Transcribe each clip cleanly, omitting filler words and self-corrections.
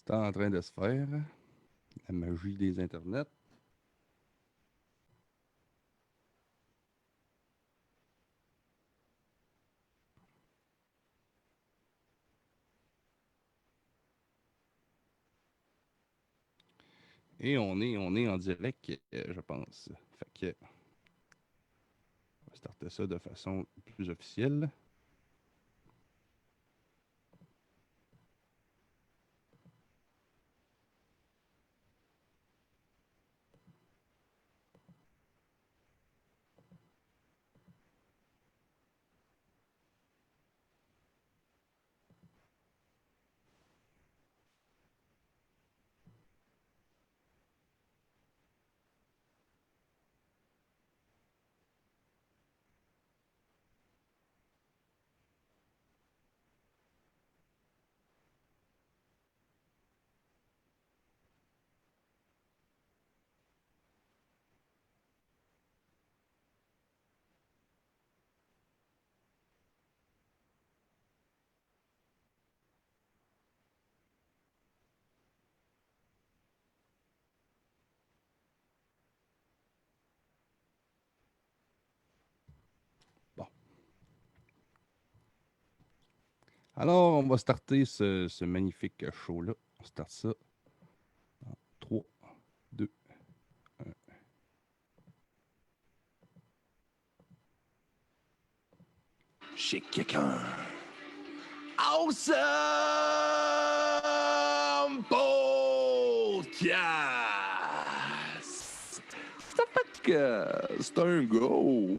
C'est en train de se faire. La magie des internets. Et on est en direct, je pense. Fait que, on va starter ça de façon plus officielle. Bon. Alors, on va starter ce magnifique show-là. On start ça en 3, 2, 1. Chez quelqu'un. Awesome Podcast! Ça fait que c'est un go!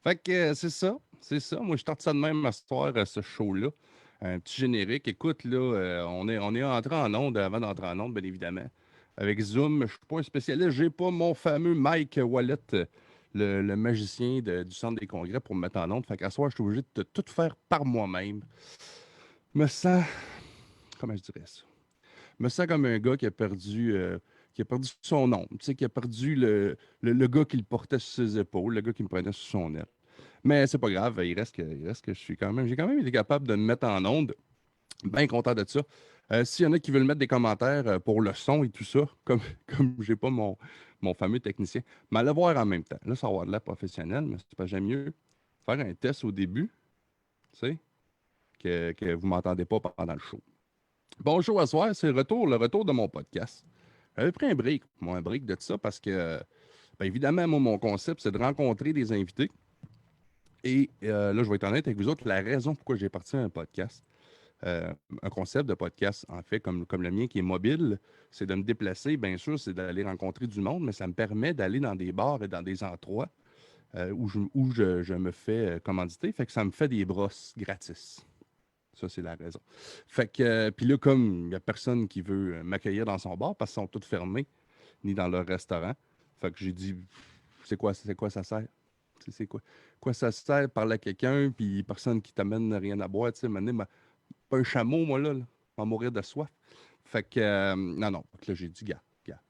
Fait que c'est ça. C'est ça. Moi, je tente ça de même à ce soir, ce show-là. Un petit générique. Écoute, là, on est entré en onde avant d'entrer en onde, bien évidemment. Avec Zoom, je ne suis pas un spécialiste. Je n'ai pas mon fameux Mike Wallet, le magicien du centre des congrès, pour me mettre en onde. Fait qu'à ce soir, je suis obligé de tout faire par moi-même. Me sens. Comment je dirais ça? Me sens comme un gars qui a perdu son nom. Tu sais, qui a perdu le gars qui le portait sur ses épaules, le gars qui me prenait sur son aile. Mais c'est pas grave, il reste que j'ai quand même été capable de me mettre en onde. Bien content de ça. S'il y en a qui veulent mettre des commentaires pour le son et tout ça, comme, comme j'ai pas mon fameux technicien, mais allez voir en même temps. Là, ça va avoir de l'air professionnel, mais c'est pas jamais mieux faire un test au début, tu sais, que vous m'entendez pas pendant le show. Bonjour à soir, c'est le retour de mon podcast. J'avais pris un break de ça parce que, bien évidemment, moi, mon concept, c'est de rencontrer des invités. Et là, je vais être honnête avec vous autres, la raison pourquoi j'ai parti un podcast, un concept de podcast, en fait, comme le mien qui est mobile, c'est de me déplacer, bien sûr, c'est d'aller rencontrer du monde, mais ça me permet d'aller dans des bars et dans des endroits où je me fais commanditer, fait que ça me fait des brosses gratis. Ça, c'est la raison. Fait que, puis là, comme il n'y a personne qui veut m'accueillir dans son bar parce qu'ils sont tous fermés, ni dans leur restaurant, fait que j'ai dit, c'est quoi ça sert? Tu sais, c'est quoi ça sert parler à quelqu'un, puis personne qui t'amène rien à boire, tu sais, maintenant, pas un chameau, moi, là, va mourir de soif. Fait que, non, non, fait que là, j'ai dit, gars,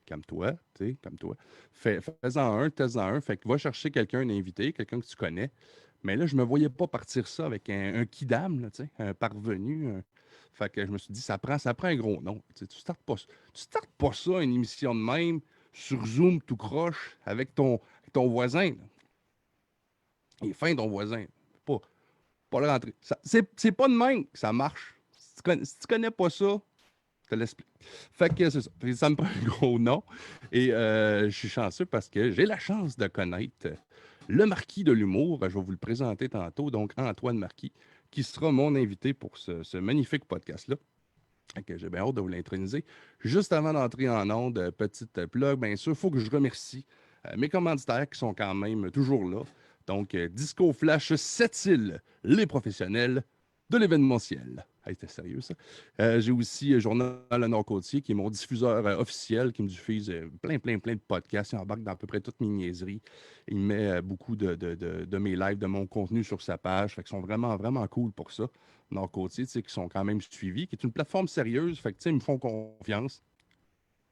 calme-toi, tu sais, calme-toi. Fais-en un, teste-en un, fait que va chercher quelqu'un, un invité, quelqu'un que tu connais. Mais là, je me voyais pas partir ça avec un kidam, là, tu sais, un parvenu. Fait que je me suis dit, ça prend un gros nom. Tu sais, tu startes pas ça, une émission de même, sur Zoom, tout croche, avec ton voisin, là. Il est fin, ton voisin. Pas le rentrer. C'est pas de même que ça marche. Si tu connais pas ça, je te l'explique. Fait que c'est ça. Fait que ça me prend un gros nom. Et je suis chanceux parce que j'ai la chance de connaître le marquis de l'humour. Je vais vous le présenter tantôt. Donc, Antoine Marquis, qui sera mon invité pour ce magnifique podcast-là. Fait que j'ai bien hâte de vous l'introniser. Juste avant d'entrer en onde, petite plug, bien sûr, il faut que je remercie mes commanditaires qui sont quand même toujours là. Donc, Disco Flash, Sept-Îles, les professionnels, de l'événementiel. Hey, c'était sérieux, ça. J'ai aussi Journal Le Nord-Côtier, qui est mon diffuseur officiel, qui me diffuse plein de podcasts. Il embarque dans à peu près toutes mes niaiseries. Il met beaucoup de mes lives, de mon contenu sur sa page. Fait qu'ils sont vraiment cool pour ça. Nord-Côtier, tu sais, qui sont quand même suivis, qui est une plateforme sérieuse. Fait que, tu sais, ils me font confiance.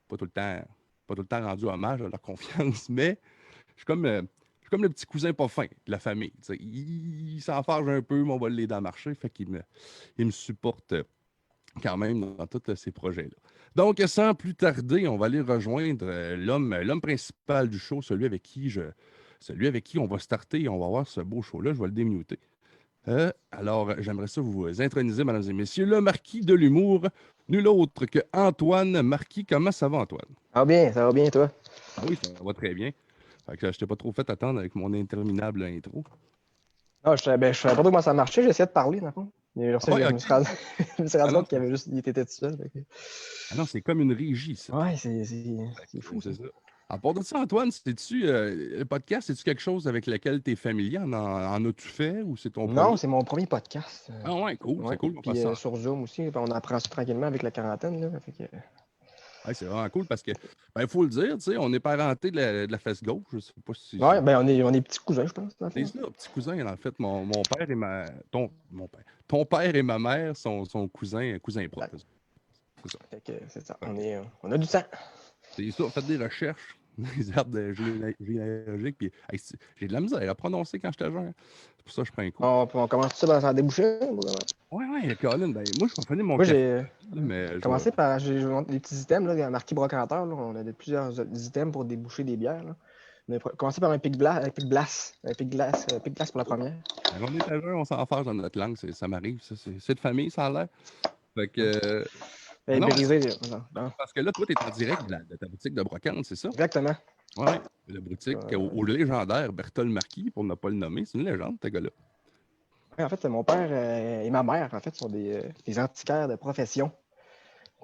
Pas tout le temps, pas tout le temps rendu hommage à leur confiance, mais je suis comme le petit cousin pas fin de la famille. Tu sais. Il s'enfarge un peu, mais on va l'aider à marcher. Fait qu'il me supporte quand même dans tous ces projets-là. Donc, sans plus tarder, on va aller rejoindre l'homme principal du show, celui avec qui on va starter et on va voir ce beau show-là. Je vais le démuter. Alors, j'aimerais ça vous introniser, mesdames et messieurs, le marquis de l'humour, nul autre que Antoine Marquis. Comment ça va, Antoine? Ça va bien, toi? Ah oui, ça va très bien. Fait que je t'ai pas trop fait attendre avec mon interminable intro. Non, je savais pas trop comment ça marchait, j'essayais de parler, dans le fond. Mais Ah ouais, je ok. me suis rendu, je me suis rendu Ah non, compte qu'il avait juste, il était tout seul. ah non, c'est comme une régie, ça. Ouais, c'est fou, ça. C'est ça. À part de ça, Antoine, le podcast, c'est-tu quelque chose avec lequel tu es familier? En as-tu fait ou c'est ton Non, premier? c'est mon premier podcast. Ah ouais, cool, c'est Ouais. cool qu'on Puis fasse ça. sur Zoom aussi, on apprend ça tranquillement avec la quarantaine, là. Ouais, c'est vraiment cool parce que, ben, il faut le dire, tu sais, on est parenté de la fesse gauche. Je sais pas si Ouais, ben on est petits cousins, je pense, dans le c'est fond. ça, petit cousin. En fait, mon père et ton père et ma mère sont cousins proches. Ouais. C'est ça. C'est ça. Fait que On a du sang. c'est ça, faites des recherches, des arbres généalogiques. Puis, hey, j'ai de la misère à prononcer quand j'étais jeune. C'est pour ça que je prends un coup. On commence tout ça dans un débouché. Ouais, Colin, ben, moi, je vais finir mon Moi, café, j'ai là, mais je vais. commencé par j'ai des petits items, là, il y a un marquis brocanteur. Là, on a plusieurs items pour déboucher des bières. Là. On a commencé par un pic glace, un pic glace pour la première. Quand on est à jeun, on s'en fâche dans notre langue, ça m'arrive, ça. C'est de famille, ça a l'air. Fait que. Elle est Non, brisée. Non. parce que là, toi, tu es en direct de ta boutique de brocante, c'est ça? Exactement. Ouais. La boutique au légendaire Berthold Marquis, pour ne pas le nommer. C'est une légende, ce gars-là. Ouais, en fait, mon père et ma mère, en fait, sont des antiquaires de profession.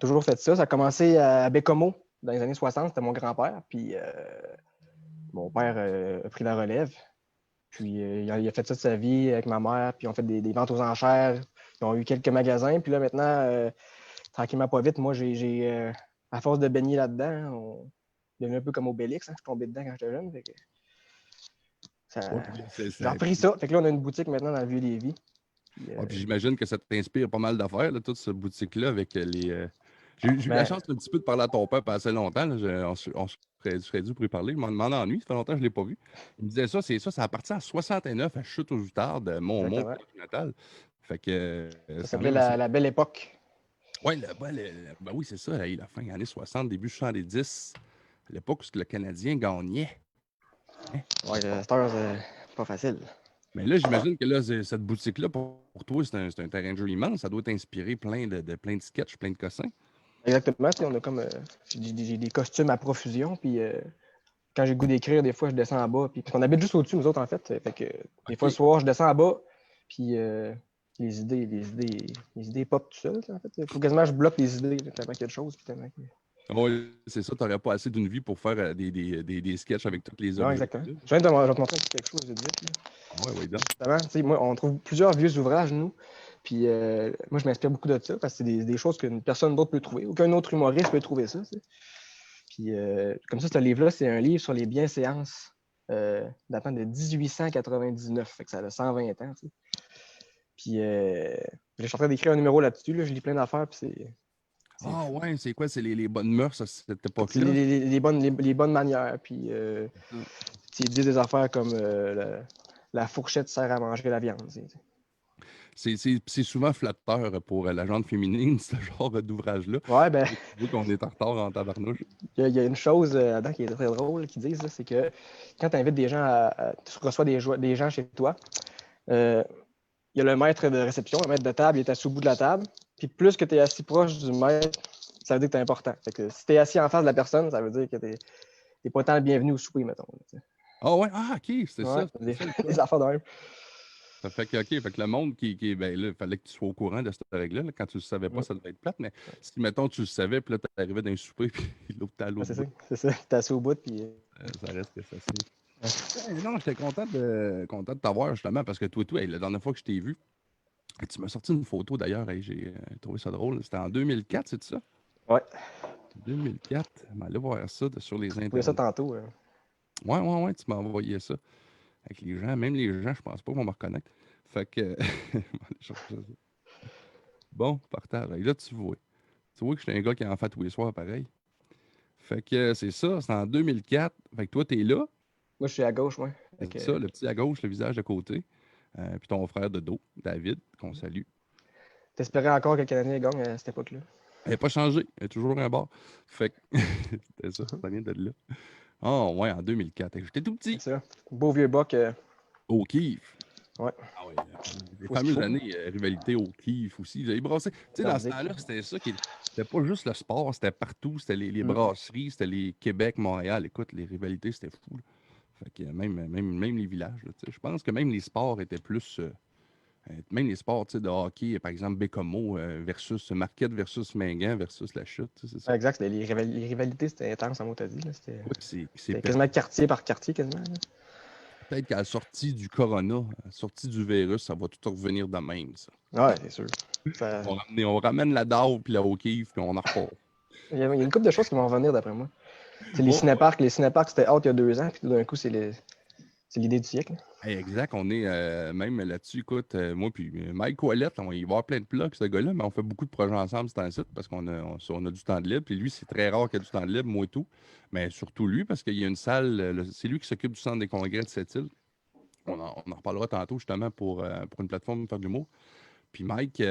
Toujours fait ça. Ça a commencé à Bécomo dans les années 60. C'était mon grand-père. Puis mon père a pris la relève. Puis il a fait ça de sa vie avec ma mère. Puis ils ont fait des ventes aux enchères. Ils ont eu quelques magasins. Puis là, maintenant, tranquillement, pas vite, moi, à force de baigner là-dedans, on est devenu un peu comme Obélix. Hein. Je suis tombé dedans quand j'étais jeune. Fait que Ouais, puis j'ai repris ça. Fait que là, on a une boutique maintenant dans le Vieux-Lévis. ouais, puis j'imagine que ça t'inspire pas mal d'affaires, là, toute cette boutique-là, avec les. J'ai eu la chance un petit peu de parler à ton père pas assez longtemps. Là. On serait dû pour y parler. Il m'en ennuie, ça fait longtemps que je ne l'ai pas vu. Il me disait ça appartient à 69 à Chute-aux-Outards, de mon village natal. Fait que. Ça s'appelait la Belle Époque. Ouais, ben oui, c'est ça, la fin des années 60, début 70, à l'époque où le Canadien gagnait. Hein? Ouais, c'est pas facile. Mais là, j'imagine que là, cette boutique-là, pour toi, c'est un terrain de jeu immense. Ça doit t'inspirer plein de sketchs, plein de cossins. Exactement. On a comme j'ai des costumes à profusion. Puis quand j'ai le goût d'écrire, des fois, je descends en bas. Puis, parce qu'on habite juste au-dessus, nous autres, en fait. Fait que des fois, le soir, je descends en bas. Puis les idées pop tout seul. En fait. Il faut quasiment que je bloque les idées tellement qu'il y a de choses. Oui, c'est ça, tu n'aurais pas assez d'une vie pour faire des sketchs avec toutes les Non, objets. exactement. Je vais te montrer quelque chose de vite. Oui, donc. Moi, on trouve plusieurs vieux ouvrages, nous. Puis moi, je m'inspire beaucoup de ça parce que c'est des choses qu'une personne d'autre peut trouver. Aucun autre humoriste peut trouver ça. T'sais. Puis comme ça, ce livre-là, c'est un livre sur les bienséances datant de 1899. Fait que ça a 120 ans. T'sais. Puis je suis en train d'écrire un numéro là-dessus. Là, je lis plein d'affaires. Puis Ah ouais, c'est quoi? C'est les bonnes mœurs à cette c'est époque-là? les bonnes manières. Puis ils disent des affaires comme la fourchette sert à manger la viande. T'sais. C'est souvent flatteur pour la gente féminine, ce genre d'ouvrage-là. Ouais, ben. Vu qu'on est en retard en tabarnouche. Il y a une chose là-dedans qui est très drôle qu'ils disent, c'est que quand tu invites des gens tu reçois des gens chez toi, il y a le maître de réception, le maître de table, il est assis au bout de la table. Puis plus que tu es assis proche du maître, ça veut dire que tu es important. Fait que si tu es assis en face de la personne, ça veut dire que tu n'es pas tant le bienvenu au souper, mettons. Ah ouais, ok, c'est ça. Des affaires de même. Ça fait que, OK, fait que le monde ben là, il fallait que tu sois au courant de cette règle-là. Là. Quand tu ne le savais pas, ça devait être plate. Mais si, mettons, tu le savais, puis là, tu arrivais dans un souper, puis l'autre, t'es à l'autre bout. C'est ça. T'es assis au bout, puis... ça reste que ça. Non, j'étais content de t'avoir, justement, parce que toi, la dernière fois que je t'ai vu, Et tu m'as sorti une photo d'ailleurs, hey, j'ai trouvé ça drôle. C'était en 2004, c'est ça? Ouais, 2004. Allez voir ça sur les je trouvais ça internets. tantôt. Ouais, tu m'as envoyé ça. Avec les gens, même les gens, je pense pas qu'on me reconnaître. Fait que. Bon, partage. Et là, tu vois que je suis un gars qui en fait tous les soirs pareil. Fait que c'est ça, c'est en 2004. Fait que toi, t'es là. Moi, je suis à gauche, moi. Fait C'est que, ça, le petit à gauche, le visage de côté. Puis ton frère de dos, David, qu'on salue. t'espérais encore que le Canadien gagne à cette époque-là. Elle n'a pas changé, elle est toujours un bar. Fait que c'était ça vient de là. Ah ouais, en 2004. J'étais tout C'est petit. ça. Beau vieux Buck. Au Kief. Ouais, Ah ouais, les faut ce qu'il fameuses faut. années rivalité au Kief aussi. Ils brassaient. Tu sais, dans ce Nordique. temps-là, c'était ça qui. C'était pas juste le sport, c'était partout. C'était les Mm. brasseries, c'était les Québec, Montréal. Écoute, les rivalités, c'était fou, là. Fait que même les villages, là, tu sais. Je pense que même les sports étaient plus. Même les sports, tu sais, de hockey, par exemple, Bécomo versus Marquette versus Mingan versus la chute, tu sais, c'est ça. Ouais, exact. Les rivalités, c'était intense, en mot t'as dit. Là. Ouais, puis c'est C'était quasiment quartier par quartier, quasiment. Là. peut-être qu'à la sortie du corona, à la sortie du virus, ça va tout revenir de même, ça. Ouais, c'est sûr. Ça... On ramène la DAO puis la O'Keeffe, puis on en repart. il y a une couple de choses qui vont revenir, d'après moi. C'est Oh, les cinéparks, c'était out il y a 2 ans, puis tout d'un coup, c'est l'idée du siècle. hey, exact, on est même là-dessus. Écoute, moi puis Mike Ouellette, il va y avoir plein de plugs, ce gars-là, mais on fait beaucoup de projets ensemble, c'est un site, parce qu'on a du temps de libre. Puis lui, c'est très rare qu'il ait du temps de libre, moi et tout. Mais surtout lui, parce qu'il y a une salle, c'est lui qui s'occupe du centre des congrès de cette île. On en reparlera tantôt, justement, pour une plateforme de faire de l'humour. Puis Mike,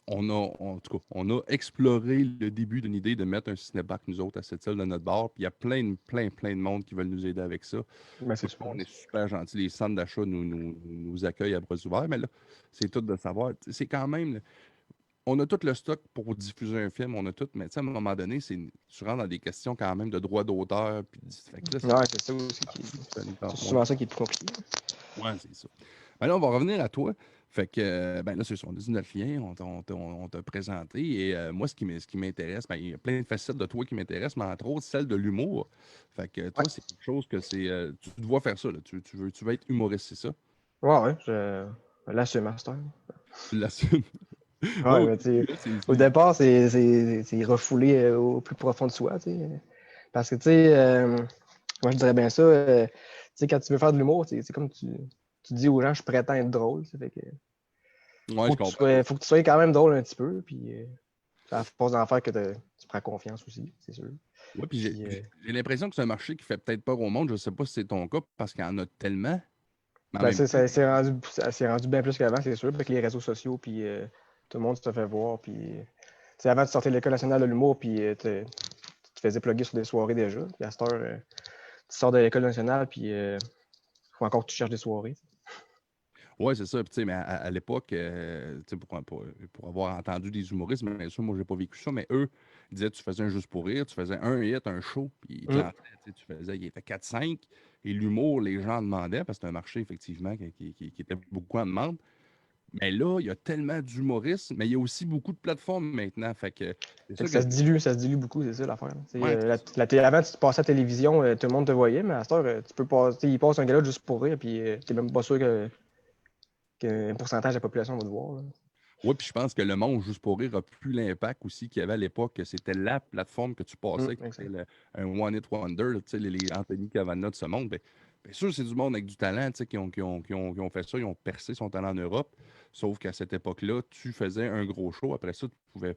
en tout cas, on a exploré le début d'une idée de mettre un cinépark, nous autres, à cette salle de notre bar. Puis il y a plein de monde qui veulent nous aider avec ça. Ben, c'est Écoute, super. on est super gentils. Les centres d'achat nous accueillent à bras ouverts. Mais là, c'est tout de savoir. C'est quand même. On a tout le stock pour diffuser un film, on a tout, mais tu sais, à un moment donné, tu rentres dans des questions quand même de droit d'auteur. Puis, fait que là, Ouais, c'est ça aussi. C'est moins. souvent ça qui est plus compliqué. Ouais, c'est ça. Ben là, on va revenir à toi. Fait que, ben là, c'est ça, on est 19 liens, on t'a présenté. Et moi, ce qui m'intéresse, ben, il y a plein de facettes de toi qui m'intéressent, mais entre autres, celle de l'humour. Fait que Ouais, toi, c'est quelque chose que tu te vois faire ça, là. Tu veux être humoriste, c'est ça? ouais, je l'assume, master. Tu l'assumes? Ouais, Oh, mais tu sais, là, au départ, c'est refoulé au plus profond de soi, tu sais. Parce que, tu sais, moi, je dirais bien ça, tu sais, quand tu veux faire de l'humour, c'est comme tu dis aux gens, je prétends être drôle, ça fait que ouais, je comprends. faut que tu sois quand même drôle un petit peu, puis c'est à force d'en faire que tu prends confiance aussi, c'est sûr. Ouais, puis Puis, j'ai l'impression que c'est un marché qui fait peut-être peur au monde. Je sais pas si c'est ton cas, parce qu'il y en a tellement. Mais en ben, même temps, c'est rendu bien plus qu'avant, c'est sûr, avec les réseaux sociaux, puis tout le monde se fait voir, puis, tu sais, avant, tu sortais de l'École nationale de l'humour, puis tu te faisais plugger sur des soirées déjà, puis à cette heure, tu sors de l'École nationale, puis faut encore que tu cherches des soirées. ouais, c'est ça. Puis, tu sais, mais à l'époque, tu sais, pour avoir entendu des humoristes, bien sûr, moi, j'ai pas vécu ça, mais eux disaient tu faisais un juste pour rire, tu faisais un hit, un show, puis ils te Mm. lançaient, tu faisais, il était 4-5, et l'humour, les gens demandaient, parce que c'est un marché, effectivement, qui était beaucoup en demande. Mais là, il y a tellement d'humoristes, mais il y a aussi beaucoup de plateformes maintenant. Fait que c'est Fait ça que que. ça se dilue beaucoup, c'est ça l'affaire. Ouais, Avant, tu passais à la télévision, tout le monde te voyait, mais à cette heure, tu peux passer, il passe un gars juste pour rire, puis t'es même pas sûr qu'un pourcentage de la population va te voir. Là. ouais, puis je pense que le monde, juste pour rire, a plus l'impact aussi qu'il y avait à l'époque, que c'était la plateforme que tu passais, que c'était Exact. un One Hit Wonder, là, tu sais, les Anthony Cavana de ce monde. Bien sûr, c'est du monde avec du talent, tu sais, qui ont fait ça, ils ont percé son talent en Europe. Sauf qu'à cette époque-là, tu faisais un gros show. Après ça, tu pouvais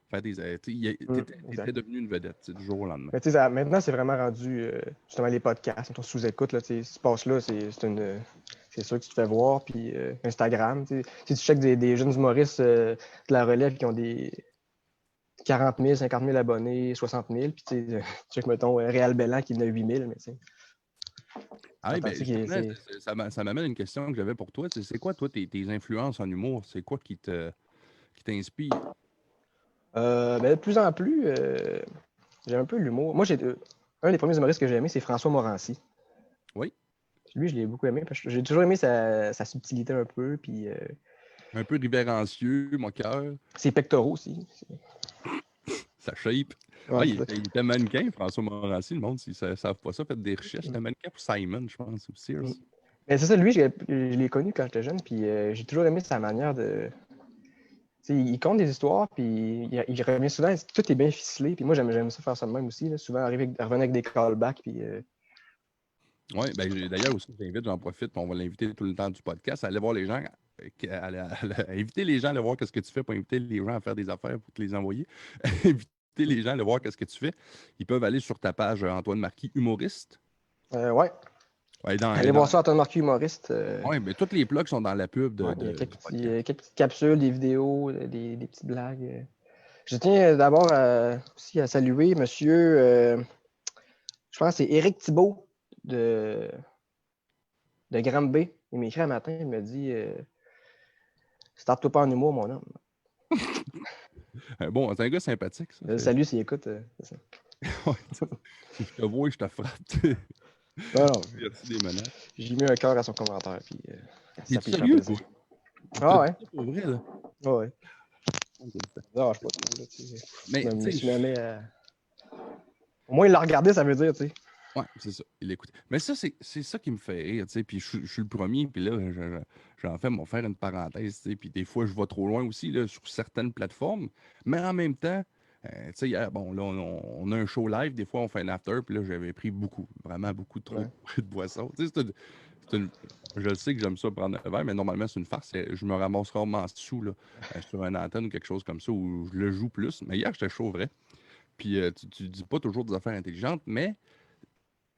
faire des. T'étais Exact. devenu une vedette, tu sais, du jour au lendemain. Mais tu sais, maintenant, c'est vraiment rendu justement les podcasts, on sous-écoute, là, tu sais, ce qui se passe là, c'est sûr que tu te fais voir, puis Instagram, tu sais, si tu checkes des jeunes humoristes de la relève qui ont des 40 000, 50 000 abonnés, 60 000, puis tu sais, tu check, mettons, Réal Bellan qui en a 8 000, mais tu sais, Ah, ben, t'entends-tu qu'il justement, ça m'amène à une question que j'avais pour toi. C'est quoi, toi, tes influences en humour? C'est quoi qui t'inspire? Ben, de plus en plus, j'aime un peu l'humour. Moi, un des premiers humoristes que j'ai aimé, c'est François Morancy. Oui, Lui, je l'ai beaucoup aimé, parce que j'ai toujours aimé sa subtilité un peu, puis un peu révérencieux, moqueur. ses pectoraux aussi. Ça shape. Ouais, Ouais, c'est ça. il était mannequin, François Morancy. Le monde, s'ils ne savent pas ça, faites des recherches. Il était mannequin pour Simon, je pense, ou Sears. Mais c'est ça, lui, je l'ai connu quand j'étais jeune, puis j'ai toujours aimé sa manière de. Tu sais, il compte des histoires, puis il revient souvent, tout est bien ficelé, puis moi, j'aime ça faire ça de même aussi. Là. Souvent, revenir avec des callbacks, puis. Oui, ben, d'ailleurs aussi, j'en profite, puis on va l'inviter tout le temps du podcast, à aller voir les gens, à inviter les gens à aller voir ce que tu fais, pour inviter les gens à faire des affaires pour te les envoyer. Inviter les gens à aller voir ce que tu fais. Ils peuvent aller sur ta page Antoine Marquis, humoriste. Ouais. Ouais, Allez voir ça, Antoine Marquis, humoriste. Oui, mais tous les plugs sont dans la pub Ouais, il y a du podcast. quelques petites capsules, des vidéos, des petites blagues. Je tiens d'abord aussi à saluer monsieur, je pense que c'est Éric Thibault de Granby. Il m'a écrit un matin, il m'a dit starte-toi pas en humour, mon homme. Bon, c'est un gars sympathique, ça. Salut s'il écoute. C'est ça. Si je te vois, je te frappe. Non, non, Il y a des menaces. j'ai mis un cœur à son commentaire, puis ça T'es-tu peut lui faire sérieux, plaisir. quoi? Ah ouais? C'est pour vrai, là. Ouais. Oh, comme ça. Non, je sais pas trop. Là, tu sais. Mais, Je me tu suis sais, nommé au moins, il l'a regardé, ça veut dire, tu sais. ouais, c'est ça. Il écoute. Mais ça, c'est ça qui me fait rire, tu sais. Puis je suis le premier, puis là, j'en fais m'en faire une parenthèse, tu sais. Puis des fois, je vais trop loin aussi, là, sur certaines plateformes. Mais en même temps, tu sais, hier, bon, là, on a un show live, des fois, on fait un after, puis là, j'avais pris vraiment beaucoup trop Ouais. de boissons. Tu sais, je le sais que j'aime ça prendre un verre, mais normalement, c'est une farce. Je me ramasse rarement sous, là, sur une antenne ou quelque chose comme ça, où je le joue plus. Mais hier, j'étais chaud, vrai. Puis tu dis pas toujours des affaires intelligentes, mais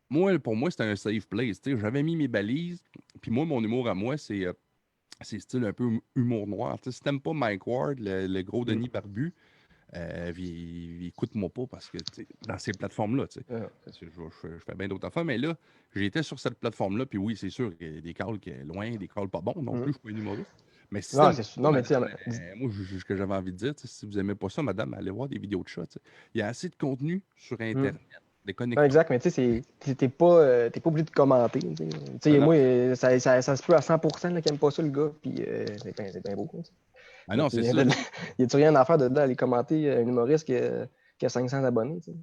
moi, pour moi, c'était un safe place. Tu sais, j'avais mis mes balises. Puis moi, mon humour à moi, c'est style un peu humour noir. Tu sais, si t'aimes pas Mike Ward, le gros Denis Barbu, écoute-moi pas parce que tu sais, dans ces plateformes-là, tu sais, Ouais. parce que je fais bien d'autres affaires. Mais là, j'étais sur cette plateforme-là. Puis oui, c'est sûr, il y a des calls qui loin, des calls pas bons non plus. Je suis pas un humoriste. Mais si Non, t'aimes c'est pas sûr. ça, Non, mais tu sais, madame, moi, ce que j'avais envie de dire, tu sais, si vous aimez pas ça, madame, allez voir des vidéos de chats. Tu sais. Il y a assez de contenu sur Internet. non, Déconnectez-vous. exact, mais tu sais, t'es pas obligé de commenter. Tu sais, Ah non, moi, ça se peut à 100% là, qu'il aime pas ça, le gars, puis c'est bien beau. Tu sais. ah non, c'est Y ça. a-tu rien à faire de là, aller commenter un humoriste qui a 500 abonnés? Tu sais?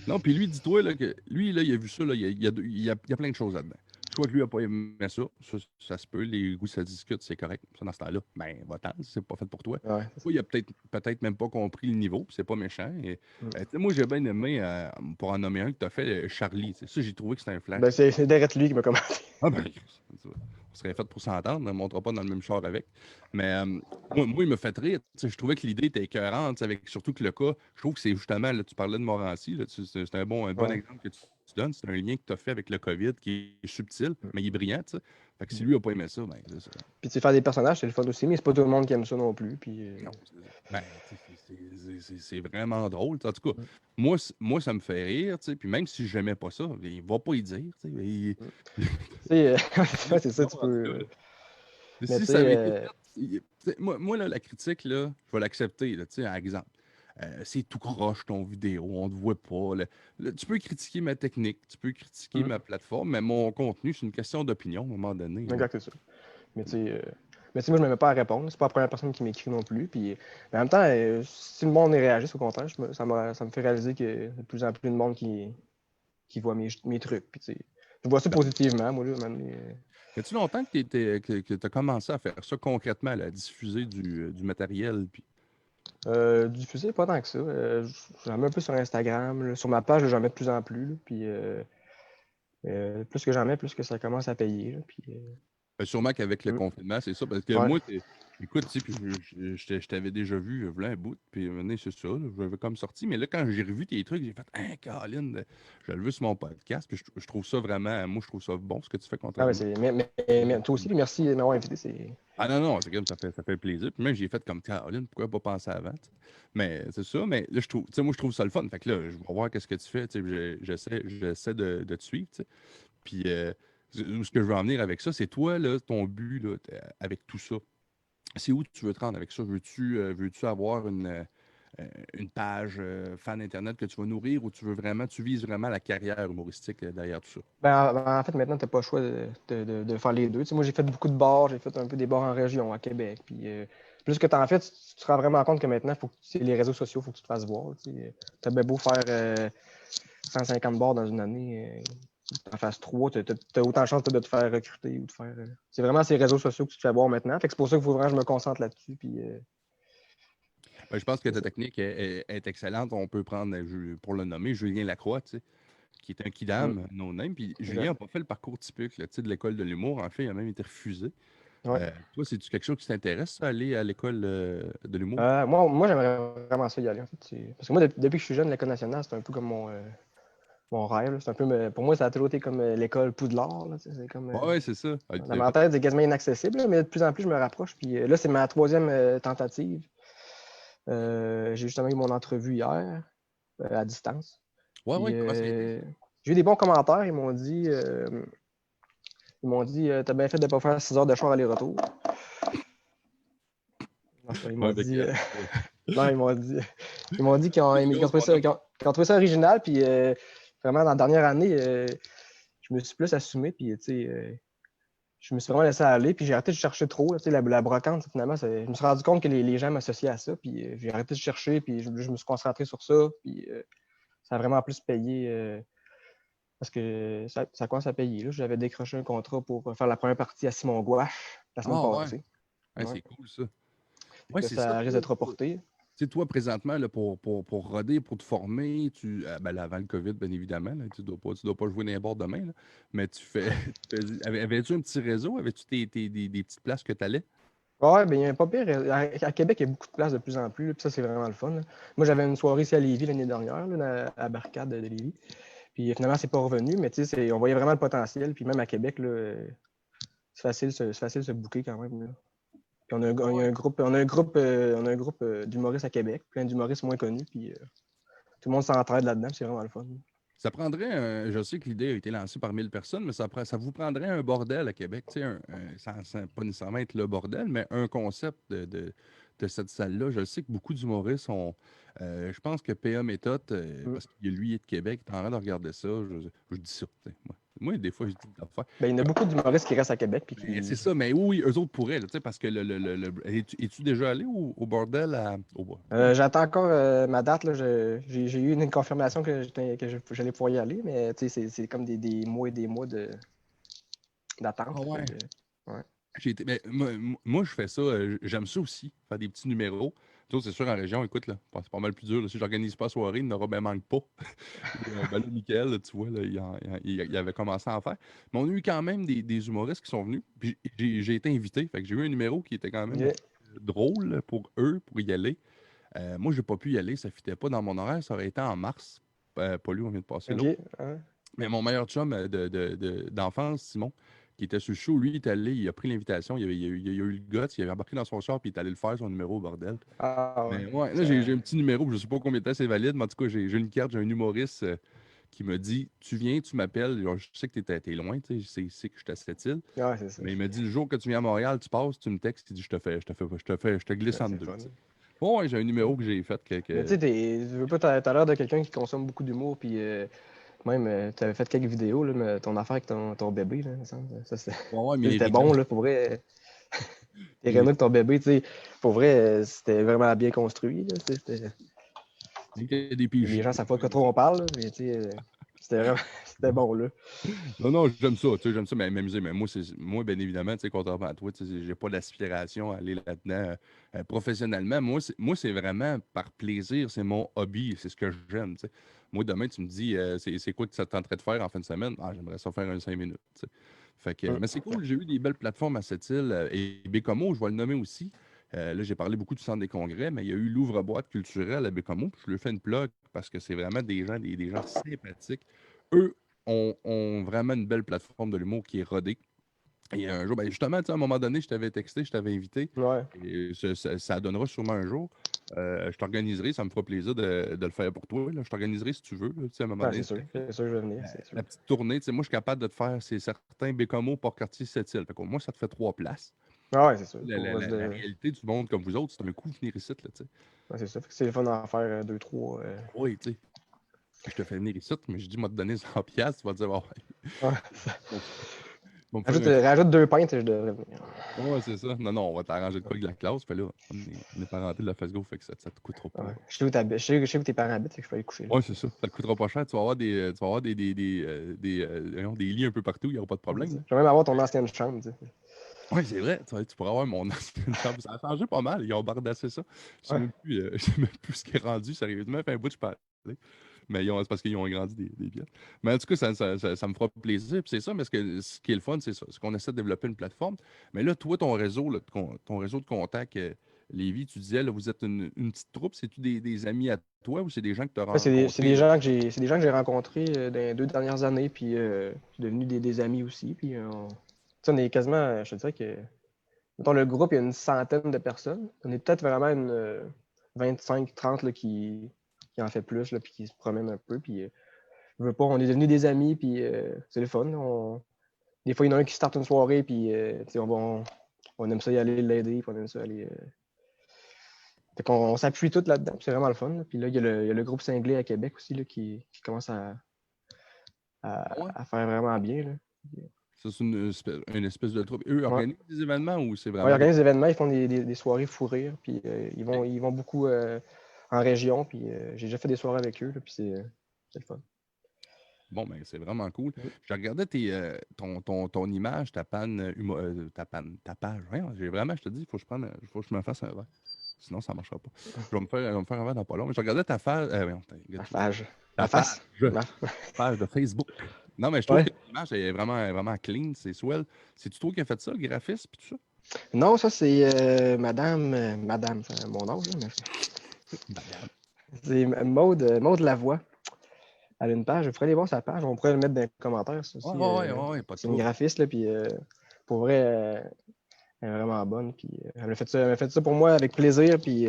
Non, puis lui, dis-toi là, que lui, là, il a vu ça, là, il y a plein de choses là-dedans. Soit que lui n'a pas aimé ça se peut, les goûts, ça discute, c'est correct. Ça, dans ce temps-là, ben, va-t'en, c'est pas fait pour toi. Ouais, Soit il a peut-être même pas compris le niveau, puis c'est pas méchant. Et, Mm. tu sais, moi, j'ai bien aimé, pour en nommer un que tu as fait, Charlie. Tu sais, ça, j'ai trouvé que c'était un Ben, flash. c'est derrière lui qui m'a commenté. Ah ben, on serait fait pour s'entendre, on ne montera pas dans le même char avec. Mais moi, il me fait rire. Tu sais, je trouvais que l'idée était écœurante, tu sais, avec surtout que le cas, je trouve que c'est justement, là, tu parlais de Morancy, là, c'est un bon Ouais. exemple que tu donnes. C'est un lien que tu as fait avec le COVID qui est subtil, Mm. mais il est brillant. Tu sais. Fait que si lui n'a pas aimé ça, ben, c'est ça. Puis tu sais, faire des personnages, c'est le fun aussi, mais c'est pas tout le monde qui aime ça non plus. Puis, Non, ben, tu sais, c'est vraiment drôle. En tout cas, Mm. moi, ça me fait rire, tu sais, puis même si je n'aimais pas ça, il va pas y dire. Tu sais, tu sais, ouais, c'est ça, Non, tu en tout peux. cas, Mais si tu ça avait été sais, fait, moi, là, la critique, là, je vais l'accepter, là, tu sais, par exemple. C'est tout croche ton vidéo, on ne te voit pas. Tu peux critiquer ma technique, tu peux critiquer ma plateforme, mais mon contenu, c'est une question d'opinion à un moment donné. Là. exact, c'est ça. Mais tu sais, moi, je ne me mets pas à répondre. C'est pas la première personne qui m'écrit non plus. Puis, mais en même temps, si le monde y réagit, au contraire, ça me fait réaliser qu'il y a de plus en plus de monde qui voit mes trucs. Puis, tu sais, je vois ça Ben, positivement, moi, là. y a-tu longtemps que tu as commencé à faire ça concrètement, là, à diffuser du matériel? Puis... Diffuser, pas tant que ça. J'en mets un peu sur Instagram. Là. Sur ma page, là, j'en mets de plus en plus. Là. Puis, plus que j'en mets, plus que ça commence à payer. Là. Puis, Sûrement qu'avec le mm, confinement, c'est ça. Parce que ouais. moi, écoute, tu sais, puis je t'avais déjà vu, voilà un bout, puis maintenant, c'est ça, là, j'avais comme sorti. Mais là, quand j'ai revu tes trucs, j'ai fait, hein, Caroline, je le veux sur mon podcast, puis je trouve ça vraiment, moi, je trouve ça bon, ce que tu fais Ah, ouais, contrairement. mais toi aussi, puis merci de m'avoir invité. Ah non, non, c'est comme ça fait plaisir. Puis même, j'ai fait comme Caroline, pourquoi pas penser avant? Tu sais. Mais c'est ça, mais là, tu sais, moi, je trouve ça le fun. Fait que là, je vais voir qu'est-ce que tu fais. Tu sais, j'essaie de te suivre. Tu sais. Puis, ce que je veux en venir avec ça, c'est toi, là, ton but là, avec tout ça. C'est où tu veux te rendre avec ça? Veux-tu avoir une page fan Internet que tu vas nourrir ou tu vises vraiment la carrière humoristique derrière tout ça? Ben, en fait, maintenant, tu n'as pas le choix de faire les deux. Tu sais, moi, j'ai fait beaucoup de bars, j'ai fait un peu des bars en région, à Québec. Puis, plus que tu en fais, tu te rends vraiment compte que maintenant, les réseaux sociaux, il faut que tu te fasses voir. Tu as bien beau faire 150 bars dans une année. en fasses 3, tu as autant de chances de te faire recruter ou de faire. C'est vraiment ces réseaux sociaux que tu te fais voir maintenant. Fait que c'est pour ça qu'il faut vraiment que je me concentre là-dessus. Puis, Ben, je pense que c'est ta ça. technique est excellente. On peut prendre, pour le nommer, Julien Lacroix, tu sais, qui est un Mm, kidam, no name. Puis Julien exact. n'a pas fait le parcours typique là, tu sais, de l'école de l'humour. En fait, il a même été refusé. Ouais. Toi, c'est-tu quelque chose qui t'intéresse, ça, aller à l'école de l'humour? Moi j'aimerais vraiment ça y aller. En fait. Parce que moi, depuis que je suis jeune, l'École nationale, c'est un peu comme mon rêve. Là. C'est un peu, pour moi, ça a toujours été comme l'école Poudlard. Là, tu sais, c'est comme, Ouais, ouais, c'est ça. Ah, dans ma tête, c'est quasiment inaccessible, là, mais de plus en plus, je me rapproche. Puis là, c'est ma 3e tentative. J'ai justement eu mon entrevue hier, à distance. ouais, Puis ouais, comment ça a été? j'ai eu des bons commentaires. Ils m'ont dit t'as bien fait de ne pas faire 6 heures de char aller-retour. Non, ils m'ont Ouais, avec dit. ouais. Non, ils m'ont dit qu'ils ont, C'est une qu'ils ont grosse trouvé ça, bonhomme. qu'ils ont trouvé ça original. Puis vraiment, dans la dernière année, je me suis plus assumé. Puis je me suis vraiment laissé aller. Puis j'ai arrêté de chercher trop. Là, la brocante, finalement, je me suis rendu compte que les gens m'associaient à ça. Puis j'ai arrêté de chercher. Puis je me suis concentré sur ça. Puis ça a vraiment plus payé. Parce que ça commence à payer. Là. J'avais décroché un contrat pour faire la première partie à Simon Gouache la semaine Ah, ouais. passée. Ouais, Ouais. c'est cool, ça. Fait Ouais, que c'est ça. ça risque d'être reporté. Tu sais, toi, présentement, là, pour roder, pour te former, ben, là, avant le COVID, bien évidemment, là, tu dois pas jouer n'importe demain, là, mais avais-tu un petit réseau? Avais-tu des petites places que tu allais? Ouais, ben, il y a un pas pire. À Québec, il y a beaucoup de places de plus en plus. Là, puis ça, c'est vraiment le fun. Là. Moi, j'avais une soirée ici à Lévis l'année dernière, là, à la barricade de Lévis. Puis finalement, c'est pas revenu, mais tu sais, on voyait vraiment le potentiel. Puis même à Québec, là, c'est facile de se booker quand même. Là. Puis il y a un groupe, on a un groupe d'humoristes à Québec, plein d'humoristes moins connus. Puis tout le monde s'entraide là-dedans. C'est vraiment le fun. Ça prendrait je sais que l'idée a été lancée par 1000 personnes, mais ça vous prendrait un bordel à Québec, tu sais, sans pas nécessairement être le bordel, mais un concept de cette salle-là. Je sais que beaucoup d'humoristes ont. Je pense que PA Méthode, Mm. parce que lui, il est de Québec, il est en train de regarder ça. Je dis ça, tu sais, moi, des fois, je dis d'affaires. Ben, il y en a beaucoup d'humoristes qui restent à Québec. Puis Ben, c'est qui... ça, mais oui, eux autres pourraient, là, tu sais, parce que es-tu déjà allé au bordel J'attends encore ma date. Là. J'ai eu une confirmation que j'allais pouvoir y aller, mais c'est comme des mois et des mois Ah d'attente. ouais. Ouais. Ben, moi, je fais ça, j'aime ça aussi, faire des petits numéros. Tu sais, c'est sûr, en région, écoute, là, c'est pas mal plus dur. Là, si j'organise pas la soirée, il n'aura ben manque pas. Ben là, Mickaël, là, tu vois, là, il avait commencé à en faire. Mais on a eu quand même des humoristes qui sont venus. Puis j'ai été invité. Fait que j'ai eu un numéro qui était quand même Ok. drôle pour eux, pour y aller. Moi, j'ai pas pu y aller, ça ne fitait pas dans mon horaire. Ça aurait été en mars. Pas lui, on vient de passer Ok. là. Ouais. Mais mon meilleur chum d'enfance, Simon, qui était sur le show, lui, il est allé, il a pris l'invitation, il a eu le guts, il avait embarqué dans son char, puis il est allé le faire, son numéro, bordel. Ah ouais. Mais ouais, là, Ça- j'ai un petit numéro, je sais pas combien de temps c'est valide, mais en tout cas, j'ai une carte, j'ai un humoriste qui me dit tu viens, tu m'appelles, genre, je sais que t'es loin, tu sais, je sais que je suis à cette île, Ouais, c'est ça. mais il me dit le jour que tu viens à Montréal, tu passes, tu me textes, il dit je te glisse Ouais, en c'est deux. fun. Tu sais. Ouais, j'ai un numéro que j'ai fait Mais tu sais, tu veux pas, t'as l'air de quelqu'un qui consomme beaucoup d'humour, puis même, tu avais fait quelques vidéos, là, mais ton affaire avec ton bébé, là, il me semble. Ça, Ouais, ouais, mais c'était Rina, bon, là, pour vrai. Tes rénaux avec ton bébé, tu sais, pour vrai, c'était vraiment bien construit, là, tu sais, il y a des les PJ. gens savent pas de quoi trop on parle, là, mais tu sais, c'était vraiment, c'était bon, là. Non, non, j'aime ça, tu sais, j'aime ça m'amuser, mais moi, bien évidemment, tu sais, contrairement à toi, tu sais, j'ai pas d'aspiration à aller là-dedans professionnellement. Moi, c'est vraiment par plaisir, c'est mon hobby, c'est ce que j'aime, tu sais. Moi, demain, tu me dis, c'est quoi que ça te tenterait de faire en fin de semaine? Ah, j'aimerais ça faire un 5 minutes, tu sais. Fait que, Mm. mais c'est cool, j'ai eu des belles plateformes à cette île, et Bécomo, je vais le nommer aussi. Là, j'ai parlé beaucoup du centre des congrès, mais il y a eu l'ouvre-boîte culturelle à Bécomo, puis je lui fais une plug parce que c'est vraiment des gens sympathiques. Eux ont vraiment une belle plateforme de l'humour qui est rodée. Et un jour, ben justement, tu sais, à un moment donné, je t'avais texté, je t'avais invité. Ouais. Et ça donnera sûrement un jour. Je t'organiserai, ça me fera plaisir de le faire pour toi. Là. Je t'organiserai si tu veux. Là, tu sais, à un moment Ah, donné, c'est sûr que je vais venir, c'est sûr. la petite tournée, tu sais, moi, je suis capable de te faire, c'est certain, Bécomo, Port-Cartier, Sept-Îles. Fait qu'au moins, ça te fait 3 places. Ah ouais, c'est sûr. La, Pour la- reste la- la de... réalité du monde comme vous autres, c'est un coup venir ici, là, tu sais. Ouais, c'est ça. Fait que c'est le fun d'en faire deux, trois. Oui, tu sais. Je te fais venir ici, mais je dis, moi, te donner 100 piastres, tu vas te dire, oh, Ouais. ouais. Va me faire Rajoute 2 pintes et je devrais venir. Ouais, c'est ça. Non, non, on va t'arranger de quoi avec la classe. Fait là, on est parenté de la face go, fait que ça te coûtera pas. Ouais. Je sais où tes parents habitent, fait que je peux aller coucher là. Ouais, c'est ça. Ça te coûtera pas cher. Tu vas avoir des lits un peu partout, il n'y aura pas de C'est problème. ça. Là. Je vais même avoir ton ancienne chambre, tu sais. Ouais, c'est vrai. Tu pourras avoir mon ancienne chambre. Ça a changé pas mal. Ils ont bardassé ça. Je sais Ouais. même plus, je sais même plus ce qui est rendu. Sérieusement, fait un bout, je parlais. Mais c'est parce qu'ils ont agrandi des pièces. Mais en tout cas, ça me fera plaisir. Puis c'est ça, mais ce qui est le fun, c'est ça. C'est qu'on essaie de développer une plateforme. Mais là, toi, ton réseau, là, ton réseau de contacts, Lévi, tu disais, là, vous êtes une petite troupe. C'est-tu des amis à toi ou c'est des gens que tu as Ouais, c'est rencontrés? des gens que j'ai rencontrés dans les 2 dernières années, puis c'est devenu des amis aussi. Puis tu sais, on est quasiment, je te dirais que, mettons, le groupe, il y a une centaine de personnes. On est peut-être vraiment une 25-30 là, qui en fait plus, là, puis qui se promènent un peu. Puis je veux pas, on est devenus des amis, puis c'est le fun. Des fois, il y en a un qui starte une soirée, puis tu sais, on aime ça y aller l'aider, puis on aime ça aller. Fait qu'on on s'appuie tous là-dedans, puis c'est vraiment le fun. Là. Puis là, il y a le groupe Cinglé à Québec aussi là, qui commence Ouais. à faire vraiment bien. Là. Ça, c'est une espèce de troupe. Eux Ouais. organisent des événements ou c'est Ouais, ils vraiment. organisent des événements, ils font des soirées fou rire, puis ils vont beaucoup en région, puis j'ai déjà fait des soirées avec eux, là, puis c'est le fun. Bon, ben, c'est vraiment cool. Mhm. Je regardais ton image, ta panne, ta page. Voyons, je te dis, il faut que je me fasse un verre. Sinon, ça ne marchera pas. Je vais me faire un verre dans pas long. Mais je regardais ta page, Ma phage. ta Ma face. page, page de Facebook. Non, mais je trouve Ouais. que l'image est vraiment clean, c'est swell. C'est-tu toi qui as fait ça, le graphisme et tout ça? Non, ça c'est Madame, c'est mon âge, là, mais Madame. c'est Maude Lavoie. Elle a une page, je pourrais aller voir sa page, on pourrait le mettre dans les commentaires, ça aussi. Ouais, pas de C'est une trouble. graphiste, là, puis pour vrai, elle est vraiment bonne, puis elle m'a fait ça pour moi avec plaisir, puis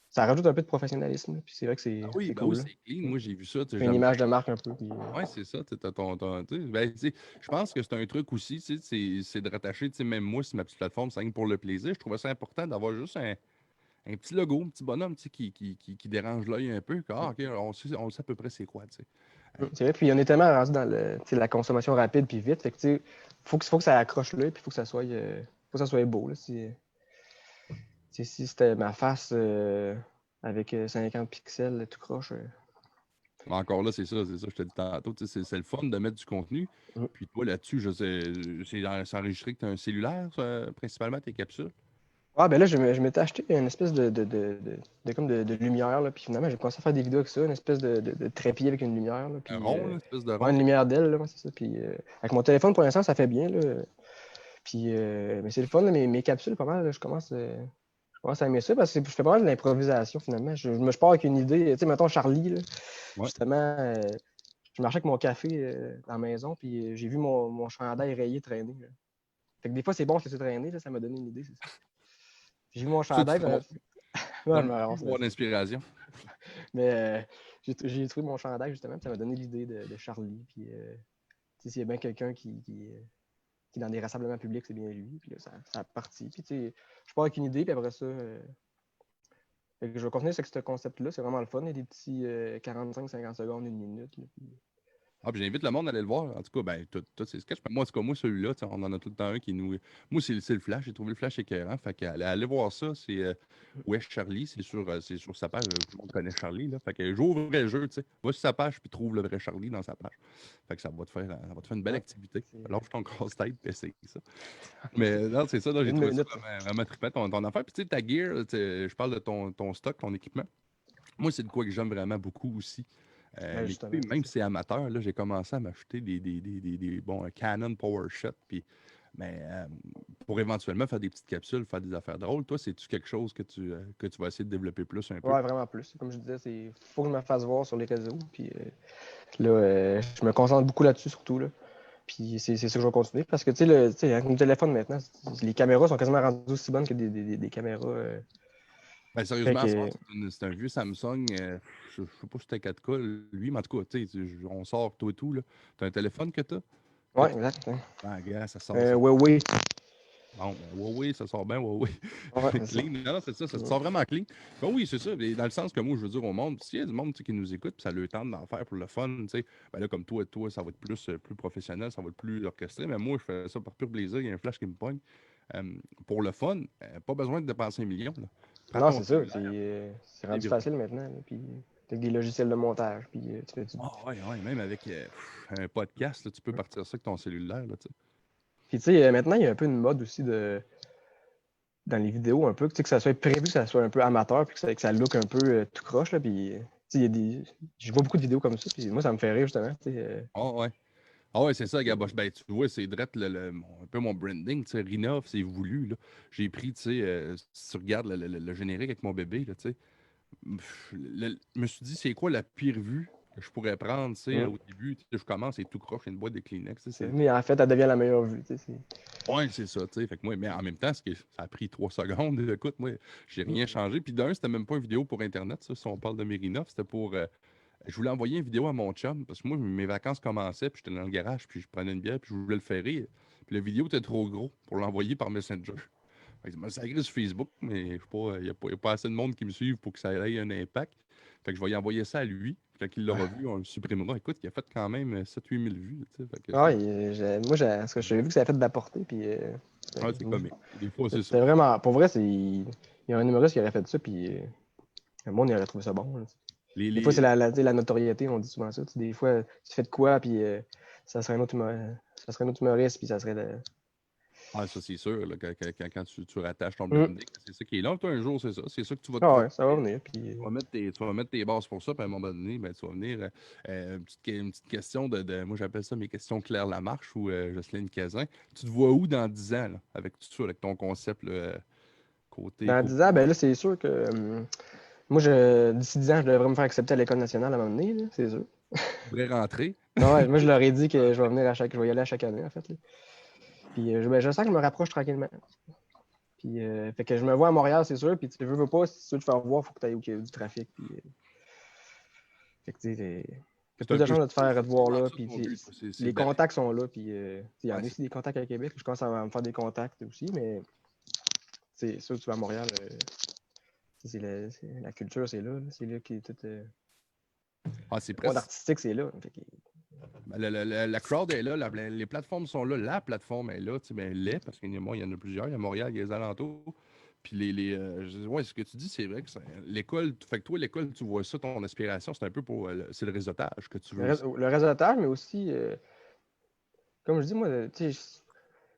ça rajoute un peu de professionnalisme, là, puis c'est vrai que Ah c'est oui, cool. Là. c'est clean. Moi, j'ai vu ça. C'est une image de marque un peu, puis Oui, c'est ça. Je pense que c'est un truc aussi, c'est de rattacher, même moi, sur ma petite plateforme, c'est rien que pour le plaisir. Je trouvais ça important d'avoir juste un petit logo, un petit bonhomme qui dérange l'œil un peu. Ah, OK, on sait à peu près c'est quoi. Tu sais. c'est vrai, puis on est tellement rendu dans tu sais, la consommation rapide puis vite, fait que tu sais, faut que ça accroche l'œil, puis faut que ça soit beau, là, si c'était ma face avec 50 pixels, tout croche. Mais encore là, c'est ça, je te dis tantôt. C'est le fun de mettre du contenu. Mm. Puis toi, là-dessus, je sais, c'est enregistré que tu as un cellulaire, principalement, tes capsules. Ah, ben là, je m'étais acheté une espèce comme de lumière, là, puis finalement, j'ai commencé à faire des vidéos avec ça, une espèce de trépied avec une lumière, là, Un puis rond, là, une espèce de ouais, rond. une lumière d'aile, là, ouais, c'est ça. Puis avec mon téléphone, pour l'instant, ça fait bien, là. Puis, mais c'est le fun, là, mes capsules, pas mal, là, je commence à aimer ça parce que je fais pas mal de l'improvisation, finalement. Je pars avec une idée, tu sais, mettons Charlie, là, Ouais. justement, je marchais avec mon café dans la maison, puis j'ai vu mon chandail rayé traîner, là. Fait que des fois, c'est bon, je laisse traîner, là, ça m'a donné une idée, c'est ça. J'ai vu mon Ça, tu chandail, ben, ça ouais, me mais, fait voir l'inspiration. mais j'ai trouvé mon chandail justement, puis ça m'a donné l'idée de Charlie. Puis tu sais, s'il y a bien quelqu'un qui est dans des rassemblements publics, c'est bien lui. Puis là, ça a parti. Puis tu sais, je pars avec une idée, puis après ça, fait que je vais continuer avec ce concept-là. C'est vraiment le fun. Il y a des petits 45-50 secondes, une minute. Là, puis... Ah, puis j'invite le monde à aller le voir. En tout cas, ben, tout c'est sketch. Moi, en tout cas, moi, celui-là, on en a tout le temps un qui nous. Moi, c'est le Flash. J'ai trouvé le Flash écœurant. Fait que allez voir ça. C'est Wesh Charlie. C'est sur sa page. Tout le monde connaît Charlie. Là. Fait que joue au vrai jeu, tu sais. Va sur sa page puis trouve le vrai Charlie dans sa page. Fait que ça va te faire une belle Ouais, activité. c'est Lâche ton casse-tête puis essaye ça. Mais non, c'est ça. Là, j'ai une trouvé ça minute. vraiment trippant, ton affaire. Puis tu sais, ta gear, je parle de ton stock, ton équipement. Moi, c'est de quoi que j'aime vraiment beaucoup aussi. Ben, M'équiper, justement, même c'est si c'est amateur, là, j'ai commencé à m'acheter des bons Canon PowerShot, puis mais pour éventuellement faire des petites capsules, faire des affaires drôles. Toi, c'est-tu quelque chose que tu vas essayer de développer plus un peu? ouais, vraiment plus. Comme je disais, il faut que je me fasse voir sur les réseaux. Puis là, je me concentre beaucoup là-dessus, surtout. Là. Puis c'est ça que je vais continuer. Parce que, tu sais, avec mon téléphone maintenant, les caméras sont quasiment rendues aussi bonnes que des caméras. Ben, Fait sérieusement, à ce soir, que, c'est un vieux Samsung. Je ne sais pas si c'était 4K, lui, mais en tout cas, tu sais, on sort tout et tout. Tu as un téléphone que tu as? ouais, exact. Hein. Ah, gars, ça sort ça. Ouais, oui. Bon, ben, oui, ça sort bien, oui. Ouais, c'est ça. Clean. Non, c'est ça te sort vraiment clean. Ben oui, c'est ça. Et dans le sens que moi, je veux dire au monde, s'il y a du monde tu sais, qui nous écoute, puis ça a le temps d'en faire pour le fun, tu sais, ben là, comme toi, ça va être plus professionnel, ça va être plus orchestré. Mais moi, je fais ça par pur plaisir. Il y a un flash qui me pogne. Euh, pour le fun, pas besoin de dépenser un million. Là. Prends Non, ton c'est ça. cellulaire, C'est des rendu bureaux. facile maintenant. Là, puis avec des logiciels de montage. Puis tu fais du. Ah ouais, ouais, même avec un podcast, là, tu peux partir ça avec ton cellulaire. Là, tu sais. Puis tu sais, maintenant, il y a un peu une mode aussi dans les vidéos, un peu, tu sais, que ça soit prévu, que ça soit un peu amateur, puis que ça look un peu tout croche. Là, puis, tu sais, il y a des. Je vois beaucoup de vidéos comme ça, puis moi, ça me fait rire, justement. Tu sais, Ah ouais. Ah ouais, c'est ça, gars. Ben, tu vois, c'est direct un peu mon branding. Tu sais, Rina, c'est voulu. Là. J'ai pris, tu sais, si tu regardes le générique avec mon bébé, là, tu sais, je me suis dit, c'est quoi la pire vue que je pourrais prendre, tu sais, hum, au début, tu sais, je commence et tout croche, une boîte de Kleenex, tu sais, mais en fait, elle devient la meilleure vue. Tu sais, Ouais, c'est ça, tu sais. Fait que moi, mais en même temps, ça a pris 3 secondes. Écoute, moi, j'ai hum. rien changé. Puis d'un, c'était même pas une vidéo pour Internet, ça, si on parle de Mérinoff, c'était pour. Je voulais envoyer une vidéo à mon chum, parce que moi, mes vacances commençaient, puis j'étais dans le garage, puis je prenais une bière, puis je voulais le faire rire. Puis la vidéo était trop gros pour l'envoyer par Messenger. Fait que ça m'a sacré sur Facebook, mais il n'y a pas assez de monde qui me suivent pour que ça ait un impact. Fait que je vais y envoyer ça à lui. Puis quand il l'aura vu, on le supprimera. Écoute, il a fait quand même 7-8 000 vues. Tu sais, fait que Ah, moi, parce que j'ai vu que ça a fait de la portée, puis ouais, c'est comique. Des fois, c'est ça. c'était vraiment. Pour vrai, il y a un humoriste qui aurait fait ça, puis le monde, il aurait trouvé ça bon. Là. Les, Des fois, c'est les... tu sais, la notoriété, on dit souvent ça. Tu sais, des fois, tu fais de quoi, puis ça serait un autre humoriste, puis ça serait le. Ah, ça, c'est sûr, là, quand tu rattaches ton Hum. branding, c'est ça qui est là. Toi, un jour, c'est ça. C'est ça que tu vas te Ah trouver. ouais, ça va venir, puis. Tu vas mettre tes bases pour ça, puis à un moment donné, ben, tu vas venir. Une petite question moi, j'appelle ça mes questions Claire Lamarche ou Jocelyne Cazin. Tu te vois où dans 10 ans, là, avec tout ça, avec ton concept, là, Dans côté 10 ans, ben là, c'est sûr que. Moi, d'ici 10 ans, je devrais me faire accepter à l'École nationale à un moment donné, là, c'est sûr. vraie rentrée? Non, ouais, moi, je leur ai dit que je vais y aller à chaque année, en fait. Là. Puis je sens que je me rapproche tranquillement. Puis, fait que je me vois à Montréal, c'est sûr. Puis, tu veux pas, si tu veux te faire voir, il faut que tu ailles où il y a du trafic. Puis, fait que, tu sais, t'as C'est plus un de peu chances de te faire voir vraiment là. ça Puis, ton but, toi, c'est les d'aller. contacts sont là. Puis, il y en Ouais, a aussi des contacts à Québec. Je commence à me faire des contacts aussi. Mais, c'est sûr que tu vas à Montréal. La culture, c'est là. C'est là qui est tout. c'est Le monde presque. artistique, c'est là. Fait que, Ben, la crowd est là, les plateformes sont là, la plateforme est là, tu sais, ben, elle l'est, parce qu'il y en a plusieurs, il y a Montréal, il y a les alentours. Puis ouais, ce que tu dis, c'est vrai que l'école, fait que toi, l'école, tu vois ça, ton aspiration, c'est un peu pour, c'est le réseautage que tu veux aussi. le réseautage, mais aussi, comme je dis, moi, tu sais,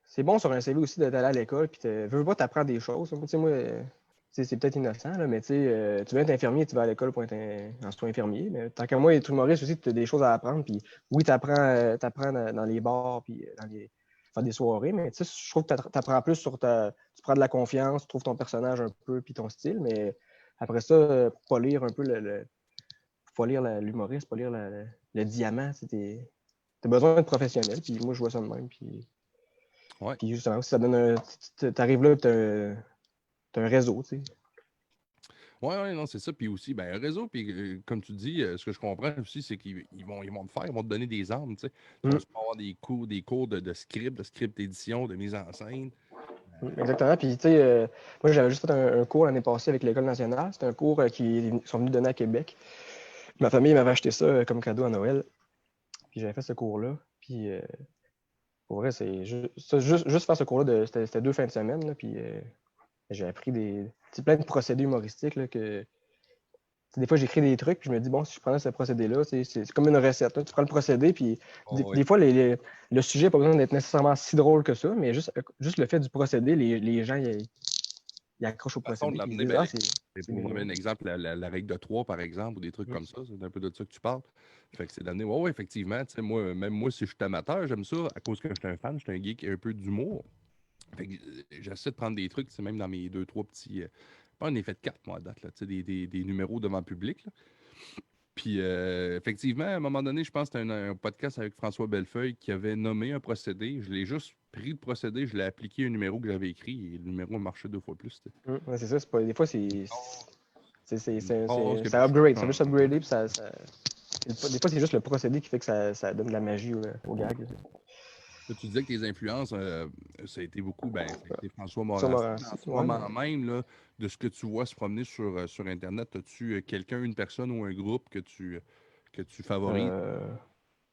c'est bon sur un CV aussi d'aller à l'école, puis veux pas t'apprendre des choses. Tu sais, moi, c'est peut-être innocent, là, mais tu sais, tu veux être infirmier, tu vas à l'école pour être en soit infirmier. Mais tant qu'à moi, être humoriste aussi, tu as des choses à apprendre. Puis oui, tu apprends, dans les bars, puis faire des soirées, mais tu sais, je trouve que tu apprends plus sur tu prends de la confiance, tu trouves ton personnage un peu, puis ton style, mais après ça, pour pas lire un peu faut pas lire l'humoriste, pas lire le diamant, t'as besoin d'être professionnel, puis moi, je vois ça de même, Ouais. puis justement, si ça donne t'arrives là, t'as un réseau, tu sais. Ouais, ouais, non, c'est ça. Puis aussi, ben, un réseau, puis comme tu dis, ce que je comprends aussi, c'est qu'ils vont te faire, ils vont te donner des armes, tu sais. Tu vas avoir des cours de script édition, de mise en scène. Exactement. Puis, tu sais, moi, j'avais juste fait un cours l'année passée avec l'École nationale. C'était un cours qu'ils sont venus donner à Québec. Ma famille m'avait acheté ça comme cadeau à Noël. Puis, j'avais fait ce cours-là. Puis, pour vrai, c'est juste faire ce cours-là, c'était 2 fins de semaine. Là, puis, j'ai appris plein de procédés humoristiques là, que des fois, j'écris des trucs, puis je me dis, bon, si je prenais ce procédé-là, c'est comme une recette. Là. Tu prends le procédé, puis Oh, ouais. des fois, le sujet n'a pas besoin d'être nécessairement si drôle que ça, mais juste le fait du procédé, les gens, ils accrochent au Façon de procédé, puis ils se l'amener, disent, ben, ah, c'est pour donner mignon. un exemple, la règle de 3, par exemple, ou des trucs Mm. comme ça, c'est un peu de ça que tu parles. Fait que c'est d'amener, ouais, ouais, effectivement, tu sais, même moi, si je suis amateur, j'aime ça, à cause que je suis un fan, je suis un geek un peu d'humour. Fait que j'essaie de prendre des trucs, c'est même dans mes 2, 3 petits, pas un effet de carte, moi, à date, là, tu sais, des numéros devant le public, là. Puis, effectivement, à un moment donné, je pense que c'était un podcast avec François Bellefeuille qui avait nommé un procédé. Je l'ai juste pris le procédé, je l'ai appliqué à un numéro que j'avais écrit et le numéro a marché 2 fois plus. Ouais, c'est ça, des fois, Oh, ça upgrade, ça veut juste upgrader, puis des fois, c'est juste le procédé qui fait que ça donne de la magie au gag. Là, tu disais que tes influences, ça a été beaucoup, ben, ça a été François Ça Morancé. m'a. En ce Ouais, moment même, là, de ce que tu vois se promener sur Internet, as-tu quelqu'un, une personne ou un groupe que tu favorises?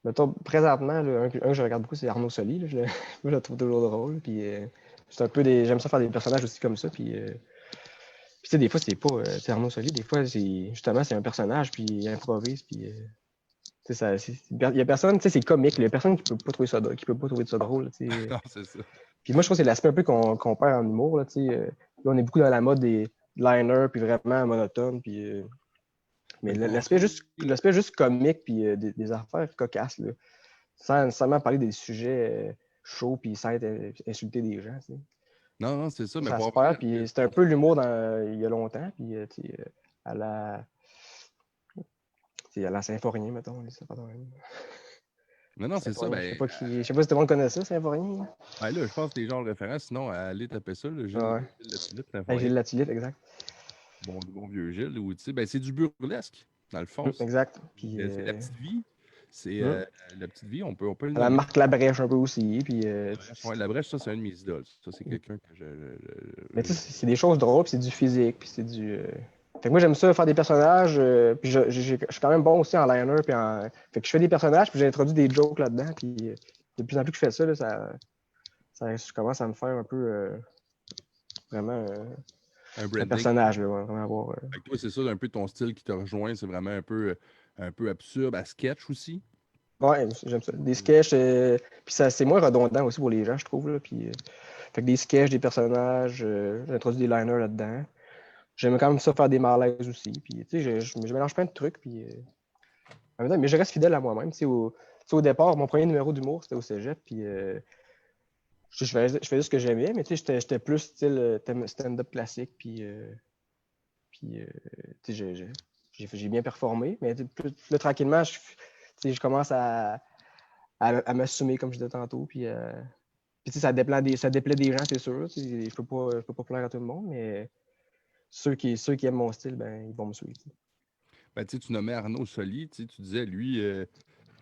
mettons, présentement, là, un que je regarde beaucoup, c'est Arnaud Soli. Là. Moi, je le trouve toujours drôle. Puis, c'est un peu des. J'aime ça faire des personnages aussi comme ça. Puis, tu sais, des fois, c'est pas. Tu sais, Arnaud Soli, des fois, justement, c'est un personnage, puis il improvise, puis. Tu sais, il y a personne, tu sais, c'est comique. Il y a personne qui peut pas trouver ça, qui peut pas trouver ça drôle. Tu sais. Non, c'est ça. Puis moi, je trouve que c'est l'aspect un peu qu'on perd en humour. Là, tu sais. Là, on est beaucoup dans la mode des liners, puis vraiment monotone. Puis, mais Ben, l'aspect juste comique, puis des affaires cocasses, là, sans nécessairement parler des sujets chauds, puis sans insulter des gens. Tu sais. non, non, c'est ça, mais Ça pour se avoir perd, puis c'était un peu l'humour il y a longtemps, puis tu sais, à la, tu sais, à la Symphorien, mettons. Ça, pardon. Non, non, c'est ça. Symphorien, Ben, je sais pas si tout le monde connaît ça, Symphorien. ben là, je pense que les gens le référent, sinon, allez taper ça, le Gilles, Ouais. Gilles Latulippe, c'est un Avec rien. Gilles Latulippe, exact. Bon, le bon vieux Gilles, ou tu sais, ben, c'est du burlesque, dans le fond. Exact. Puis, C'est la petite vie. C'est hum. la petite vie, on peut le La nommer. Marc Labrèche un peu aussi. Puis, Ouais, la brèche, ça, c'est un de mes idoles. Ça, c'est quelqu'un que mais tu sais, c'est des choses drôles, puis c'est du physique, puis c'est du. Fait que moi, j'aime ça faire des personnages, puis je suis quand même bon aussi en liner, puis en. Fait que je fais des personnages, puis j'introduis des jokes là-dedans, puis de plus en plus que je fais ça, là, je commence à me faire un peu vraiment un un branding. personnage, là, ouais, vraiment avoir. Fait que toi, c'est ça, un peu ton style qui te rejoint. C'est vraiment un peu absurde, à sketch aussi. Ouais, j'aime ça. Des sketchs, puis ça, c'est moins redondant aussi pour les gens, je trouve, là, puis. Fait que des sketchs, des personnages, j'introduis des liners là-dedans. J'aime quand même ça faire des malaises aussi, puis tu sais, je mélange plein de trucs, puis. En même temps, mais je reste fidèle à moi-même. Tu sais, au départ, mon premier numéro d'humour, c'était au cégep, puis je faisais ce que j'aimais, mais tu sais, j'étais plus style stand-up classique, puis tu sais, j'ai bien performé, mais là, tranquillement, tu sais, je commence à m'assumer, comme je disais tantôt, puis tu sais, ça déplaît des gens, c'est sûr. Tu sais, je peux pas plaire à tout le monde, mais ceux qui aiment mon style, ben, ils vont me suivre. Tu sais. Ben, tu nommais Arnaud Soli, tu disais, lui,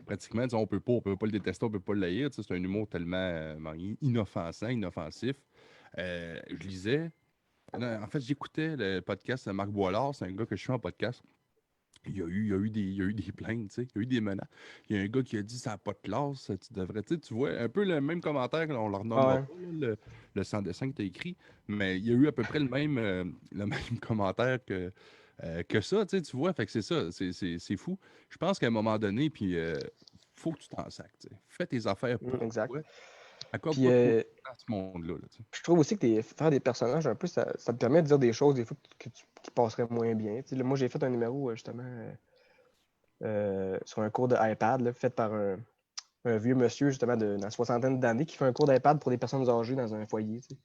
pratiquement, on peut pas le détester, on peut pas le haïr. C'est un humour tellement inoffensant, inoffensif. Je lisais, non, en fait, j'écoutais le podcast de Marc Boilard, c'est un gars que je suis en podcast. Il y a eu des plaintes, tu sais, il y a eu des menaces. Il y a un gars qui a dit ça n'a pas de classe, tu devrais. Tu vois, un peu le même commentaire, on ne le renommera Ouais. pas, là, le sans-dessin que tu as écrit, mais il y a eu à peu près le même commentaire que ça, tu vois. Fait que c'est ça, c'est fou. Je pense qu'à un moment donné, puis faut que tu t'en sacs, tu sais. Fais tes affaires pour Exact. toi. Accorde Puis pas trop à ce monde-là, tu sais. je trouve aussi que faire des personnages, un peu, ça te permet de dire des choses des fois qui passeraient moins bien. Tu sais, là, moi, j'ai fait un numéro, justement, sur un cours de iPad, là, fait par un vieux monsieur, justement, dans la soixantaine d'années, qui fait un cours d'iPad pour des personnes âgées dans un foyer. Tu sais.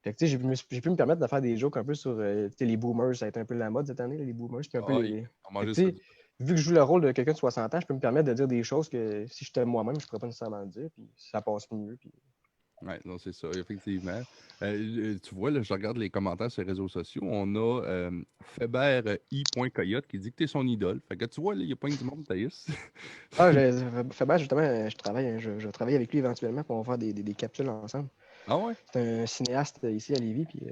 Fait que, tu sais, j'ai pu me permettre de faire des jokes un peu sur tu sais, les boomers. Ça a été un peu la mode cette année, là, les boomers. Puis un peu Ah, on Fait que, mangeait ça. tu sais, vu que je joue le rôle de quelqu'un de 60 ans, je peux me permettre de dire des choses que si j'étais moi-même, je ne pourrais pas nécessairement le dire. Puis ça passe mieux. Puis. Oui, non, c'est ça, effectivement. Tu vois, là, je regarde les commentaires sur les réseaux sociaux. On a Faber I.Coyote qui dit que tu es son idole. Fait que tu vois, là, il y a pas du monde, Thaïs. Ah, Faber, justement, je travaille avec lui éventuellement pour faire des capsules ensemble. Ah ouais? C'est un cinéaste ici à Lévis, puis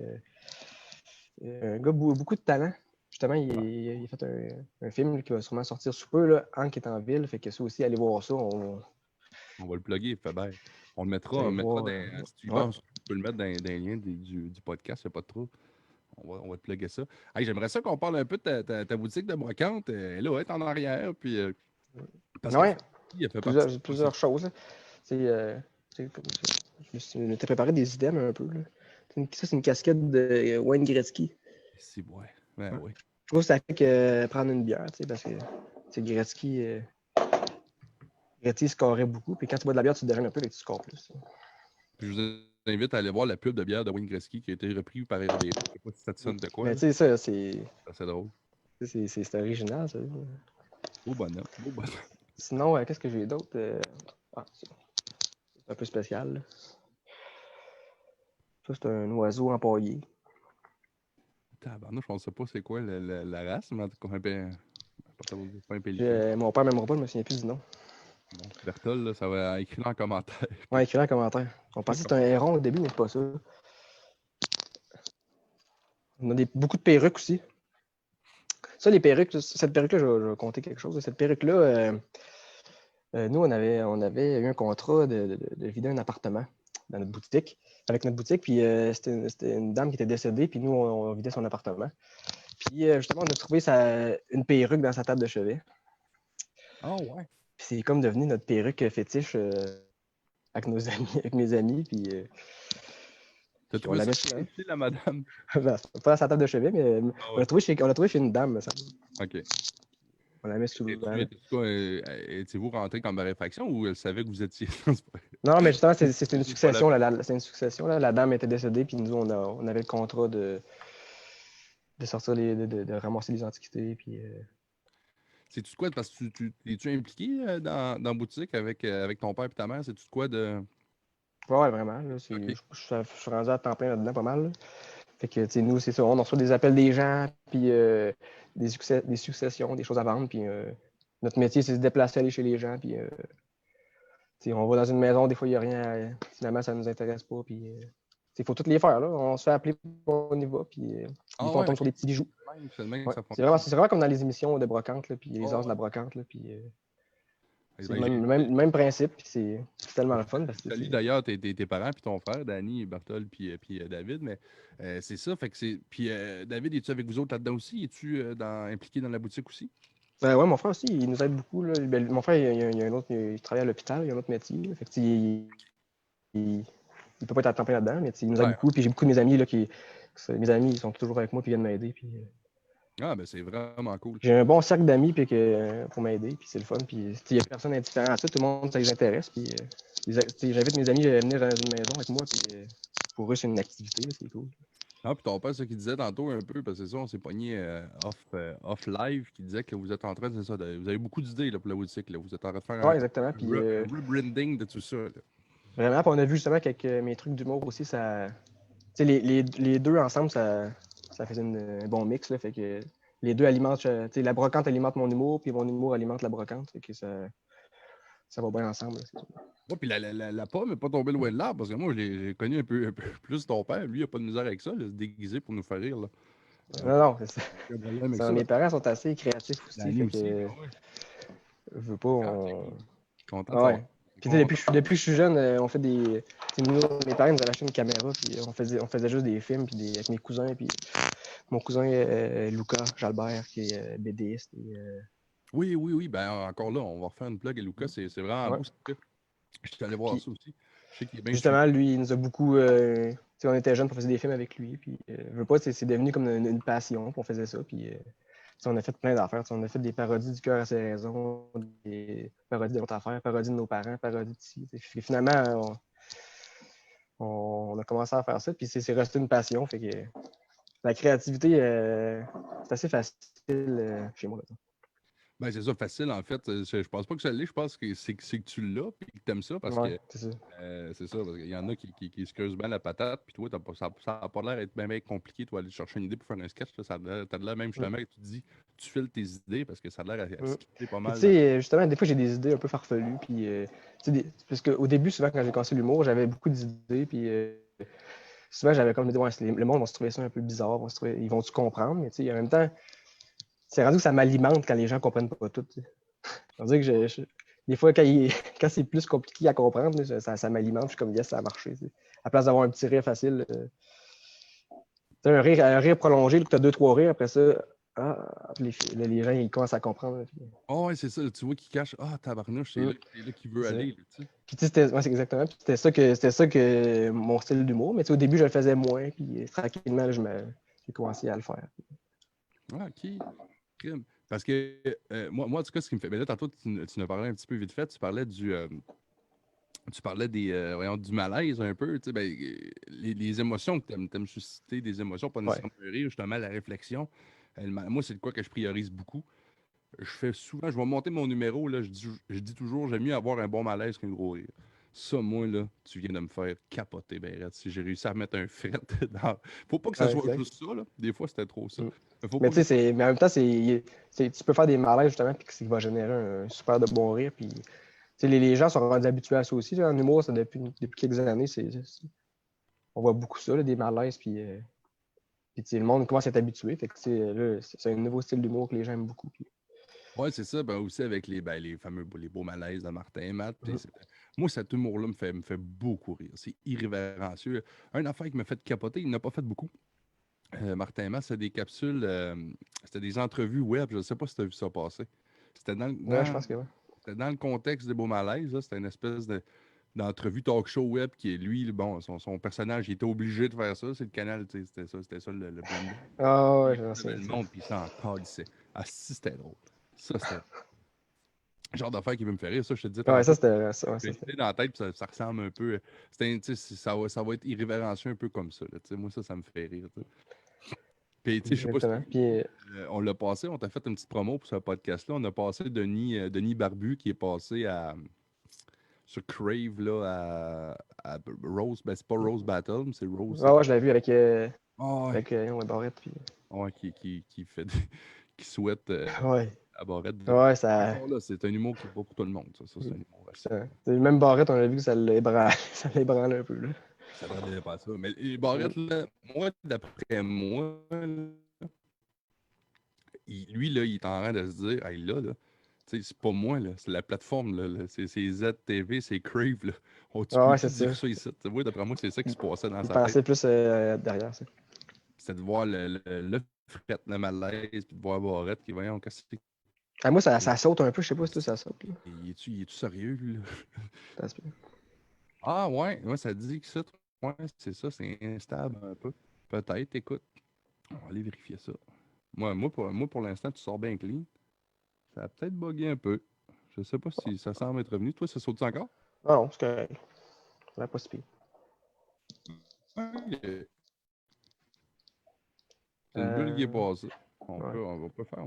un gars beaucoup de talent. Justement, il a fait un film qui va sûrement sortir sous peu, là, Hank est en ville, fait que ça aussi, allez voir ça. On va le plugger, Faber. On le mettra, Vous on allez le mettra voir. dans. Si tu Ouais. penses, tu peux le mettre dans les liens du podcast, il n'y a pas de trouble. On va te plugger ça. Hey, j'aimerais ça qu'on parle un peu de ta boutique de brocante. Elle là, elle est en arrière, puis parce que Ouais, il a fait partie de toi aussi. plusieurs choses. Là. C'est, je m'étais préparé des idées un peu. Là. Ça, c'est une casquette de Wayne Gretzky. C'est ouais. Ben Ouais. oui. Je trouve que ça fait que prendre une bière, parce que Gretzky scorait beaucoup. Puis quand tu bois de la bière, tu te déjeunes un peu et tu scores plus. Puis je vous invite à aller voir la pub de bière de Wayne Gretzky qui a été repris par RDS. Je sais pas si ça te sonne de quoi, Mais là. tu sais, ça, c'est C'est drôle. original, ça. Beau bonhomme. Beau bonhomme. Sinon, qu'est-ce que j'ai d'autre? C'est un peu spécial. Là. Ça, c'est un oiseau empaillé. Tabarnouche, je ne sais pas c'est quoi la race, mais en tout cas, pas un pélican. Mon père m'aimera pas, je me souviens plus du nom. Bon, Bertol, là, ça va écrire en commentaire. Ouais, écrivez en commentaire. On pensait que c'était un héron au début, mais c'est pas ça. On a beaucoup de perruques aussi. Ça, les perruques, cette perruque-là, je vais compter quelque chose. Cette perruque-là, nous, on avait eu un contrat de vider un appartement dans notre boutique, avec notre boutique. Puis c'était une dame qui était décédée, puis nous, on vidait son appartement. Puis justement, on a trouvé une perruque dans sa table de chevet. Ah ouais. Puis c'est comme devenu notre perruque fétiche avec nos amis, avec mes amis. Puis T'as on trouvé la ça met sur chez la madame? ben, c'est pas dans sa table de chevet, mais Ah on ouais. l'a trouvé chez une dame. Ça. OK. On la met souvent. Là. Étiez-vous rentré comme de réfraction ou elle savait que vous étiez. C'est pas- Non, mais justement, c'est une C'est pas succession. C'est une succession. Là. La dame était décédée, puis nous, on avait le contrat de sortir de ramasser les antiquités. Puis, C'est-tu de quoi? Parce que es-tu impliqué dans la boutique avec ton père et ta mère? C'est-tu de quoi de. ouais, vraiment. Là, OK. je suis rendu à temps plein là-dedans pas mal. Là. Fait que, tu sais, nous, c'est ça. On reçoit des appels des gens, puis des successions, des choses à vendre. Puis notre métier, c'est de se déplacer, aller chez les gens. Puis, tu sais, on va dans une maison, des fois, il n'y a rien. Finalement, ça ne nous intéresse pas. Puis, il faut toutes les faire. Là. On se fait appeler, on y va. Puis, des Ah fois, on ouais, tombe OK. sur des petits bijoux. C'est le même Ouais. que ça C'est fonctionne. vraiment comme dans les émissions de brocante, là, puis les Ah as de ouais. la brocante. Là, puis, c'est Ben, le même principe. Puis c'est tellement le fun. Parce que salut d'ailleurs tes parents puis ton frère, Danny, Bertol puis David, mais c'est ça, fait que c'est. Puis David, es-tu avec vous autres là-dedans aussi? Es-tu impliqué dans la boutique aussi? ouais, mon frère aussi, il nous aide beaucoup. Là. Ben, mon frère, il a un autre, il travaille à l'hôpital, il a un autre métier. Là. Fait que, il peut pas être à temps plein là-dedans, mais il nous aide Ouais. beaucoup. Puis j'ai beaucoup de mes amis là, mes amis, ils sont toujours avec moi puis viennent m'aider. Puis, Ah, ben c'est vraiment cool. j'ai un bon cercle d'amis puis pour m'aider, puis c'est le fun. Puis il n'y a personne indifférent à ça, tout le monde, ça les intéresse. Puis j'invite mes amis à venir dans une maison avec moi, puis pour eux, c'est une activité, là, c'est cool. Ah, puis ton père, ce qu'il disait tantôt un peu, parce que c'est ça, on s'est pogné off live, qui disait que vous êtes en train de, c'est ça, vous avez beaucoup d'idées là, pour la boutique. Là. Vous êtes en train de faire Ouais, exactement. Puis, un rebranding de tout ça. Là. vraiment, puis on a vu justement qu'avec mes trucs d'humour aussi, ça. Tu sais, les deux ensemble, ça faisait un bon mix. Là, fait que les deux alimentent. Tu sais, la brocante alimente mon humour, puis mon humour alimente la brocante. Fait que ça va bien ensemble. Là, Ouais, puis la pomme n'est pas tombée loin de l'arbre, parce que moi, j'ai connu un peu plus ton père. Lui, il n'a pas de misère avec ça, là, se déguiser pour nous faire rire. Là. non, c'est ça. Aucun problème avec ça. Mes parents sont assez créatifs aussi. Danny Fait aussi. que, Ah ouais. je veux pas. Ah, c'est cool. Content de Ah savoir. ouais. Puis tu sais, depuis que je suis jeune, on fait des. Tu sais, mes parents nous avaient acheté une caméra, puis on faisait juste des films puis avec mes cousins. Puis mon cousin Lucas Jalbert, qui est BDiste. Oui. Ben, encore là, on va refaire une plug à Lucas. C'est vraiment Ouais. beau. Je suis allé voir Puis, ça aussi. Je sais qu'il est bien justement, lui, il nous a beaucoup. Tu sais, on était jeunes, puis on faisait des films avec lui. Puis, je veux pas, c'est devenu comme une passion, puis on faisait ça. Puis, tu sais, on a fait plein d'affaires. Tu sais, on a fait des parodies du cœur à ses raisons, des parodies d'autres affaires, parodies de nos parents, parodies de ci. Puis, finalement, on a commencé à faire ça, puis c'est resté une passion. Fait que la créativité, c'est assez facile chez moi. Là. Ben, c'est ça, facile en fait. Je pense pas que ça l'est. Je pense que c'est que tu l'as et que tu aimes ça parce Ouais, que c'est ça. c'est ça. Parce qu'il y en a qui se creusent bien la patate. Puis toi, ça n'a pas l'air d'être bien compliqué, toi, aller chercher une idée pour faire un sketch. Là, t'as de l'air même justement que tu dis, tu files tes idées parce que ça a l'air à se quitter pas Puis, mal. tu sais, justement, des fois, j'ai des idées un peu farfelues. Puis, tu sais, parce qu'au début, souvent, quand j'ai commencé l'humour, j'avais beaucoup d'idées. Puis, souvent, j'avais comme dit, ouais, le monde va se trouver ça un peu bizarre. Ils vont-tu comprendre? Mais, tu sais, en même temps, c'est rendu que ça m'alimente quand les gens comprennent pas tout. Tu sais. On dirait que des fois, quand c'est plus compliqué à comprendre, là, ça m'alimente. Je suis comme, yes, ça a marché. Tu sais. À la place d'avoir un petit rire facile, tu sais, un rire prolongé, tu as deux, trois rires, après ça, les gens, ils commencent à comprendre. Là, puis, Oh, ouais, c'est ça. Tu vois qu'il cache. Ah, tabarnouche, c'est là qu'il veut c'est aller. Là, tu sais. Puis tu sais, c'est exactement. Puis c'était ça que mon style d'humour. Mais tu sais, au début, je le faisais moins. Puis tranquillement, là, j'ai commencé à le faire. Ah, OK. Crime. Parce que moi, en tout cas, ce qui me fait. Mais là, tantôt, tu nous parlais un petit peu vite fait. Tu parlais voyons, du malaise un peu. Tu sais, ben, les émotions que tu aimes susciter, des émotions, pas nécessairement le rire, justement, la réflexion. Moi, c'est de quoi que je priorise beaucoup. Je vais monter mon numéro, là, je dis toujours, j'aime mieux avoir un bon malaise qu'un gros rire. Ça, moi, là, tu viens de me faire capoter, ben, raide. Si j'ai réussi à mettre un fret dans. Faut pas que ça Ouais, soit exact. juste ça, là. Des fois, c'était trop ça. Mm. Faut Mais pas tu sais, mais en même temps, tu peux faire des malaises justement, puis qu'il va générer un super de bon rire. Puis Les gens sont rendus habitués à ça aussi. Là, en humour, ça, depuis quelques années, on voit beaucoup ça, là, des malaises, puis le monde commence à être habitué. Fait que, là, c'est un nouveau style d'humour que les gens aiment beaucoup. Puis... Ouais, c'est ça. Ben, aussi avec les fameux les beaux malaises de Martin et Matt. Moi, cet humour-là me fait beaucoup rire. C'est irrévérencieux. Un affaire qui m'a fait capoter, il n'a pas fait beaucoup. Martin et Matt, c'était des capsules, c'était des entrevues web. Je ne sais pas si tu as vu ça passer. C'était Ouais, je pense que oui. c'était dans le contexte des beaux malaises. C'était une espèce d'entrevue talk show web qui est lui, bon, son personnage, il était obligé de faire ça. C'est le canal, tu sais, c'était ça le branding. Ah ouais, Il j'en avait sais. le monde, puis il s'en calissait. Ah, si, c'était drôle. Ça, c'était le genre d'affaire qui veut me faire rire. Ça, je te dis Ouais, ça, tantôt. c'était ça. Ouais, J'ai ça, une idée dans la tête, puis ça ressemble un peu. Tu sais, ça va être irrévérencieux un peu comme ça. Là, tu sais. Moi, ça me fait rire. Tu sais. Puis, tu sais, je sais pas si exactement. Puis, on l'a passé, on t'a fait une petite promo pour ce podcast-là. On a passé Denis Barbu qui est passé sur Crave à Rose. Ben, c'est pas Rose Battle, mais c'est Rose. ouais, je l'avais vu avec, Ah ouais. ouais, Barrette. Puis... Ouais, qui fait qui souhaite Ouais. à Barrette. Ouais, ça. Encore là, c'est un humour qui n'est pas pour tout le monde. Ça, c'est un humour assez. Même Barrette, on a vu que ça l'ébranle ça l'ébranle un peu. Là. Ça ne devrait pas ça. Mais les Barrette, là, moi, d'après moi, là, lui, là, il est en train de se dire, hey, là, tu sais, c'est pas moi, là, c'est la plateforme, là, c'est ZTV, c'est Crave, là. Tu Ouais, peux-tu c'est dire ça. ça ici? Tu vois, d'après moi, c'est ça qui se passait dans Il sa tête. pensait plus derrière ça. C'est de voir le fret, le malaise, puis de voir Barrette qui, voyons, qu'est-ce que Ah, moi, ça saute un peu, je sais pas si tout ça saute. Là. il est-tu sérieux, lui, là? Ça se peut. Ah, ouais, ça dit que ça, ouais, c'est ça, c'est instable un peu. Peut-être, écoute, on va aller vérifier ça. Moi, pour l'instant, tu sors bien clean. Ça a peut-être bugué un peu. Je sais pas si ça semble être revenu. Toi, ça saute encore? Ah non, c'est correct. Ça va pas si pire. Ok. C'est une bulle qui est passée. Ouais. On va faire.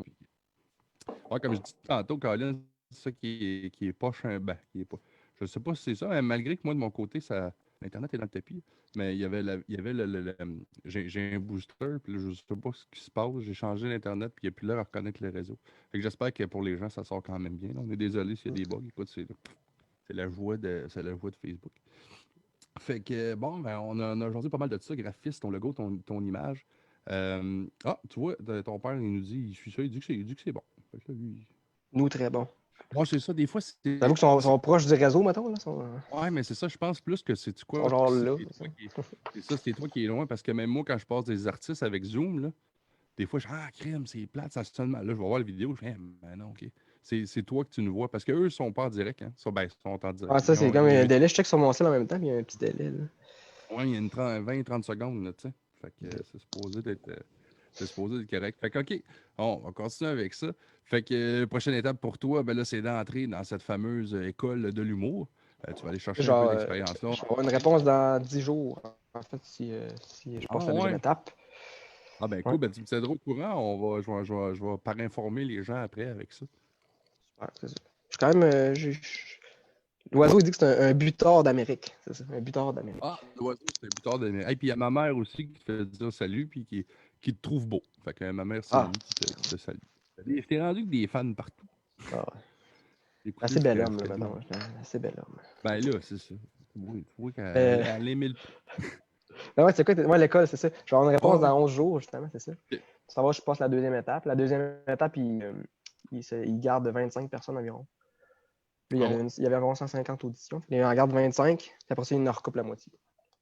Ouais, comme je dis tantôt, Colin, c'est ça qui est pas ben, qui est pas. Je sais pas si c'est ça, mais malgré que moi, de mon côté, l'Internet est dans le tapis. Mais il y avait, j'ai un booster, puis là, je sais pas ce qui se passe. J'ai changé l'Internet, puis il n'y a plus l'air à reconnaître les réseaux. Fait que j'espère que pour les gens, ça sort quand même bien. Là. On est désolé s'il y a des bugs. Écoute, c'est la joie de Facebook. Fait que, bon, ben, on a aujourd'hui pas mal de ça, graphiste, ton logo, ton image. Tu vois, ton père, il nous dit, il suit ça, il dit que c'est bon. Fait que là, lui... Nous, très bon. Moi, c'est ça, des fois, c'est. J'avoue qu'ils sont proches du réseau, mettons. Là, Ouais, mais c'est ça, je pense plus que c'est quoi. sont genre là. C'est toi qui est loin, parce que même moi, quand je passe des artistes avec Zoom, là, des fois, je dis, ah, crème, c'est plate, ça sonne mal. Là, je vais voir la vidéo, je fais, ben non, ok. C'est toi que tu nous vois, parce qu'eux, ils sont pas en direct, hein. Ils sont en direct. Ah, ça, c'est comme un délai. Je check sur mon sel en même temps, puis il y a un petit délai. Là. Ouais, il y a une 20-30 secondes, là, tu sais. Fait que c'est supposé d'être correct. Fait que, OK, on va continuer avec ça. Fait que prochaine étape pour toi, ben là, c'est d'entrer dans cette fameuse école de l'humour. Tu vas aller chercher un peu d'expérience là. Je vais avoir une réponse dans 10 jours, en fait, si je passe la deuxième étape. Ah ben cool, ben tu me tiendras au courant. Je vais par informer les gens après avec ça. Super, c'est ça. Je suis quand même. L'oiseau, il dit que c'est un butard d'Amérique. C'est ça, un butard d'Amérique. Ah, l'oiseau, c'est un butard d'Amérique. Et puis il y a ma mère aussi qui te fait dire salut, puis qui te trouve beau. Fait que ma mère, c'est lui qui te salue. Je t'ai rendu avec des fans partout. Ah ouais. Assez bel homme, là, maintenant. Assez bel homme. Ben là, c'est ça. Tu vois qu'elle aimait le. Ben ouais, c'est quoi? Moi, l'école, c'est ça. Je vais avoir une réponse dans 11 jours, justement, c'est ça. Okay. Ça va, je passe la deuxième étape. La deuxième étape, il garde 25 personnes environ. Puis, il y avait environ 150 auditions. Puis, il en garde 25, puis après ça, il en recoupe la moitié.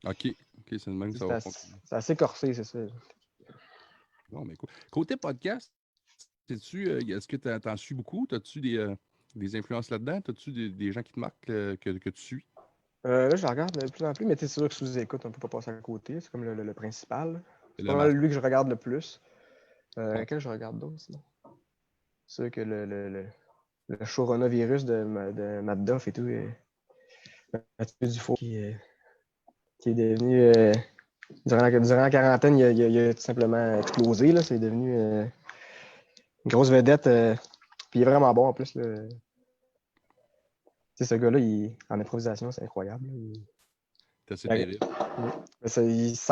OK, c'est le même que ça va fonctionner. C'est assez corsé, c'est ça. Non, mais côté podcast, est-ce que tu en suis beaucoup? As-tu des influences là-dedans? As-tu des gens qui te marquent que tu suis? Là, je la regarde de plus en plus, mais c'est sûr que sous écoute, on ne peut pas passer à côté. C'est comme le principal. C'est vraiment lui que je regarde le plus. Quel je regarde d'autre, sinon? C'est sûr que le coronavirus de Matt Duff et tout, Mathieu Dufault, qui est devenu... durant la quarantaine, il a tout simplement explosé. Là. C'est devenu une grosse vedette. Puis il est vraiment bon en plus. Là. Ce gars-là, en improvisation, c'est incroyable. C'est assez terrible. Ça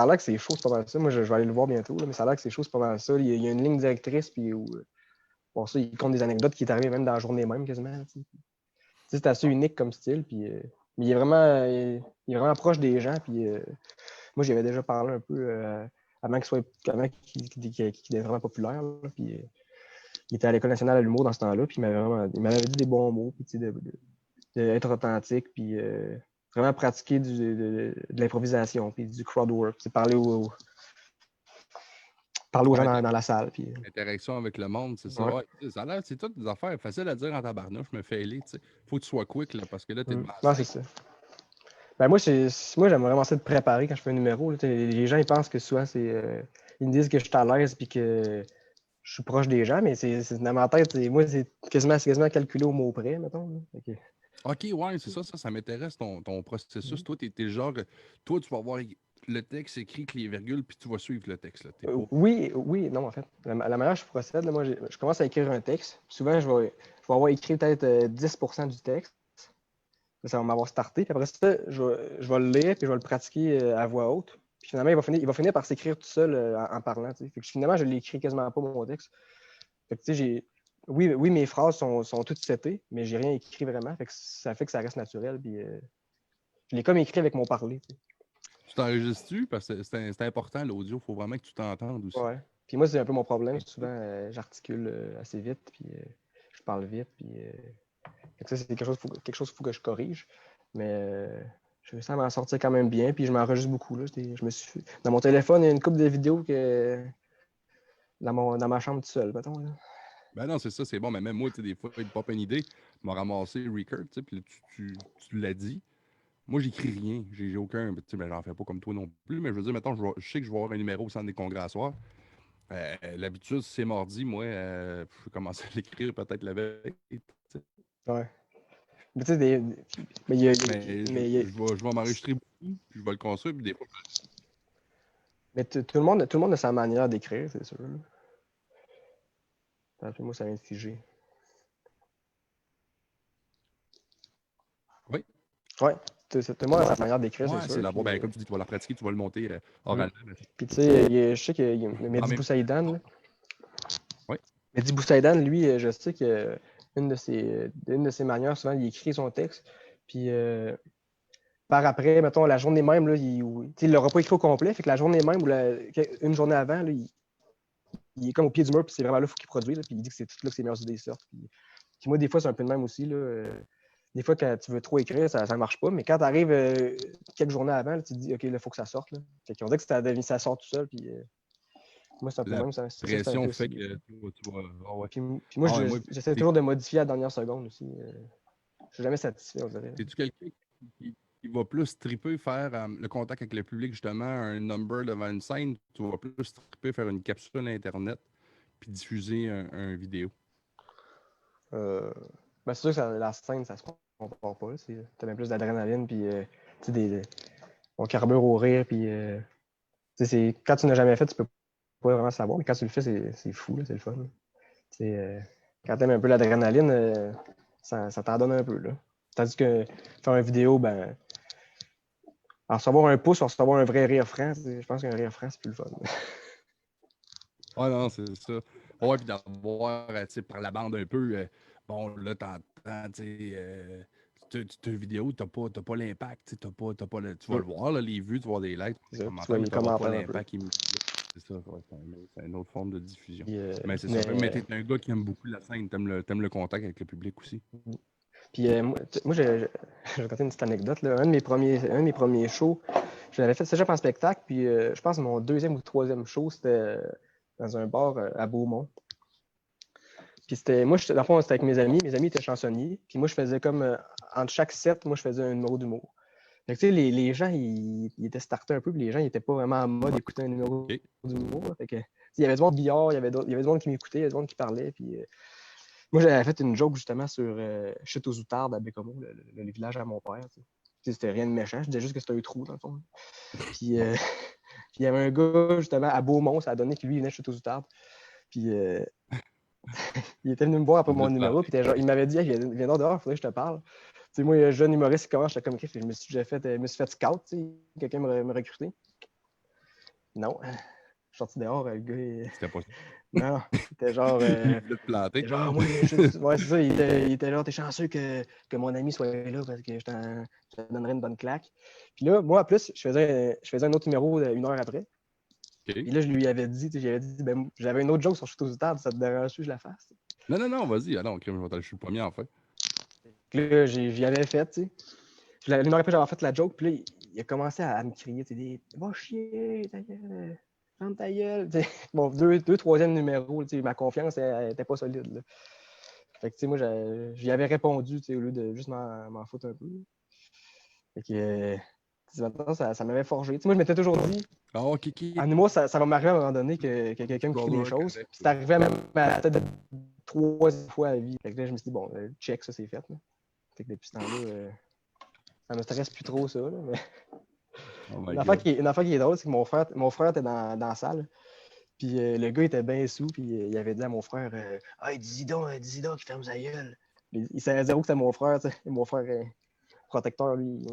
a l'air que c'est chaud, c'est pas mal ça. Moi, je vais aller le voir bientôt, là, mais ça a l'air que c'est chaud, c'est pas mal ça. Il y a une ligne directrice, puis bon, ça, il compte des anecdotes qui est arrivé même dans la journée même, quasiment. c'est assez unique comme style. Puis, mais il est vraiment proche des gens. Puis, moi, j'y avais déjà parlé un peu avant qu'il devienne vraiment populaire. Là, puis, il était à l'École nationale de l'humour dans ce temps-là. Puis, il m'avait dit des bons mots. Puis, d'être authentique. Puis, vraiment pratiquer de l'improvisation. Puis, du crowd work. C'est parler aux gens dans la salle. Puis, Interaction avec le monde, c'est ça. ouais. Ouais, ça a l'air, c'est toutes des affaires faciles à dire en tabarnouche, je me fais ailer, tu sais. Faut que tu sois quick, là, parce que là, t'es devant la Non, c'est scène. ça. Ben moi, j'aime vraiment ça de préparer quand je fais un numéro. Là. Les gens, ils pensent que souvent, ils me disent que je suis à l'aise et que je suis proche des gens, mais c'est dans ma tête, moi, c'est quasiment calculé au mot près, mettons. Là. OK, ouais, c'est ça, ça m'intéresse ton processus. Toi, t'es le genre, toi, tu vas avoir le texte écrit avec les virgules, puis tu vas suivre le texte, là. T'es pas... Oui, non, en fait. La manière que je procède, là, moi, je commence à écrire un texte. Souvent, je vais avoir écrit peut-être 10% du texte. Ça va m'avoir starté. Puis après ça, je vais le lire puis je vais le pratiquer à voix haute. Puis finalement, il va finir par s'écrire tout seul en parlant. Fait que finalement, je l'écris quasiment pas mon texte. Fait que, oui, mes phrases sont toutes setées, mais j'ai rien écrit vraiment. Fait que ça reste naturel. Puis, je l'ai comme écrit avec mon parler. T'sais. Tu t'enregistres-tu? Parce que c'est important, l'audio. Il faut vraiment que tu t'entendes aussi. Ouais. Puis moi, c'est un peu mon problème. Souvent, j'articule assez vite, puis je parle vite. Puis, fait que ça, c'est quelque chose qu'il faut que je corrige. Mais je réussis à m'en sortir quand même bien. Puis je m'enregistre beaucoup. Là. Dans mon téléphone, il y a une couple de vidéos dans ma chambre tout seul, mettons. Là. Ben non, c'est ça, c'est bon. Mais même moi, tu sais, des fois, il te pop une idée, m'a ramassé Record, tu sais, puis là, tu l'as dit. Moi, j'écris rien. J'ai aucun. Tu sais, ben, j'en fais pas comme toi non plus, mais je veux dire, mettons, je sais que je vais avoir un numéro au centre des congrès à soir. L'habitude, c'est mardi, moi, je vais commencer à l'écrire peut-être la veille. T'sais. Ouais. Mais tu sais, mais il y a, Mais mais il y a- je vais m'enregistrer beaucoup, puis je vais le construire, puis des fois. mais tout le monde a sa manière d'écrire, c'est sûr. Là. Attends, moi, ça vient de figer. Oui. Ouais. Tout le monde a sa manière d'écrire, c'est Ouais, c'est sûr. là-bas. Puis, Ben, comme tu dis, tu vas la pratiquer, tu vas le monter oralement. puis tu sais, je sais qu'il y a En Mehdi même Boussaïdan. Là. Oui. Mehdi Boussaïdan, lui, je sais que une de ses manières, souvent, il écrit son texte. Puis par après, mettons, la journée même, là, il ne l'aura pas écrit au complet. Fait que la journée même ou une journée avant, là, il est comme au pied du mur, puis c'est vraiment là qu'il faut qu'il produise. Là, puis il dit que c'est tout là que ses meilleures idées sortent. Puis moi, des fois, c'est un peu de même aussi. Là, des fois, quand tu veux trop écrire, ça ne marche pas. Mais quand tu arrives quelques journées avant, là, tu te dis, OK, il faut que ça sorte. Là. Fait qu'on dit que ça sort tout seul. Puis moi, c'est un peu La même. C'est un pression peu fait aussi. que tu vas. Ah ouais. Puis moi, Ah ouais, moi, j'essaie toujours de modifier à la dernière seconde aussi. Je suis jamais satisfait, on dirait. es-tu quelqu'un qui va plus triper faire le contact avec le public, justement, un number devant une scène, tu vas plus triper faire une capsule Internet puis diffuser un vidéo? Ben, c'est sûr que la scène, ça se compare pas. Tu as même plus d'adrénaline, puis on carbure au rire, puis quand tu n'as jamais fait, tu peux pas vraiment savoir, mais quand tu le fais, c'est fou, là, c'est le fun. Quand tu aimes un peu l'adrénaline, ça t'en donne un peu. Là. Tandis que faire une vidéo, ben, en recevoir un pouce, en recevoir un vrai rire franc, je pense qu'un rire franc, c'est plus le fun. Ah non, c'est ça. Ouais, puis d'avoir, tu sais, par la bande un peu, bon, là, t'entends, tu sais, tu vidéo, t'as pas l'impact, tu sais, t'as pas tu vas le voir, là, les vues, tu vas voir des likes, des Tu vois commentaires, mais les t'auras pas commentaires un peu. l'impact immédiat. C'est ça, ouais, c'est une autre forme de diffusion. Puis, Mais c'est ça. Mais t'es un gars qui aime beaucoup la scène, t'aimes le contact avec le public aussi. Puis moi, je vais raconter une petite anecdote. Là. Un de mes premiers shows, je l'avais fait cégep en spectacle, puis je pense que mon deuxième ou troisième show, c'était dans un bar à Beaumont. Puis dans le fond, c'était avec mes amis. Mes amis étaient chansonniers. Puis moi, je faisais comme, entre chaque set, moi, je faisais un numéro d'humour. Fait que, tu sais, les gens, ils étaient startés un peu, puis les gens, ils n'étaient pas vraiment en mode d'écouter un numéro OK. d'humour. Fait que, il y avait du monde billard, il y avait du monde qui m'écoutait, il y avait du monde qui parlait, puis... moi, j'avais fait une joke justement sur Chute aux Outardes à Bécomo, le village à mon père. Tu sais, c'était rien de méchant, je disais juste que c'était un trou dans le fond. Puis, puis il y avait un gars justement à Beaumont, ça a donné que lui, il venait de Chute aux Outardes. Puis il était venu me voir après mon numéro, puis il m'avait dit, hey, viens donc dehors, il faudrait que je te parle. Tu sais, moi, jeune humoriste, comment j'étais comme je me suis fait scout, tu sais, quelqu'un me recruter. Non, je suis sorti dehors, le gars. C'était pas ça. Non, c'était genre. Il voulait te planter. Genre, moi, ouais, c'est ça. Il était genre, t'es chanceux que mon ami soit là parce que je te donnerais une bonne claque. Puis là, moi, en plus, je faisais un autre numéro une heure après. OK. Puis là, je lui avais dit, j'avais dit, ben, j'avais une autre joke sur Chute aux table, ça te dérange que je la fasse? Non, non, non, vas-y. Alors, OK, je suis le premier en fait. Puis là, j'y avais fait, tu sais. Une heure après, j'avais fait la joke, puis là, il a commencé à me crier, tu sais, va chier, ta gueule, ferme ta gueule. Bon, troisième numéro, tu sais, ma confiance, elle était pas solide, là. Fait que, tu sais, moi, j'y avais répondu, tu sais, au lieu de juste m'en foutre un peu. Fait que, maintenant, ça m'avait forgé. Tu sais, moi, je m'étais toujours dit, Ah, OK, OK. en humour, ça va m'arriver à un moment donné que quelqu'un me crie les choses. Puis c'est arrivé même à peut-être 3 fois à la vie. Fait que là, je me suis dit, bon, check, ça, c'est fait. Là. Fait que depuis ce temps-là, ça me stresse plus trop, ça. Là, mais... Oh my une affaire God. qui est drôle, c'est que mon frère était dans la salle. Puis le gars était bien sous, puis il avait dit à mon frère, hey, dis donc qu'il ferme sa gueule. Il savait zéro que c'était mon frère, tu sais. Mon frère protecteur, lui,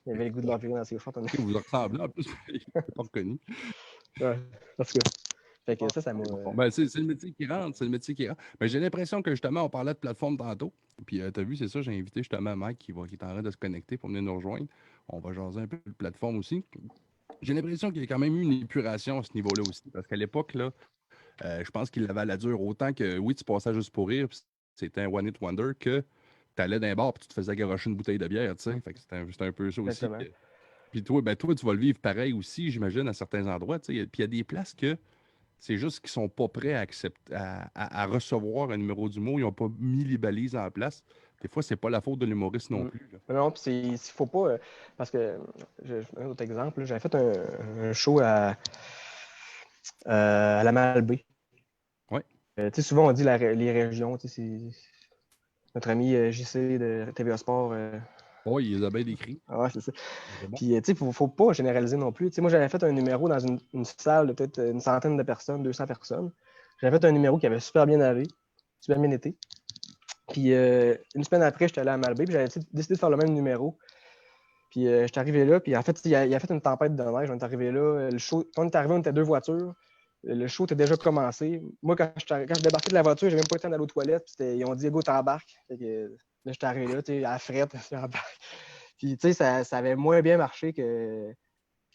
il avait le goût de l'environ dans ses shorts. OK, vous ressemblez en plus. Il n'est pas reconnu. Ouais, parce que. Fait que ça m'a. Bon, ben, c'est le métier qui rentre, c'est le métier qui rentre. Ben, j'ai l'impression que justement, on parlait de plateforme tantôt. Puis, tu as vu, c'est ça, j'ai invité justement Mike qui est en train de se connecter pour venir nous rejoindre. On va jaser un peu de plateforme aussi. J'ai l'impression qu'il y a quand même eu une épuration à ce niveau-là aussi. Parce qu'à l'époque, là, je pense qu'il avait à la dure autant que, oui, tu passais juste pour rire, puis c'était un one-hit wonder, que tu allais d'un bar puis tu te faisais garocher une bouteille de bière, tu sais. Fait que c'était un peu ça aussi. Exactement. Puis toi, ben, toi, tu vas le vivre pareil aussi, j'imagine, à certains endroits, tu sais. Puis il y a des places que c'est juste qu'ils sont pas prêts à accepter, à recevoir un numéro d'humour. Ils n'ont pas mis les balises en place. Des fois, c'est pas la faute de l'humoriste non plus, là. Non, puis il faut pas. Parce que, un autre exemple, j'avais fait un show à la Malbaie. Ouais. Tu sais, souvent, on dit les régions. Tu sais, c'est notre ami JC de TVA Sport. Oui, il les a bien décrits. Ouais, c'est ça. C'est bon. Puis, tu sais, faut pas généraliser non plus. Tu sais, moi, j'avais fait un numéro dans une salle de peut-être une centaine de personnes, 200 personnes. J'avais fait un numéro qui avait super bien allé, super bien été. Puis, une semaine après, j'étais allé à Malbaie, puis j'avais décidé de faire le même numéro. Puis, j'étais arrivé là, puis en fait, il a fait une tempête de neige. On est arrivé là. Le show, quand on est arrivé, on était 2 voitures. Le show était déjà commencé. Moi, quand je débarquais de la voiture, j'avais même pas eu le temps d'aller aux toilettes. Puis ils ont dit, go, t'embarques. Fait que là, j'étais arrivé là, tu sais, à la frette, j'embarque. Puis, tu sais, ça avait moins bien marché que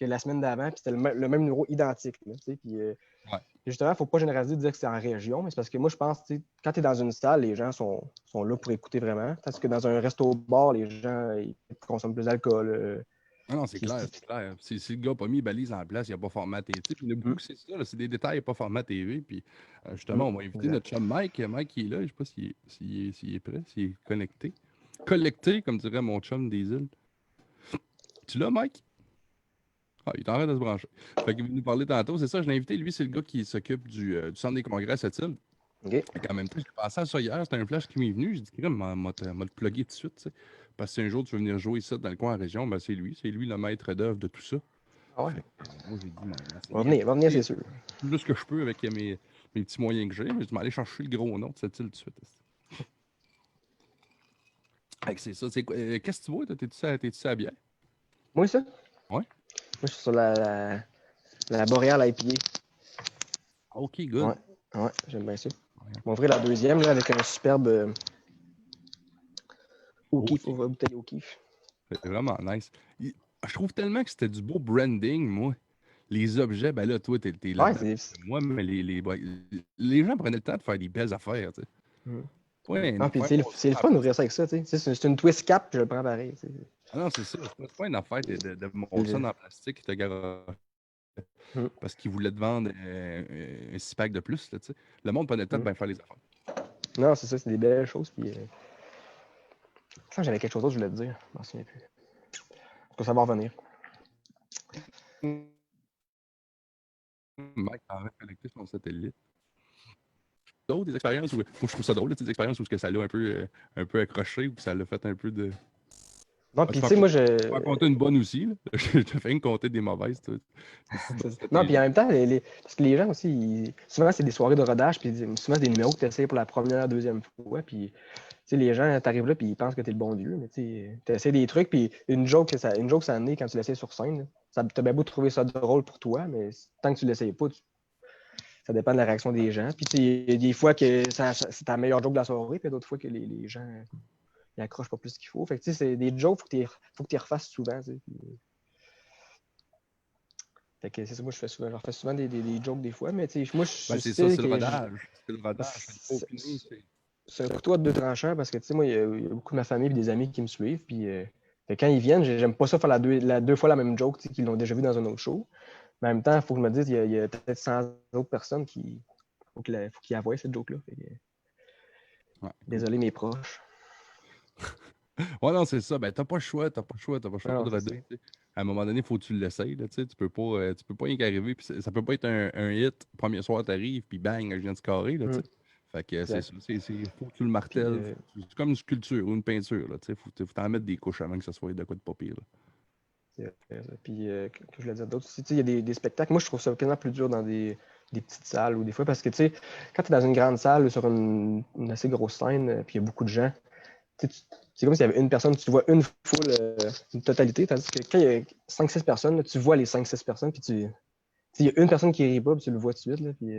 la semaine d'avant. Puis, c'était le même numéro identique. Là, tu sais, puis, Ouais. justement, il ne faut pas généraliser de dire que c'est en région, mais c'est parce que moi, je pense que quand tu es dans une salle, les gens sont là pour écouter vraiment. Parce que dans un resto-bar, les gens ils consomment plus d'alcool. Non, non, c'est clair, c'est clair. Si le gars n'a pas mis les balises en place, il n'a pas formaté. Tu sais, puis il y en a beaucoup, c'est ça, là, c'est des détails, il n'a pas format TV. Puis justement, on va inviter notre chum Mike. Mike, il est là. Je ne sais pas s'il est prêt, s'il est connecté. Collecté, comme dirait mon chum des îles. Tu l'as, Mike? Ah, il est en train de se brancher. Fait qu'il veut nous parler tantôt. C'est ça, je l'ai invité. Lui, c'est le gars qui s'occupe du centre des congrès à cette île. OK. En même temps, j'ai pensé à ça hier. C'était un flash qui m'est venu. J'ai dit, m'a te plugger tout de suite. Tu sais. Parce que si un jour tu veux venir jouer ici dans le coin en région, ben c'est lui. C'est lui le maître d'œuvre de tout ça. Ah ouais. Moi, j'ai dit, Va venir, c'est sûr. Plus que je peux avec mes petits moyens que j'ai. Mais je vais aller chercher le gros nom de cette île tout de suite. C'est ça. Qu'est-ce que tu vois? T'es-tu à la bière? Moi, ça? Ouais. Moi, je suis sur la Boréale IPA. OK, good. Ouais, j'aime bien ça. Je vais ouvrir la deuxième là, avec un superbe O'Keeffe, bouteille O'Keeffe. C'est vraiment nice. Je trouve tellement que c'était du beau branding, moi. Les objets, ben là, toi, t'es là. Ouais, Moi, mais les gens prenaient le temps de faire des belles affaires, tu sais. Ouais, non, puis c'est le fun d'ouvrir ça avec ça, tu sais. C'est une twist cap, je le prends pareil. T'sais. Ah non, c'est ça. C'est pas une affaire de monter ça dans le plastique et te garocher. Parce qu'ils voulaient te vendre un 6-pack de plus, là, tu sais. Le monde prenait le temps de bien faire les affaires. Non, c'est ça, c'est des belles choses. Puis, j'avais quelque chose d'autre, je voulais te dire. Je m'en souviens plus. Faut savoir revenir. Mike a reconnecté son satellite. D'autres des expériences où je trouve ça drôle, des expériences où ça l'a un peu accroché ou que ça l'a fait un peu de. Non, puis tu sais, moi, je vais compter une bonne aussi. Là. Je te fais compter des mauvaises. non, puis en même temps, parce que les gens aussi, souvent, c'est des soirées de rodage, puis souvent, c'est des numéros que tu essaies pour la première, deuxième fois, puis tu sais, les gens, t'arrives là, puis ils pensent que t'es le bon Dieu, mais tu essaies des trucs, puis une joke, ça a amené quand tu l'essayes sur scène. T'as bien beau trouver ça drôle pour toi, mais tant que tu l'essayes pas, ça dépend de la réaction des gens. Puis, tu sais, il y a des fois que c'est ta meilleure joke de la soirée, puis d'autres fois que les gens ils accrochent pas plus qu'il faut. Fait que, tu sais, c'est des jokes, faut que tu les refasses souvent, tu sais. Fait que c'est ça, moi, je refais souvent des jokes des fois, mais, tu sais, moi, je suis Ben, le c'est ça, style c'est le que rodage. C'est le rodage. Faut l'opiner, c'est un couteau à deux tranchants parce que, tu sais, moi, il y a beaucoup de ma famille et des amis qui me suivent, puis fait que quand ils viennent, j'aime pas ça faire deux fois la même joke, tu sais, qu'ils l'ont déjà vu dans un autre show. Mais en même temps, il faut que je me dise, il y a peut-être 100 autres personnes qui faut qu'ils la voient, cette joke-là. Fait que, ouais, cool. désolé, mes proches. Ouais, non, c'est ça. Ben, t'as pas le choix, t'as pas le choix Non, de c'est ça. roder. Tu sais. À un moment donné, il faut que tu l'essayes, là, tu sais. Tu peux pas y arriver, puis ça peut pas être un hit. Premier soir, t'arrives, puis bang, je viens de scorer, là, tu sais. Fait que c'est Exact. ça. Faut que tu le Puis, martèles. C'est comme une sculpture ou une peinture, là, tu sais. Faut t'en mettre des couches avant que ça soit de quoi de pas pire, là. puis que je voulais dire d'autres aussi, tu sais, il y a des spectacles. Moi, je trouve ça quasiment plus dur dans des petites salles ou des fois parce que, tu sais, quand tu es dans une grande salle ou sur une assez grosse scène, puis il y a beaucoup de gens, tu sais, c'est comme s'il y avait une personne, tu vois une foule, une totalité, tandis que quand il y a 5-6 personnes, là, tu vois les 5-6 personnes, puis il y a une personne qui rit pas, puis tu le vois tout de suite, là, puis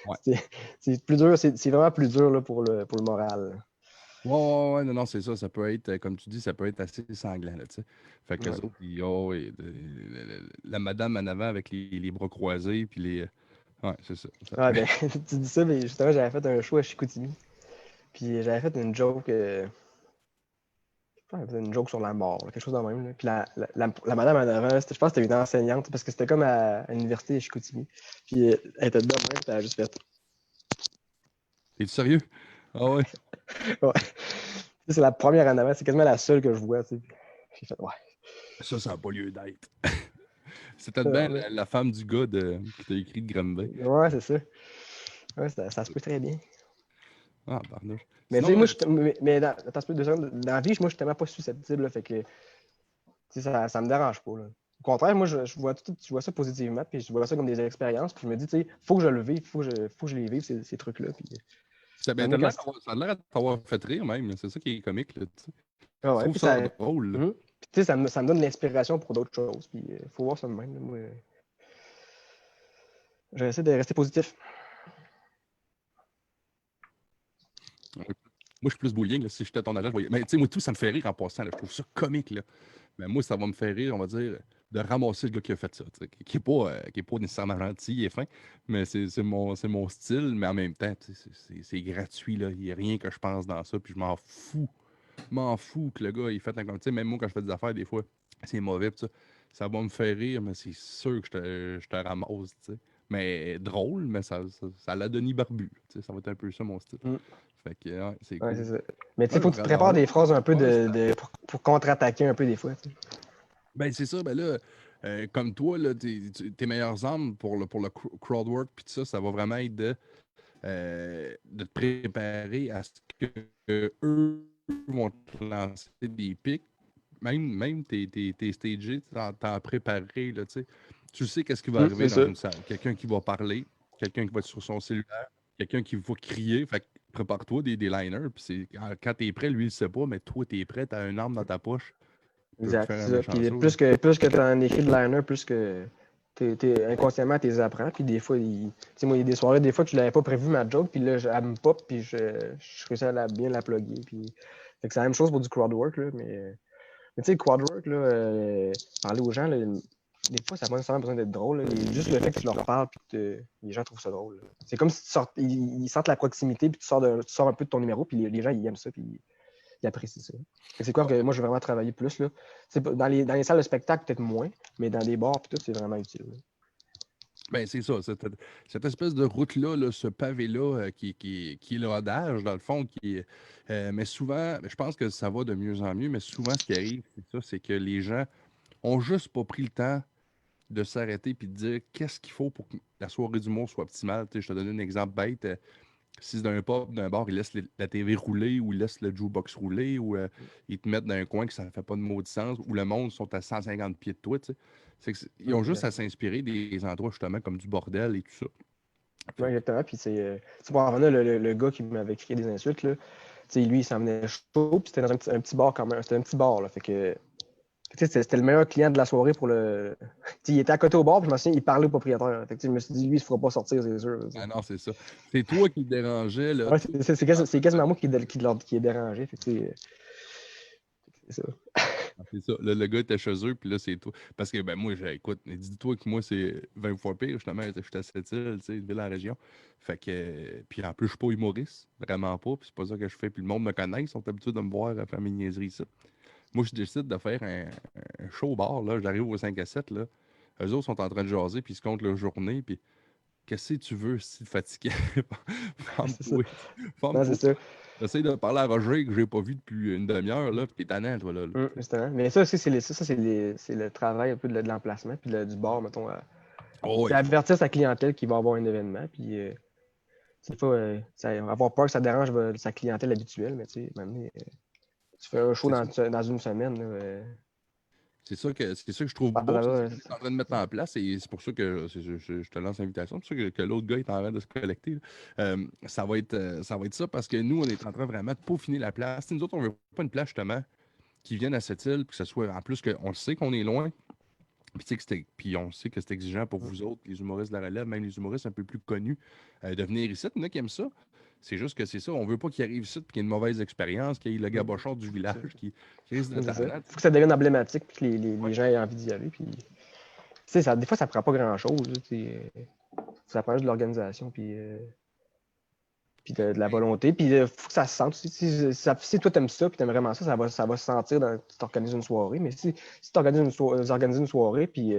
Ouais. c'est plus dur, c'est vraiment plus dur là, pour le moral. Là. Ouais, non, c'est ça. Ça peut être, comme tu dis, ça peut être assez sanglant, là, tu sais. Fait que Ouais. les autres, la madame en avant avec les bras croisés, puis les. Ouais, c'est ça. Ah, ben, tu dis ça, mais justement, j'avais fait un show à Chicoutimi, puis j'avais fait une joke. Ouais, une joke sur la mort, là, quelque chose de même. Là. Puis la madame en avant, je pense que c'était une enseignante, parce que c'était comme à l'université de Chicoutimi. Puis elle était de même, puis elle a juste fait. Es-tu sérieux? Ah ouais. Ouais. C'est la première en avant, c'est quasiment la seule que je vois. Tu sais. J'ai fait, ouais. Ça n'a pas lieu d'être. C'était bien Non, là. la femme du gars qui t'a écrit de Granby. Ouais, c'est ça. Ouais, ça se peut très bien. Ah, pardon. Mais tu sais, Sinon, moi, mais attends, deux secondes. Dans la vie, moi, je suis tellement pas susceptible, là, fait que tu sais, ça me dérange pas. Là. Au contraire, moi, je vois ça positivement, puis je vois ça comme des expériences, puis je me dis, tu sais, faut que je le vive, faut que je les vive, ces trucs-là. Puis, ça, ben, quand ça a l'air de t'avoir fait rire même. C'est ça qui est comique. Là, tu sais. ah Je ouais, trouve puis ça ça. drôle. Là. Puis, tu sais, ça me donne l'inspiration pour d'autres choses. Puis, il faut voir ça de même. Là. Moi, j'essaie de rester positif. Ouais. Moi, je suis plus bouilling. Là, si j'étais à ton âge, je voyais. Mais tu sais, moi, tout, ça me fait rire en passant. Là. Je trouve ça comique. Là. Mais moi, ça va me faire rire, on va dire, de ramasser le gars qui a fait ça. Tu sais, qui est pas nécessairement gentil, il est fin. Mais c'est mon style. Mais en même temps, tu sais, c'est gratuit. Là. Il n'y a rien que je pense dans ça. Puis je m'en fous. M'en fous que le gars il fait un comme. Tu sais, même moi, quand je fais des affaires, des fois, c'est mauvais. Pis ça va me faire rire, mais c'est sûr que je te ramasse. Tu sais. Mais drôle, mais ça l'a Denis Barbu. Tu sais, ça va être un peu ça mon style. Mm. Fait que ouais, c'est Ouais, cool. c'est ça. Mais tu sais, Ouais, il faut que tu te prépares des phrases un peu pour contre-attaquer un peu des fois. Tu sais. ben, c'est ça. Ben là, comme toi, là, tes meilleures armes pour le crowdwork, puis tout ça, ça va vraiment être de te préparer à ce que eux vont te lancer des pics. Même tes stagés, t'en préparé, là, tu sais. Tu sais qu'est-ce qui va arriver C'est dans ça. une salle. Quelqu'un qui va parler, quelqu'un qui va être sur son cellulaire, quelqu'un qui va crier. Fait que prépare-toi des liners. Puis quand t'es prêt, lui, il sait pas, mais toi, t'es prêt, t'as une arme dans ta poche. Tu peux Exact. faire un C'est ça. méchant Puis saut, là. plus que tu en écris de liner, plus que inconsciemment, tu les apprends. Puis des fois, tu sais, moi, il y a des soirées, des fois, que je l'avais pas prévu ma joke, puis là, elle me pop, puis je réussis à bien la plugger. Puis... Fait que c'est la même chose pour du crowd work, là, mais tu sais, le crowd work, là, parler aux gens, là, des fois, ça n'a pas nécessairement besoin d'être drôle. Là. Juste le fait que tu leur parles, puis que les gens trouvent ça drôle. Là. C'est comme si ils sentent la proximité, puis tu sors un peu de ton numéro, puis les gens, ils aiment ça, puis ils apprécient ça. C'est quoi que moi, je veux vraiment travailler plus. Là. Dans les salles de spectacle, peut-être moins, mais dans des bars, puis tout, c'est vraiment utile. Là. Ben, c'est ça, cette espèce de route-là, là, ce pavé-là, qui est le rodage, dans le fond, mais souvent, je pense que ça va de mieux en mieux, mais souvent, ce qui arrive, c'est ça, c'est que les gens ont juste pas pris le temps de s'arrêter et de dire qu'est-ce qu'il faut pour que la soirée d'humour soit optimale. Tu sais, je te donne un exemple bête. Si c'est d'un pub, d'un bar, ils laissent la TV rouler ou ils laissent le jukebox rouler ou ils te mettent dans un coin que ça ne fait pas de mot de sens ou le monde sont à 150 pieds de toi. Tu sais. Ils ont juste à s'inspirer des endroits justement comme du bordel et tout ça. Ouais, exactement. Puis c'est pour en revenir, le gars qui m'avait crié des insultes, là, lui, il s'en venait chaud, puis c'était dans un petit bar quand même. C'était un petit bar, là. Fait que Tu sais, c'était le meilleur client de la soirée pour le. Tu sais, il était à côté au bar, puis je me souviens, il parlait au propriétaire. Fait que, tu sais, je me suis dit, lui, il ne se fera pas sortir, c'est sûr. Tu sais. Ah non, c'est ça. C'est toi qui le dérangeais, là. Ouais, c'est quasiment moi qui est dérangé. Fait que, tu sais, c'est ça. C'est ça. Là, le gars était chez eux, puis là, c'est toi. Parce que, ben, moi, écoute, dis-toi que moi, c'est 20 fois pire, justement. Je suis à Sept-Îles, tu sais, une ville en région. Fait que, puis en plus, je suis pas humoriste, vraiment pas, puis c'est pas ça que je fais. Puis le monde me connaît, ils sont habitués de me voir à faire mes niaiseries, ça. Moi, je décide de faire un show au bar, là. J'arrive au 5 à 7, là. Eux autres sont en train de jaser, puis ils se comptent leur journée, puis qu'est-ce que tu veux si fatigué? C'est ça. Forme-toi. Non, Forme-toi. c'est ça. J'essaie de parler à Roger que j'ai pas vu depuis une demi-heure, là, puis t'es tannant, toi, là. Justement. Mais ça aussi, c'est le travail un peu de l'emplacement, puis du bar, mettons. Oh, C'est ouais. avertir sa clientèle qu'il va avoir un événement, puis c'est pas avoir peur que ça dérange sa clientèle habituelle, mais tu sais, maintenant, tu fais un show dans une semaine, là, C'est ça que je trouve ça beau, c'est ce va, que tu es en train de mettre en place, et c'est pour ça que je te lance l'invitation. C'est pour ça que l'autre gars est en train de se collecter, là. Ça va être ça parce que nous, on est en train vraiment de peaufiner la place. Tu sais, nous autres, on veut pas une place justement qui vienne à cette île, puis que ce soit en plus qu'on le sait qu'on est loin. Puis, tu sais puis on sait que c'est exigeant pour vous autres, les humoristes de la relève, même les humoristes un peu plus connus, de venir ici. Il y en a qui aiment ça. C'est juste que c'est ça. On veut pas qu'il arrive ici et qu'il y ait une mauvaise expérience, qu'il y ait le gabochard du village qui risque de c'est ça. talent. Faut que ça devienne emblématique, puis que les gens aient envie d'y aller. Puis, tu sais, des fois, ça prend pas grand-chose. Là, tu sais, ça prend juste de l'organisation, puis de la volonté. Puis, il faut que ça se sente. Si toi, t'aimes ça, puis t'aimes vraiment ça, ça va se sentir si t'organises une soirée. Mais si tu organises une soirée, puis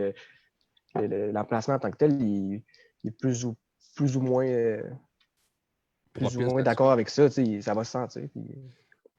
l'emplacement en tant que tel, il est plus ou moins, Propice à ça. d'accord avec ça, tu sais, ça va se sentir. Puis,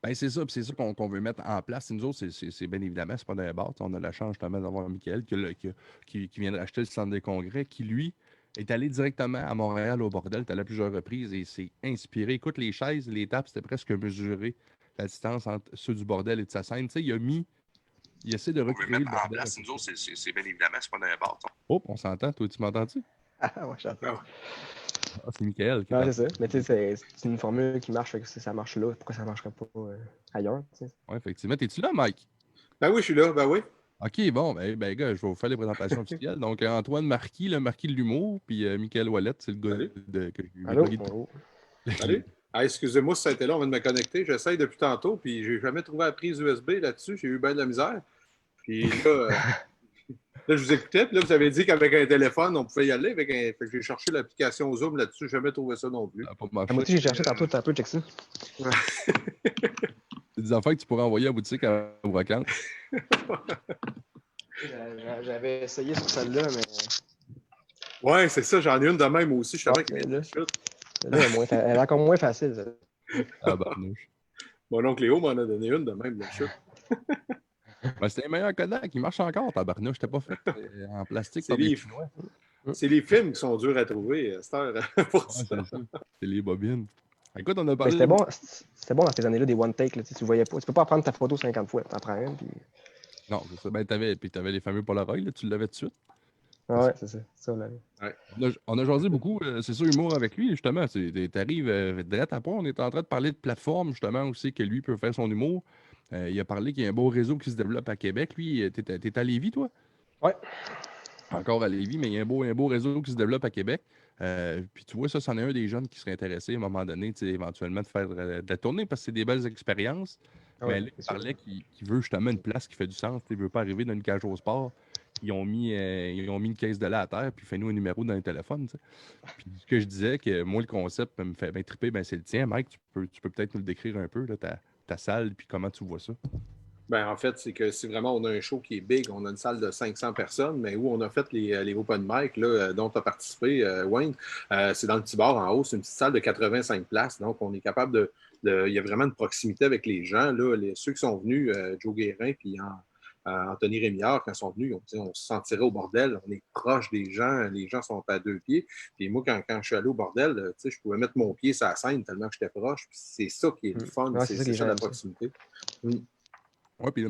Ben, c'est ça, puis c'est ça qu'on veut mettre en place. Nous autres, c'est bien évidemment, c'est pas d'un bar. On a la chance justement d'avoir Michael qui vient de racheter le centre des congrès, qui lui est allé directement à Montréal au bordel, est allé à plusieurs reprises et s'est inspiré. Écoute, les chaises, les tables, c'était presque mesuré la distance entre ceux du bordel et de sa scène. Tu sais, il essaie de recréer le bordel. Nous autres, c'est bien évidemment, c'est pas d'un bar. Oh, on s'entend, toi, tu m'entends-tu? ah, ouais, j'entends. Ah, c'est Michael qui Non, parle. c'est ça. Mais tu sais, c'est une formule qui marche, fait que si ça marche là, pourquoi ça marcherait pas ailleurs? Tu sais? Ouais, effectivement. T'es-tu là, Mike? Ben oui, je suis là, ben oui. OK, bon, ben, gars, je vais vous faire les présentations officielles. Donc, Antoine Marquis, le Marquis de l'humour, puis Michael Wallet, c'est le gars Salut. que j'ai Allô? plugué Salut. Ah, excusez-moi si ça a été long, on vient de me connecter. J'essaye depuis tantôt, puis j'ai jamais trouvé la prise USB là-dessus. J'ai eu bien de la misère. Puis là, là, je vous écoutais, puis là, vous avez dit qu'avec un téléphone, on pouvait y aller. Fait que j'ai cherché l'application Zoom là-dessus. J'ai jamais trouvé ça non plus. Ça a pas Moi marché. aussi, j'ai cherché tantôt, t'as un peu check ça. C'est des affaires que tu pourrais envoyer à la boutique à Brocante. J'avais essayé sur celle-là, mais Ouais, c'est ça, j'en ai une de même aussi. Je savais Ouais, qu'il y mais avait là- une chute. là, elle est encore moins facile. Ça. Ah, barnouche. Mon oncle Léo m'en a donné une de même, la chute. Ben, c'était un meilleur Kodak. Il marche encore, ta barnouche. C'était pas fait en plastique C'est par des les- Chinois. C'est les films qui sont durs à trouver, à cette heure, pour Ouais, ça. c'est ça. C'est les bobines. Écoute, on a Mais parlé. c'était bon dans ces années-là, des one take. Là, tu voyais pas. Tu peux pas prendre ta photo 50 fois. T'en prends une, puis. Non, c'est ça. Ben, t'avais les fameux Polaroid, là, tu l'avais tout de suite. Ah ouais, c'est ça. Ça, on l'avait. On a jasé beaucoup, c'est ça, humour avec lui, justement. T'arrives direct à point. On est en train de parler de plateforme, justement, aussi, que lui peut faire son humour. Il a parlé qu'il y a un beau réseau qui se développe à Québec. Lui, t'es à Lévis, toi? Ouais. Encore à Lévis, mais il y a un beau réseau qui se développe à Québec. Puis tu vois, ça, c'en est un des jeunes qui serait intéressé à un moment donné, éventuellement, de faire de la tournée parce que c'est des belles expériences. Ah Mais ouais, là, il c'est sûr. parlait qu'il veut justement une place qui fait du sens. Il ne veut pas arriver dans une cage au sport. Ils ont mis une caisse de lait à terre, puis fais-nous un numéro dans le téléphone. T'sais. Puis ce que je disais, que moi, le concept me fait bien triper, ben, c'est le tien. Mike, tu peux peut-être nous le décrire un peu, là, ta salle, puis comment tu vois ça. Ben, en fait, c'est que si vraiment on a un show qui est big, on a une salle de 500 personnes, mais où on a fait les open mic là, dont tu as participé, Wayne, c'est dans le petit bar en haut, c'est une petite salle de 85 places, donc on est capable il y a vraiment une proximité avec les gens. Là, ceux qui sont venus, Joe Guérin puis Anthony Rémillard, quand ils sont venus, on se sentirait au bordel, on est proche des gens, les gens sont à 2 pieds. Puis moi, quand je suis allé au bordel, je pouvais mettre mon pied sur la scène tellement que j'étais proche. Puis c'est ça qui est le fun, Ouais, c'est ça que les ça gens la aiment ça. proximité. Ouais, puis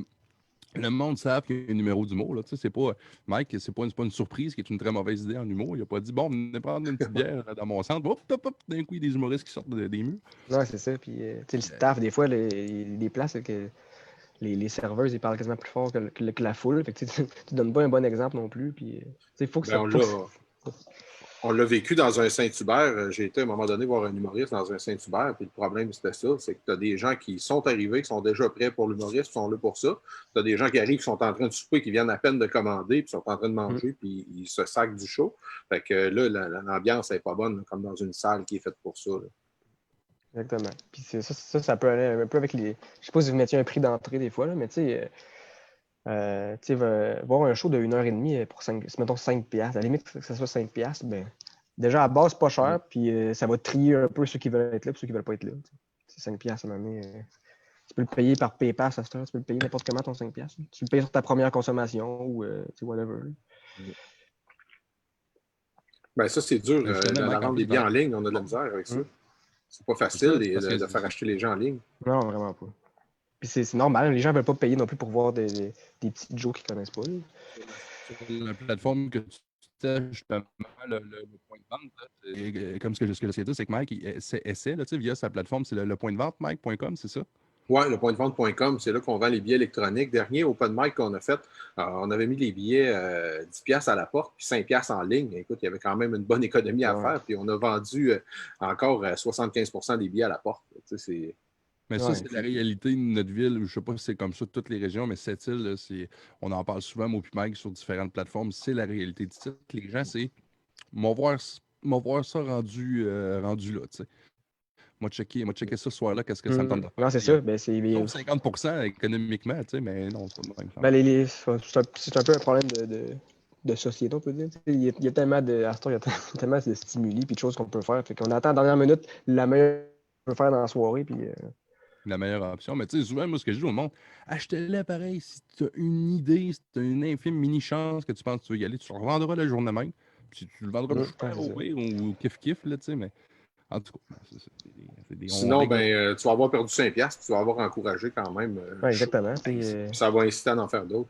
le monde savent qu'il y a un numéro d'humour. Là. Tu sais, c'est pas, Mike, c'est pas une surprise qui est une très mauvaise idée en humour. Il a pas dit, bon, venez prendre une petite bière dans mon centre. Hop, hop, hop, d'un coup, il y a des humoristes qui sortent des murs. Ouais, c'est ça. Puis, tu sais, le staff, des fois, les places, que les serveuses, ils parlent quasiment plus fort que la foule. Fait que tu donnes pas un bon exemple non plus. Puis, il faut que ça. On l'a vécu dans un Saint-Hubert. J'ai été à un moment donné voir un humoriste dans un Saint-Hubert. Puis le problème, c'était ça. C'est que tu as des gens qui sont arrivés, qui sont déjà prêts pour l'humoriste, qui sont là pour ça. Tu as des gens qui arrivent, qui sont en train de souper, qui viennent à peine de commander, puis sont en train de manger, puis ils se sacent du show. Fait que là, l'ambiance n'est pas bonne, là, comme dans une salle qui est faite pour ça. Là. Exactement. Puis ça peut aller un peu avec les. Je sais pas si vous mettiez un prix d'entrée des fois, là, mais tu sais, voir un show de 1h30 pour 5, mettons 5$, à la limite que ça soit 5$, ben, déjà à base, pas cher, puis ça va trier un peu ceux qui veulent être là et ceux qui veulent pas être là. C'est 5$ à m'amener. Tu peux le payer par PayPal, ça se tu peux le payer n'importe comment ton 5$. Tu le payes sur ta première consommation ou whatever. Ben ça, c'est dur. La vente des billets en ligne, on a de la misère avec ça. C'est pas facile de faire acheter les gens en ligne. Non, vraiment pas. Puis c'est normal, les gens ne veulent pas payer non plus pour voir des petits Joe qu'ils ne connaissent pas. Sur la plateforme que tu testes, justement, le point de vente, comme ce que j'essaie de dire, c'est que Mike essaie là, via sa plateforme, c'est le point de vente, Mike.com, c'est ça? Oui, le pointdevente.com, c'est là qu'on vend les billets électroniques. Dernier open mic qu'on a fait, on avait mis les billets 10$ à la porte, puis 5$ en ligne. Écoute, il y avait quand même une bonne économie à faire, puis on a vendu encore 75% des billets à la porte. Tu sais, mais ça, c'est la réalité de notre ville. Je ne sais pas si c'est comme ça de toutes les régions, mais cette île, là, on en parle souvent, moi puis Mike, sur différentes plateformes. C'est la réalité du site. Les gens, c'est m'en voir ça rendu là. Tu sais. Moi, checker ça ce soir-là, qu'est-ce que ça me tente de faire. Non, c'est ça. Ben, c'est 50% économiquement, tu sais, mais non, c'est pas de même. Ben, c'est un peu un problème de société, on peut dire. Il y a tellement de. À ce temps, il y a tellement de stimuli et de choses qu'on peut faire. Fait qu'on attend à la dernière minute la meilleure qu'on peut faire dans la soirée. Puis, la meilleure option. Mais tu sais, souvent, moi, ce que je dis au monde, achetez-le pareil. Si tu as une idée, si tu as une infime mini-chance que tu penses que tu veux y aller, tu le revendras le jour de même. Puis tu le vendras plus cher au pire ou kiff-kiff, là, tu sais, mais en tout cas, c'est des sinon, ben, tu vas avoir perdu 5$, puis tu vas avoir encouragé quand même. Exactement. Puis, ça va inciter à en faire d'autres.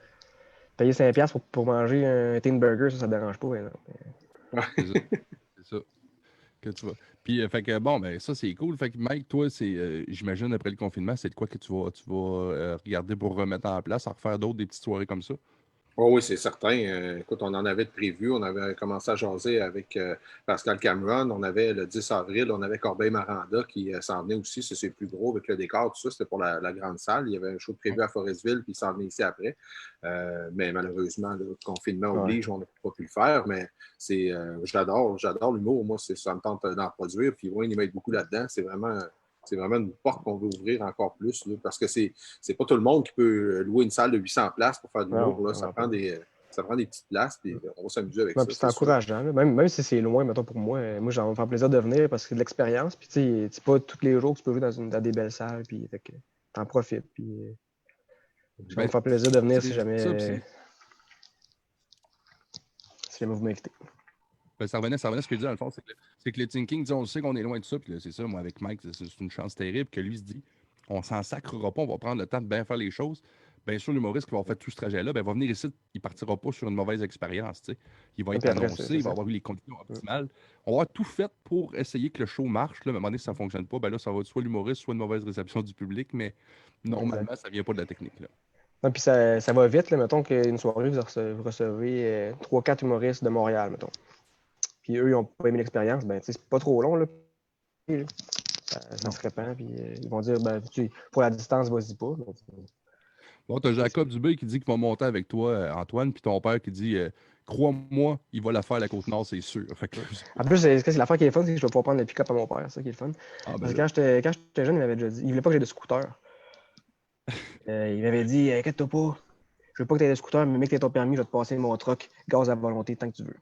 Payer 5$ pour manger un Teen Burger, ça ne dérange pas. Ouais, non. C'est ça. Que tu vas. Puis, fait que bon, ben ça, c'est cool. Fait que Mike, toi, j'imagine, après le confinement, c'est de quoi que tu vas regarder pour remettre en place, à refaire des petites soirées comme ça? Oh oui, c'est certain. Écoute, on en avait de prévu. On avait commencé à jaser avec Pascal Cameron. On avait le 10 avril, on avait Corbeil-Maranda qui s'en venait aussi. C'est plus gros avec le décor, tout ça. C'était pour la grande salle. Il y avait un show prévu à Forestville, puis il s'en venait ici après. Mais malheureusement, le confinement oblige, on n'a pas pu le faire. Mais j'adore l'humour. Moi, ça me tente d'en produire. Puis Wayne, il m'aide beaucoup là-dedans. C'est vraiment une porte qu'on veut ouvrir encore plus, là, parce que c'est pas tout le monde qui peut louer une salle de 800 places pour faire de l'humour. Là. Ça prend des petites places, puis on va s'amuser avec ça. C'est encourageant. Même si c'est loin, mettons, pour moi, j'ai envie de faire plaisir de venir parce que c'est de l'expérience. Puis, tu sais, c'est pas tous les jours que tu peux jouer dans des belles salles, puis t'en profites. Puis, j'ai envie de faire plaisir de venir si jamais vous m'invitez. Ben, ça revenait à ce que je disais, dans le fond, c'est que le thinking, on sait qu'on est loin de ça, puis c'est ça, moi, avec Mike, c'est une chance terrible que lui se dit, on s'en sacrera pas, on va prendre le temps de bien faire les choses. Bien sûr, l'humoriste qui va faire tout ce trajet-là, ben, va venir ici, il partira pas sur une mauvaise expérience, tu sais. Il va être annoncé, il va avoir eu les conditions optimales. On va avoir tout fait pour essayer que le show marche, là, mais à un moment donné, si ça ne fonctionne pas, ben là, ça va être soit l'humoriste, soit une mauvaise réception du public, mais normalement, ça vient pas de la technique, là. Non, puis ça va vite, là, mettons qu'une soirée, vous recevez 3-4 humoristes de Montréal, mettons. Puis eux, ils n'ont pas aimé l'expérience, ben, c'est pas trop long, là. Ça se répand, puis ils vont dire, ben, pour la distance, vas-y pas. Bon, t'as Jacob Dubé qui dit qu'il va monter avec toi, Antoine, puis ton père qui dit, crois-moi, il va la faire la Côte-Nord, c'est sûr. Fait que... En plus, c'est l'affaire qui est fun, c'est que je vais pouvoir prendre le pick-up à mon père, c'est ça qui est le fun. Parce que quand j'étais jeune, il m'avait déjà dit, il voulait pas que j'aie de scooter. Il m'avait dit, inquiète-toi pas, je veux pas que tu aies de scooter, mais mec, tu aies ton permis, je vais te passer mon truck, gaz à volonté, tant que tu veux.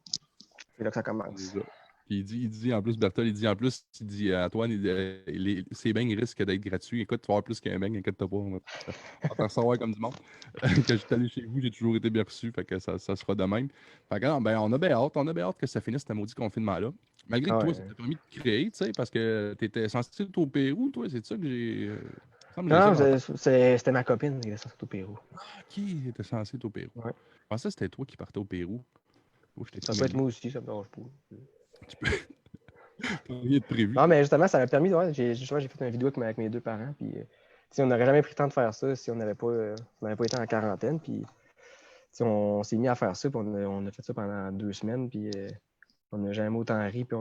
C'est là que ça commence. Puis il dit en plus, Berthold, il dit Antoine, ces beignes risquent d'être gratuits. Écoute, tu vas avoir plus qu'un beigne, inquiète-toi pas. On va faire savoir comme du monde. Quand j'étais allé chez vous, j'ai toujours été bien reçu, fait que ça sera de même. Fait que non, ben, on a bien hâte que ça finisse ce mauvais confinement-là. Malgré que toi, ça t'a permis de créer, tu sais, parce que tu étais censé être au Pérou, toi, c'est ça que j'ai. Non, c'était ma copine qui était censée être au Pérou. Ah, qui était censé être au Pérou? Ouais. Je pensais que c'était toi qui partais au Pérou. Ça peut être moi aussi, ça me dérange pas. Tu peux. Rien de prévu. Non, mais justement, ça m'a permis, j'ai fait une vidéo avec mes deux parents, puis on n'aurait jamais pris le temps de faire ça si on n'avait pas été en quarantaine. Puis on s'est mis à faire ça, puis on a fait ça pendant 2 semaines, puis on n'a jamais autant ri. Puis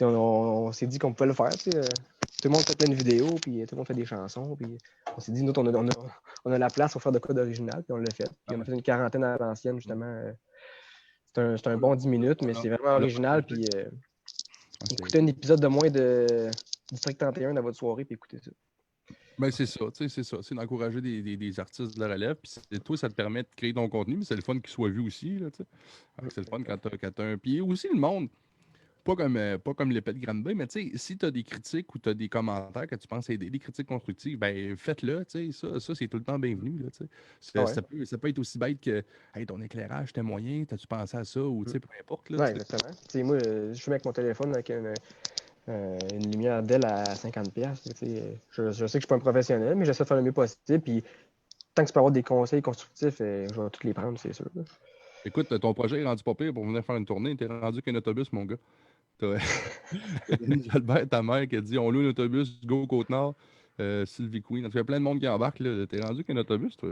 on s'est dit qu'on pouvait le faire. Tout le monde fait plein de vidéos, puis tout le monde fait des chansons. Puis on s'est dit, nous, on a la place pour faire de quoi d'original, puis on l'a fait. Puis on a fait une quarantaine à l'ancienne, justement. C'est un bon 10 minutes, mais c'est vraiment original. Puis écoutez un épisode de moins de District 31 dans votre soirée, puis écoutez ça. Ben, c'est ça, c'est ça. C'est d'encourager des artistes de la relève. Puis toi, ça te permet de créer ton contenu, mais c'est le fun qu'il soit vu aussi. Là, c'est le fun quand t'as un pied. Aussi, le monde, pas comme l'épée de Granby, mais si tu as des critiques ou tu as des commentaires que tu penses aider, des critiques constructives, ben faites-le. Ça, c'est tout le temps bienvenu. Là, ça peut être aussi bête que hey, ton éclairage, c'était moyen, t'as-tu pensé à ça ou peu importe. Oui, exactement. Moi, je fume avec mon téléphone avec une lumière d'elle à 50$. Je sais que je suis pas un professionnel, mais j'essaie de faire le mieux possible. Puis tant que tu peux avoir des conseils constructifs, je vais tous les prendre, c'est sûr. Écoute, ton projet est rendu pas pire pour venir faire une tournée. T'es rendu qu'un autobus, mon gars. T'as Denis Jalbert, ta mère, qui a dit on loue un autobus, go Côte-Nord, Sylvie Queen. Il y a plein de monde qui embarque. T'es rendu qu'un autobus, toi.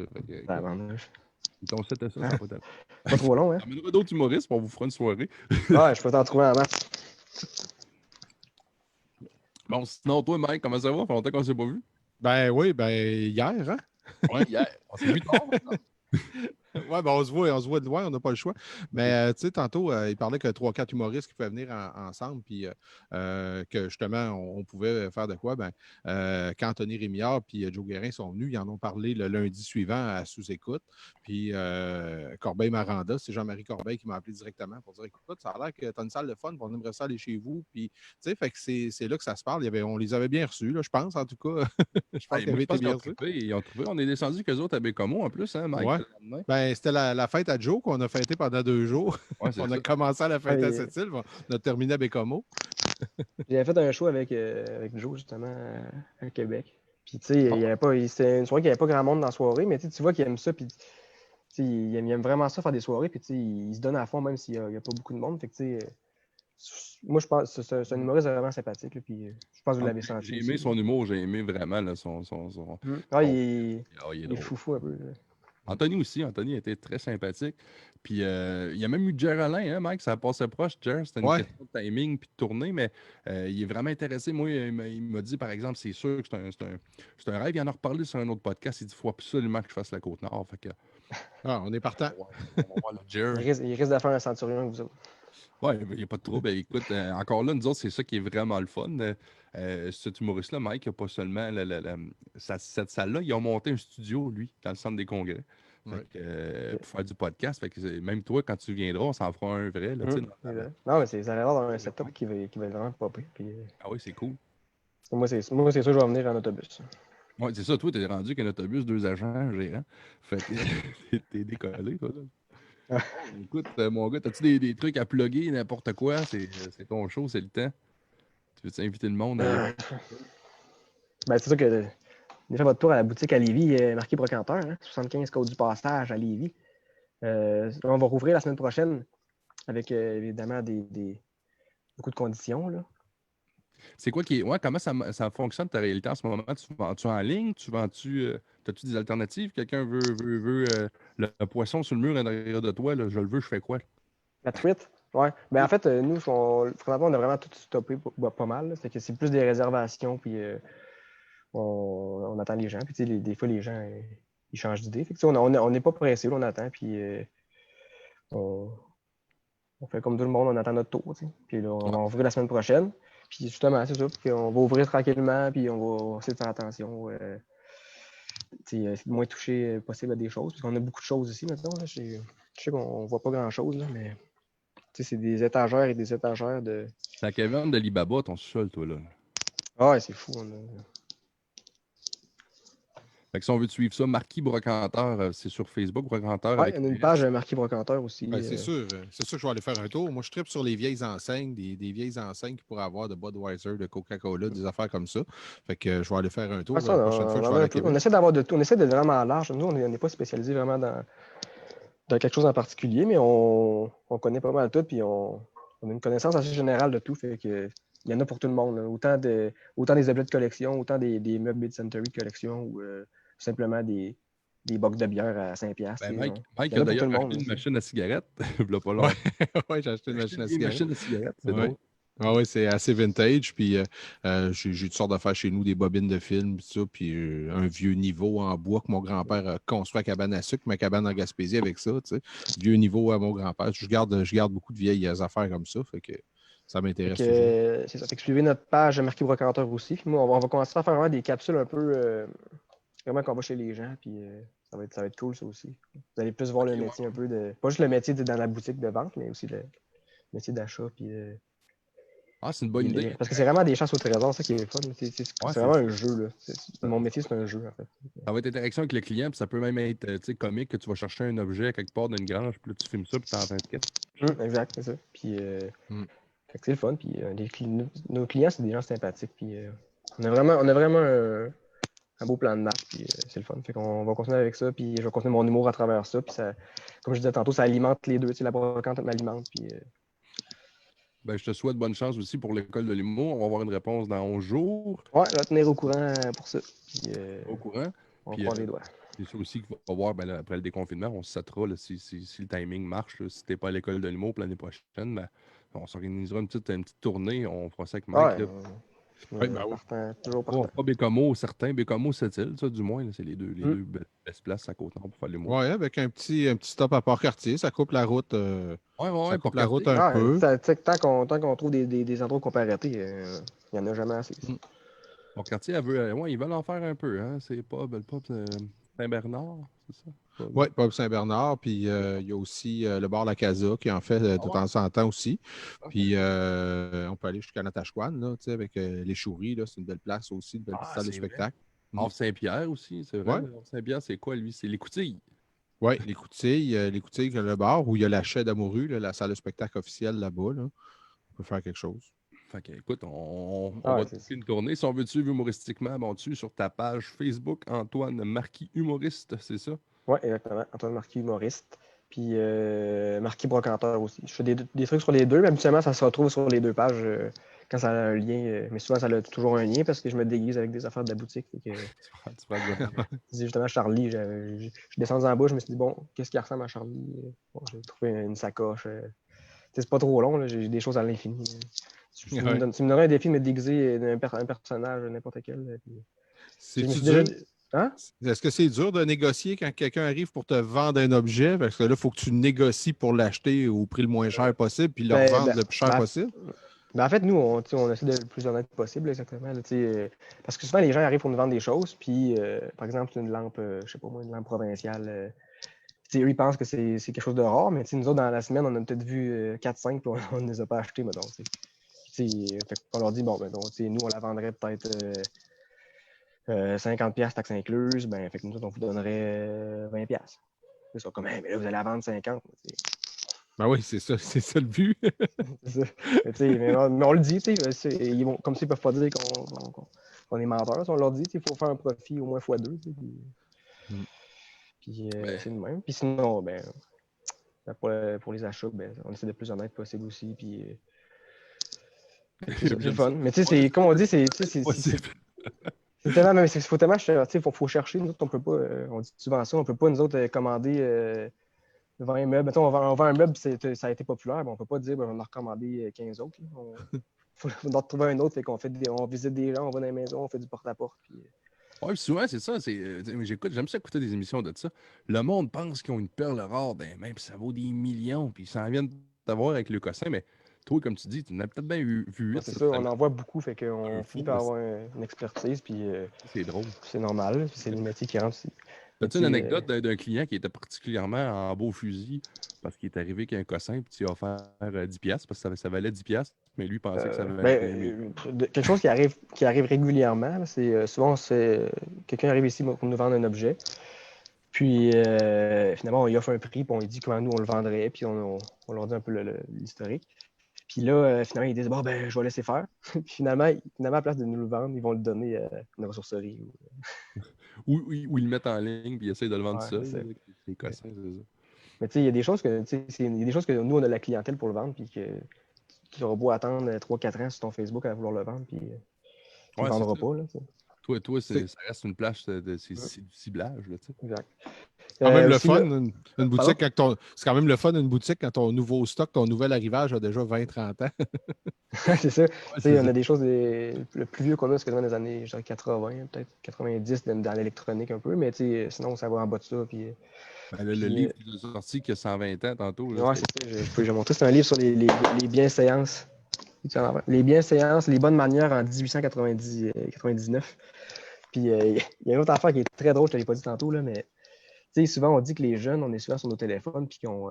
Ton set ça, ça va être. Pas trop long, hein? On amènera d'autres humoristes, on vous fera une soirée. Ouais, je peux t'en trouver en masse. Bon, sinon, toi, Mike, comment ça va? Ça fait longtemps qu'on s'est pas vu. Ben oui, hier, hein? Ouais, hier. On s'est vu tard. Oui, ben on se voit de loin, on n'a pas le choix. Mais tu sais, tantôt, il parlait que 3-4 humoristes qui pouvaient venir ensemble, puis que justement, on pouvait faire de quoi? Quand Anthony Rémillard et Joe Guérin sont venus, ils en ont parlé le lundi suivant à sous-écoute. Puis Corbeil-Maranda, c'est Jean-Marie Corbeil qui m'a appelé directement pour dire écoute, ça a l'air que tu as une salle de fun, on aimerait ça aller chez vous. Puis, tu sais, fait que c'est là que ça se parle. On les avait bien reçus, là, je pense, en tout cas. Je pense qu'ils avaient été bien reçus. Ils ont trouvé. On est descendu qu'eux autres à Bécomo en plus, hein, Mike? Ouais. C'était la fête à Joe qu'on a fêté pendant 2 jours. Ouais, on a commencé à la fête à Sept-Îles. On a terminé à Bécomo. J'avais fait un show avec Joe, justement, à Québec. Puis, tu sais, c'est une soirée qu'il n'y avait pas grand monde dans la soirée, mais tu vois qu'il aime ça. Puis, il aime vraiment ça, faire des soirées. Puis, il se donne à fond, même s'il n'y a pas beaucoup de monde. Fait que, tu sais, moi, je pense que c'est un humoriste vraiment sympathique. Là, puis, je pense que vous l'avez senti. J'ai aimé son humour, j'ai aimé vraiment là, son... il est foufou un peu. Là. Anthony aussi, Anthony était très sympathique. Puis il y a même eu Jer Alain, hein, Mike, ça passait proche. Jer, c'était une question de timing puis de tournée, mais il est vraiment intéressé. Moi, il m'a dit, par exemple, c'est sûr que c'est un rêve. Il en a reparlé sur un autre podcast. Il dit, il faut absolument que je fasse la Côte-Nord. Fait que, on est partant. On va voir le Jer. Il risque de faire un centurion avec vous autres. Oui, il n'y a pas de trouble. Écoute, encore là, nous autres, c'est ça qui est vraiment le fun. Cet humoriste-là, Mike, il n'a pas seulement cette salle-là, ils ont monté un studio, lui, dans le centre des congrès. Pour faire du podcast. Fait que même toi, quand tu viendras, on s'en fera un vrai. Là, non, mais ça a l'air d'avoir un setup qui va être vraiment popé. Puis, ah oui, c'est cool. Moi, c'est sûr que je vais venir en autobus. Oui, c'est ça. Toi, t'es rendu qu'un autobus, 2 agents gérants. Fait que t'es décollé, toi, là. Écoute, mon gars, as-tu des trucs à plugger, n'importe quoi? C'est ton show, c'est le temps. Tu veux inviter le monde à... c'est sûr que venez faire votre tour à la boutique à Lévis, marqué Brocanteur, hein, 75 Côte du Passage à Lévis. On va rouvrir la semaine prochaine avec évidemment beaucoup de conditions. Là. C'est quoi qui est. Ouais, comment ça fonctionne ta réalité en ce moment? Tu vends-tu en ligne? As-tu des alternatives? Quelqu'un veut le poisson sur le mur à derrière de toi, là, je le veux, je fais quoi? La truite? Oui. En fait, nous, on a vraiment tout stoppé pas mal. C'est que c'est plus des réservations, puis on attend les gens. Puis des fois, les gens ils changent d'idée. On n'est pas pressé, on attend, puis on fait comme tout le monde, on attend notre tour. Puis là, on va ouvrir la semaine prochaine. Puis justement, c'est ça. Puis on va ouvrir tranquillement, puis on va essayer de faire attention. Essayer de moins toucher possible à des choses. Parce qu'on a beaucoup de choses ici maintenant. Là. Je sais qu'on voit pas grand-chose, là, mais c'est des étagères et des étagères de. C'est la caverne de l'Ibaba, ton sol, toi, là. Ah, c'est fou. Fait que si on veut te suivre ça, Marquis Brocanteur, c'est sur Facebook, Brocanteur. Oui, il y a une page Marquis Brocanteur aussi. C'est sûr que je vais aller faire un tour. Moi, je tripe sur les vieilles enseignes, des vieilles enseignes qu'il pourrait avoir de Budweiser, de Coca-Cola, des affaires comme ça. Fait que je vais aller faire un tour la prochaine fois que je vais aller à Québec. On essaie d'avoir de tout. On essaie d'être vraiment large. Nous, on n'est pas spécialisé vraiment dans quelque chose en particulier, mais on connaît pas mal tout, puis on a une connaissance assez générale de tout. Fait que il y en a pour tout le monde, là. Autant des objets de collection, autant des meubles mid-century de collection ou simplement des box de bière à 5$. Ben, Il Mike y en a a pour tout d'ailleurs le monde. acheté une Là, machine à cigarettes. Il n'y a pas Ouais, longtemps. ouais, j'ai acheté une Il a acheté machine à une cigarettes. machine à cigarettes, c'est Ouais. drôle. Ah oui, c'est assez vintage. Puis j'ai toutes sortes d'affaires chez nous, des bobines de films, puis ça, puis un vieux niveau en bois que mon grand-père a construit à cabane à sucre, ma cabane en Gaspésie avec ça, tu sais. Vieux niveau à mon grand-père. Je garde beaucoup de vieilles affaires comme ça, fait que ça m'intéresse toujours. c'est ça. Fait que suivez notre page Marquis Brocanteur aussi. Puis moi, on va commencer à faire vraiment des capsules un peu vraiment qu'on va chez les gens. Puis ça va être cool, ça aussi. Vous allez plus voir le métier un peu de. Pas juste le métier dans la boutique de vente, mais aussi le métier d'achat. Puis Ah, c'est une bonne idée. parce que c'est vraiment des chasses au trésor, ça qui est fun. C'est Ouais, vraiment un jeu, là. Mon métier, c'est un jeu, en fait. Ça va être interaction avec le client, puis ça peut même être comique que tu vas chercher un objet quelque part d'une grange, puis là, tu filmes ça, puis t'en fais un sketch. Exact, c'est ça. Puis fait que c'est le fun. Puis nos clients, c'est des gens sympathiques. Puis on a vraiment un beau plan de match. Puis c'est le fun. Fait qu'on va continuer avec ça. Puis je vais continuer mon humour à travers ça. Puis ça, comme je disais tantôt, ça alimente les deux. Tu sais, la brocante m'alimente. Puis Ben, je te souhaite bonne chance aussi pour l'école de l'humour. On va avoir une réponse dans 11 jours. ouais, je vais tenir au courant pour ça. Puis Au courant. on Puis, croise les doigts. c'est ça aussi qu'il va voir ben, là, après le déconfinement. On se settra là, si le timing marche. Là, si t'es pas à l'école de l'humour pour l'année prochaine, ben, on s'organisera une petite tournée. On fera ça avec Mike. Ouais, Là. Oui, ben oui. partant, toujours Bon, partant. pas Bécomo, certains. Bécomo, cette-île, ça, du moins. Là, c'est les deux best places à Côte-Nord pour faire l'humour. Oui, avec un petit stop à Port-Cartier, ça coupe la route. Ça coupe la route un peu. Tant qu'on trouve des endroits qu'on peut arrêter, il n'y en a jamais assez. Mon quartier, ils veulent en faire un peu. Hein? C'est pas le pub Saint-Bernard, c'est ça? Oui, Pub Saint-Bernard. Puis il y a aussi le bar La Casa qui en fait de temps en temps aussi. Puis on peut aller jusqu'à Natashquan, là, avec les chouris. C'est une belle place aussi, une belle petite salle de spectacle. Havre Saint-Pierre aussi, c'est vrai. Ouais. Havre Saint-Pierre, c'est quoi, lui? C'est l'Écoutille. Oui, l'Écoutille, le bar où il y a la Chaîne d'Amouru, la salle de spectacle officielle là-bas. Là. On peut faire quelque chose. Fait que, écoute, on va te faire une tournée. Si on veut te suivre humoristiquement, bon, tu sur ta page Facebook, Antoine Marquis Humoriste, c'est ça? Oui, exactement. Antoine Marquis Humoriste. Puis Marquis Brocanteur aussi. Je fais des trucs sur les deux, mais habituellement, ça se retrouve sur les deux pages quand ça a un lien. Mais souvent, ça a toujours un lien parce que je me déguise avec des affaires de la boutique. Fait que, tu prends c'est justement Charlie. Je descends en bas, je me suis dit, bon, qu'est-ce qui ressemble à Charlie? Bon, j'ai trouvé une sacoche. C'est pas trop long, là, j'ai des choses à l'infini. Tu me donnerais un défi de me déguiser un personnage, n'importe quel. C'est-tu dur? Hein? Est-ce que c'est dur de négocier quand quelqu'un arrive pour te vendre un objet? Parce que là, il faut que tu négocies pour l'acheter au prix le moins cher possible puis le revendre le plus cher possible. En fait, nous, on essaie d'être le plus honnête possible, exactement. Là, parce que souvent, les gens arrivent pour nous vendre des choses, puis, par exemple, une lampe, je sais pas moi, une lampe provinciale. Eux, ils pensent que c'est quelque chose de rare, mais nous autres, dans la semaine, on a peut-être vu 4-5, puis on ne les a pas achetés, mettons. On leur dit, bon, ben, donc, nous, on la vendrait peut-être 50$ taxes incluses, ben, fait que nous autres, on vous donnerait 20$. C'est ça, comme, mais là, vous allez la vendre 50$. Ben oui, c'est ça le but. C'est ça. Mais on le dit, comme s'ils ne peuvent pas dire qu'on est menteur. On leur dit qu'il faut faire un profit au moins x2. Puis c'est le même. Puis sinon, ben, pour les achats, ben, on essaie de plus honnête possible aussi. Puis c'est le fun. Mais tu sais, comme on dit, c'est tellement, mais faut tellement, faut chercher. Nous autres, on peut pas, on dit souvent ça, on peut pas, nous autres, commander 20 meubles. Mettons, on vend un meuble, ça a été populaire, mais on peut pas dire, ben, on en a recommandé 15 autres. Il faut en retrouver un autre, fait qu'on on visite des gens, on va dans les maisons, on fait du porte-à-porte. Puis oui, souvent, c'est ça. J'aime ça écouter des émissions de ça. Le monde pense qu'ils ont une perle rare dans les mains, puis ça vaut des millions, puis ils s'en viennent t'avoir avec le cossin, mais toi, comme tu dis, tu en as peut-être bien vu 8. C'est ça, on en voit beaucoup, fait qu'on finit par avoir une expertise, puis c'est drôle. C'est normal, c'est le métier qui rentre. As-tu une anecdote d'un client qui était particulièrement en beau fusil parce qu'il est arrivé avec un cossin, puis tu as offert 10$ parce que ça valait 10$, mais lui pensait que ça valait. Quelque chose qui arrive régulièrement, c'est souvent quelqu'un arrive ici pour nous vendre un objet. Puis finalement, on lui offre un prix, puis on lui dit comment nous on le vendrait, puis on leur dit un peu l'historique. Puis là, finalement, ils disent bon, ben, je vais laisser faire. Puis finalement, à la place de nous le vendre, ils vont le donner à une ressourcerie. Ou ils le mettent en ligne, puis ils essayent de le vendre seul. C'est cossins, c'est ça. Mais tu sais, il y a des choses que nous, on a la clientèle pour le vendre, puis que tu auras beau attendre 3-4 ans sur ton Facebook à vouloir le vendre, puis tu ne Ouais, le c'est vendras ça. pas. Là, tu sais. Toi, ça reste une plage c'est du ciblage, là, tu sais. Exact. C'est quand même le Aussi, fun, là, une pardon? boutique c'est quand même le fun, une boutique quand ton nouveau stock, ton nouvel arrivage a déjà 20-30 ans. C'est ça. Tu Ouais, sais, c'est on ça. a des choses, le plus vieux qu'on a, c'est quasiment des années, je dirais 80, peut-être 90 dans l'électronique un peu, mais tu sais, sinon, ça va en bas de ça. Ben, le Puis, livre qui est sorti qui a 120 ans tantôt, là, ouais, c'est ça. J'ai montré, c'est un livre sur les bienséances. Les bienséances, les bonnes manières en 1899. Puis, il y a une autre affaire qui est très drôle, je ne l'ai pas dit tantôt, là, mais tu sais, souvent, on dit que les jeunes, on est souvent sur nos téléphones, puis qu'on.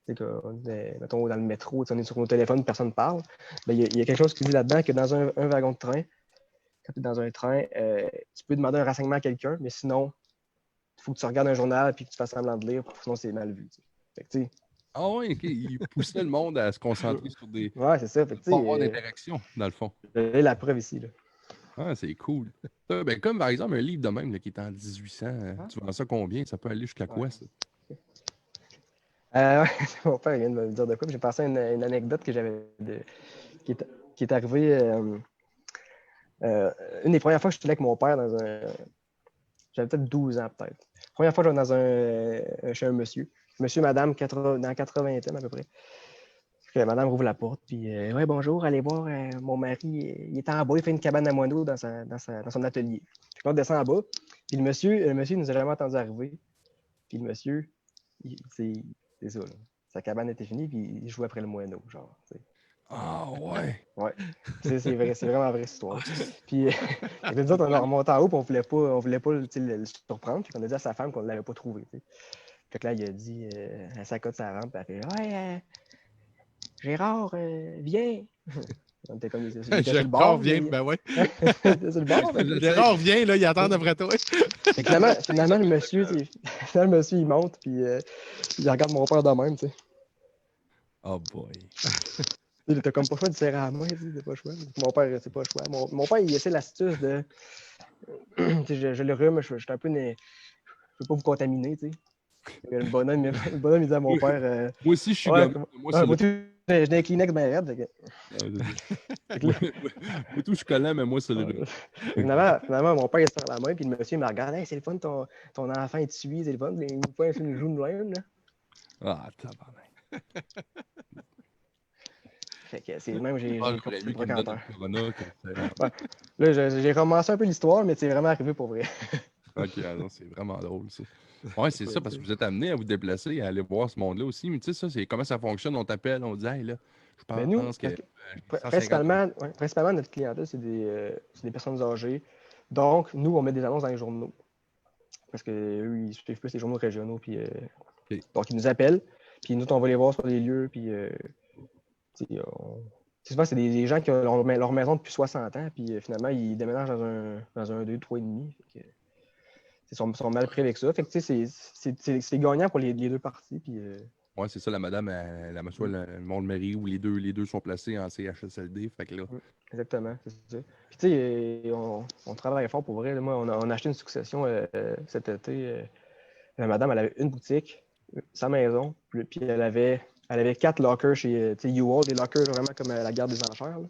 Tu sais, mettons, dans le métro, on est sur nos téléphones, personne ne parle. Ben, il y a quelque chose qui dit là-dedans que dans un wagon de train, quand tu es dans un train, tu peux demander un renseignement à quelqu'un, mais sinon, il faut que tu regardes un journal et que tu fasses semblant de lire, sinon c'est mal vu. Fait que, tu sais, Ah ouais, OK. Il poussait le monde à se concentrer sur des. ouais, c'est ça. Fait que, tu Pas avoir sais, d'interaction, dans le fond. j'ai la preuve ici. Là. Ah, c'est cool. Ça, ben, comme par exemple un livre de même là, qui est en 1800, Ah. tu vends ça combien? Ça peut aller jusqu'à quoi, Ouais. ça? Ouais, mon père vient de me dire de quoi. J'ai pensé à une anecdote que j'avais qui, est, qui est arrivée. Une des premières fois que je suis allé avec mon père dans un. J'avais peut-être 12 ans, peut-être. Première fois que je vais chez un monsieur. Monsieur, madame, dans 80 ans à peu près. Que madame rouvre la porte, puis ouais, bonjour, allez voir, mon mari, il est en bas, il fait une cabane à moineaux dans son atelier. Puis on descend en bas, puis le monsieur nous a jamais entendu arriver. Puis le monsieur, c'est ça, là. Sa cabane était finie, puis il jouait après le moineau, genre. T'sais. Ah ouais! Ouais. C'est vrai, c'est vraiment vraie histoire. Ah, Puis nous autres, on a remonté en haut, puis on voulait pas le surprendre, puis on a dit à sa femme qu'on ne l'avait pas trouvé. T'sais. Fait que là, il a dit, à sa cote, sa rampe, puis elle fait ouais, Gérard, viens! On était comme, il était sur le Gérard bord. vient, Mais... ben ouais. il était sur le bord. Mais... Gérard vient, là, il attend après toi. Et finalement, le monsieur, il monte, puis il regarde mon père de même, tu sais. Oh boy! Il était comme pas le choix de serrer à la main, il dit, c'est pas le choix. Mon père, c'est pas le choix. Mon père, il essaie l'astuce de. Je le rhume, je suis un peu. Je veux pas vous contaminer, tu sais. Le bonhomme, il dit à mon père. Moi aussi, je suis Ouais, gommé. Moi, ouais, c'est moi, le. j'ai un Kleenex bien raide. Moi, moi, tout, je suis collant, mais moi, c'est le. Finalement, mon père, il serre la main, puis le monsieur me regarde. Hey, c'est le fun, ton enfant, il te suit, c'est le fun. Il me fait une joue de même, là. Ah, tabarnak. Fait que c'est même, j'ai Ah, comme j'aurais c'est mieux le qu'il me donne brocanteur. le corona quand c'est. Ouais. Là, j'ai commencé un peu l'histoire, mais c'est vraiment arrivé pour vrai. Ok, alors, c'est vraiment drôle, ça. Ouais, c'est ça, parce que vous êtes amené à vous déplacer, à aller voir ce monde-là aussi. Mais tu sais, ça, c'est comment ça fonctionne. On t'appelle, on dit, hey, là, je Mais nous, pense que j'ai 150. principalement, notre clientèle, c'est des personnes âgées. Donc, nous, on met des annonces dans les journaux. Parce qu'eux, ils suivent plus les journaux régionaux. Puis, Ok. donc, ils nous appellent. Puis, nous, on va les voir sur les lieux. Puis, souvent, c'est des gens qui ont leur maison depuis 60 ans. Puis, finalement, ils déménagent dans un 2, 3,5. Ils sont mal pris avec ça. Fait que, tu sais, c'est gagnant pour les deux parties. Puis, Ouais, c'est ça, la madame, soit le Monde-Marie où les deux sont placés en CHSLD. Fait que là. Exactement, c'est ça. Puis, tu sais, on travaille fort pour vrai. Là. Moi, on a acheté une succession cet été. La madame, elle avait une boutique, sa maison, puis elle avait 4 lockers chez U-Haul, des lockers vraiment comme la gare des enchères. Là.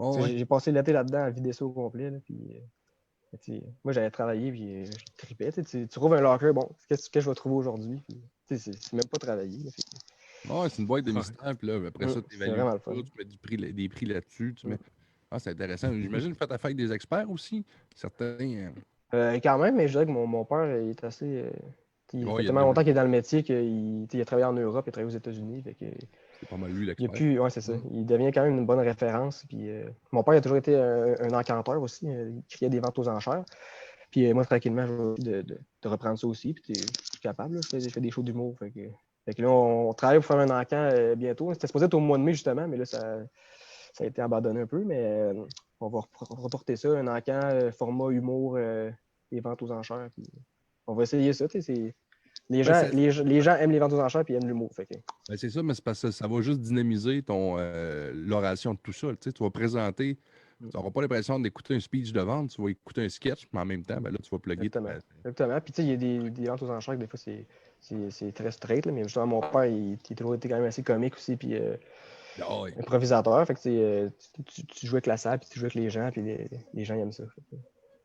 Oh, ouais. J'ai passé l'été là-dedans à vider ça au complet. Là, puis, moi, j'avais travaillé, puis je tripais. Tu trouves un locker, bon, qu'est-ce que je vais trouver aujourd'hui? C'est même pas travaillé. Là, Ouais, c'est une boîte de mystère. Puis là, après ça, tu c'est évalues vraiment le ça, fun. tu mets des prix là-dessus. Tu mets. Ah, c'est intéressant. J'imagine que vous faites affaire avec des experts aussi. Certains. Quand même, mais je dirais que mon père il est assez. Il Bon, fait il y a tellement longtemps qu'il est dans le métier qu'il a travaillé en Europe, il a travaillé aux États-Unis. c'est pas mal lui, Il a l'expert. pu, ouais, c'est ça. Il devient quand même une bonne référence. Puis, mon père a toujours été un encanteur aussi. Il criait des ventes aux enchères. Puis moi, tranquillement, je vais de reprendre ça aussi. Puis je suis capable. Là. Je fais des shows d'humour. Fait que là, on travaille pour faire un encan bientôt. C'était supposé être au mois de mai, justement, mais là, ça a été abandonné un peu. Mais on va reporter ça, un encan format humour et ventes aux enchères. Puis, on va essayer ça. Les gens aiment les ventes aux enchères et aiment l'humour. Ben, c'est ça, mais c'est parce que ça va juste dynamiser l'oration de tout ça. Tu vas présenter. Tu n'auras pas l'impression d'écouter un speech de vente, tu vas écouter un sketch, mais en même temps, ben là, tu vas plugger. Exactement. Puis, tu sais, il y a des ventes aux enchères que des fois, c'est très straight. Là, mais justement, mon père, il a toujours été quand même assez comique aussi. Puis, Ah ouais. improvisateur. Fait que, tu joues avec la salle, puis tu joues avec les gens, puis les gens aiment ça.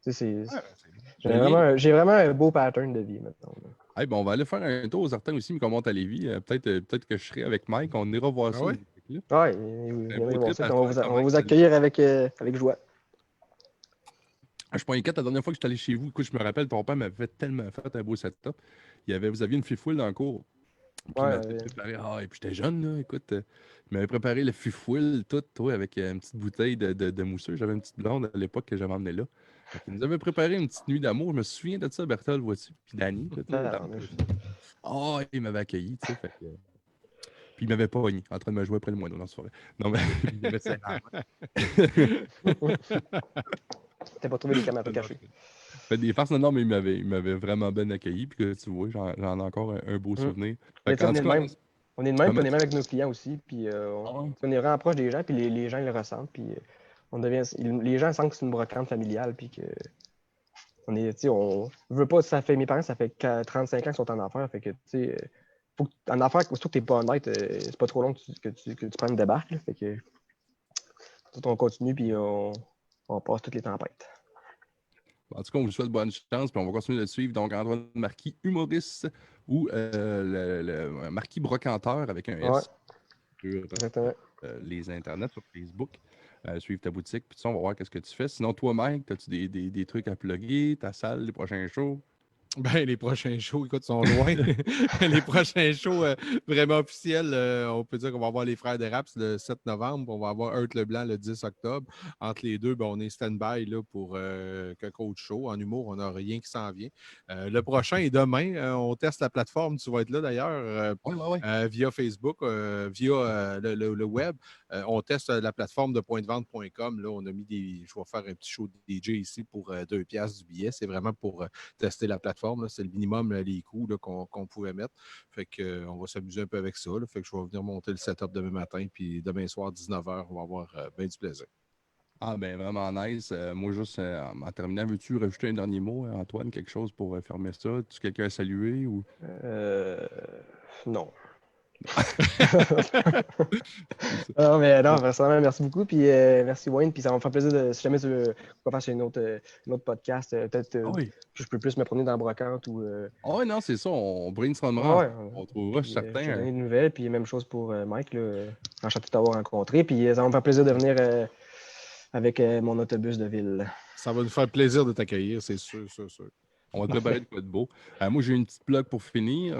J'ai vraiment un beau pattern de vie maintenant. Hey, ben, on va aller faire un tour aux Artins aussi, mais qu'on monte à Lévis. Peut-être que je serai avec Mike. On ira voir ça. ouais? Ouais, Un viendrez beau voir trip ça. à Puis on va faire, vous Mike. accueillir avec joie. Je suis pas inquiète, la dernière fois que je suis allé chez vous, écoute, je me rappelle, ton père m'avait tellement fait un beau setup. Vous aviez une fifouille dans le cours. Puis il Ouais, m'avait préparé. Et puis j'étais jeune, là. Écoute, il m'avait préparé le fifouille, tout, toi, avec une petite bouteille de mousseux. J'avais une petite blonde à l'époque que j'avais emmenée là. Fait qu'il nous avait préparé une petite nuit d'amour. Je me souviens de ça, Berthold, vois-tu. Puis Danny, tout, là. Il m'avait accueili, tu sais. Puis il m'avait pogné, en train de me jouer après le moineau dans ce soirée. Non, mais il m'avait serré la main. T'as pas trouvé les caméras cachées. Fait des farces, non, mais il m'avait vraiment bien accueilli. Puis que tu vois, j'en ai encore un beau souvenir. Mais Fait on est de même. On est de même, puis on est comment même avec nos clients aussi. Puis on est vraiment proche des gens, puis les gens ils le ressentent. Puis les gens sentent que c'est une brocante familiale, puis que on veut pas, mes parents, ça fait 35 ans qu'ils sont en affaires. Fait que, en affaires, surtout que t'es pas honnête, c'est pas trop long que tu prennes une débarque. Là, fait que, on continue, puis on passe toutes les tempêtes. En tout cas, on vous souhaite bonne chance, puis on va continuer de le suivre. Donc, Antoine Marquis, humoriste, ou le Marquis brocanteur avec un S sur les internets, sur Facebook. Suivre ta boutique, puis on va voir qu'est-ce que tu fais. Sinon, toi, Mike, as-tu des trucs à plugger, ta salle, les prochains shows? Ben, les prochains shows, écoute, sont loin. Les prochains shows vraiment officiels, on peut dire qu'on va avoir les Frères de Raps le 7 novembre, on va avoir Heurt Leblanc le 10 octobre. Entre les deux, ben, on est stand-by là, pour quelques autres shows. En humour, on n'a rien qui s'en vient. Le prochain est demain. On teste la plateforme. Tu vas être là d'ailleurs via Facebook, via le web. On teste la plateforme de pointdevente.com. Là, on a mis je vais faire un petit show de DJ ici pour 2$ du billet. C'est vraiment pour tester la plateforme. C'est le minimum, les coûts qu'on pouvait mettre. Fait que, on va s'amuser un peu avec ça. Là. Fait que je vais venir monter le setup demain matin. Puis demain soir, 19h, on va avoir bien du plaisir. Ah, ben vraiment nice. Moi, juste en terminant, veux-tu rajouter un dernier mot, Antoine, quelque chose pour fermer ça? Tu quelqu'un à saluer ou. Non. Non, personnellement, merci beaucoup. Puis merci Wayne. Puis ça va me faire plaisir si jamais tu veux qu'on fasse un autre podcast, peut-être que je peux plus me promener dans la brocante ou. Oui, non, c'est ça. On brainstormera. On trouvera certains. Je te donne des nouvelles. Puis même chose pour Mike. Enchanté de t'avoir rencontré. Puis ça va me faire plaisir de venir avec mon autobus de ville. Ça va nous faire plaisir de t'accueillir, c'est sûr. On va te préparer de quoi de beau. Moi, j'ai une petite plug pour finir.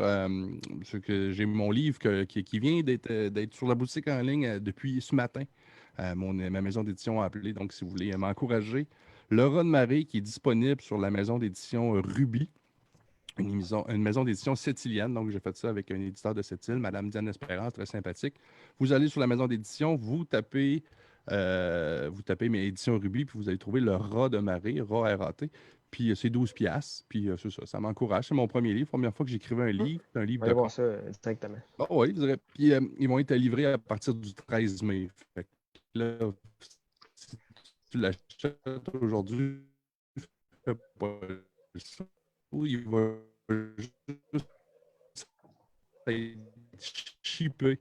J'ai mon livre qui vient d'être sur la boutique en ligne depuis ce matin. Ma maison d'édition a appelé, donc si vous voulez m'encourager. Le rat de marée qui est disponible sur la maison d'édition Ruby, une maison d'édition sept-îlienne. Donc, j'ai fait ça avec un éditeur de cette île, Madame Diane Espérance, très sympathique. Vous allez sur la maison d'édition, vous tapez mes éditions Ruby, puis vous allez trouver le rat de marée, rat R-A-T. Puis c'est 12$. Puis c'est ça, ça m'encourage. C'est mon premier livre. Première fois que j'écrivais un livre. Un livre de voir ça directement. Oui, puis ils vont être livrés à partir du 13 mai. Fait que là, si tu l'achètes aujourd'hui, fais pas ça. Il va juste être shippé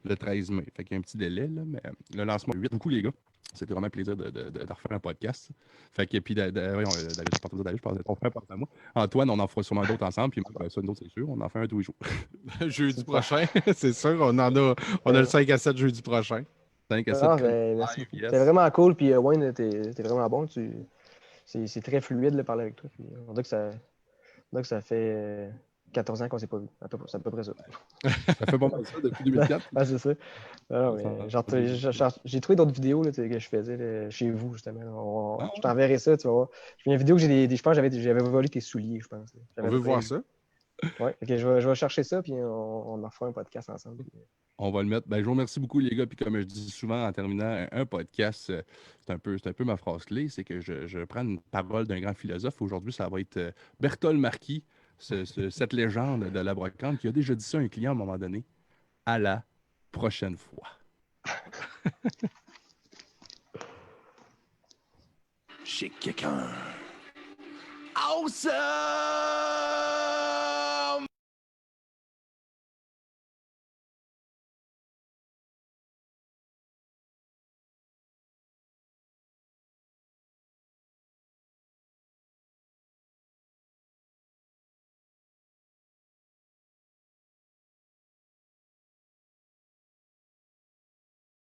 le 13 mai. Fait qu'il y a un petit délai, là, mais le lancement est 8. Beaucoup, les gars. C'était vraiment un plaisir de refaire un podcast. Fait que, puis, David, je pense que ton frère pense à moi. Antoine, on en fera sûrement d'autres ensemble, puis ça, une autre, c'est sûr. On en fait un tous les jours. Jeudi prochain, c'est sûr. On a le 5 à 7 jeudi prochain. 5 à 7. Merci. C'était vraiment cool, puis Wayne, t'es vraiment bon. C'est très fluide de parler avec toi. Puis on dirait que ça fait 14 ans qu'on ne s'est pas vu. C'est à peu près ça. Ça fait pas mal ça depuis 2004. C'est ça. J'ai trouvé d'autres vidéos là, que je faisais là, chez vous, justement. Je t'enverrai ça, tu vas voir. J'ai une vidéo que je pense que j'avais volé tes souliers, je pense. On veut voir ça? Oui, je vais chercher ça, puis on en fera un podcast ensemble. On va le mettre. Je vous remercie beaucoup, les gars. Puis comme je dis souvent en terminant un podcast, c'est un peu ma phrase clé, c'est que je prends une parole d'un grand philosophe. Aujourd'hui, ça va être Berthold Marquis, cette légende de la brocante qui a déjà dit ça à un client à un moment donné. À la prochaine fois. Chez quelqu'un. Awesome!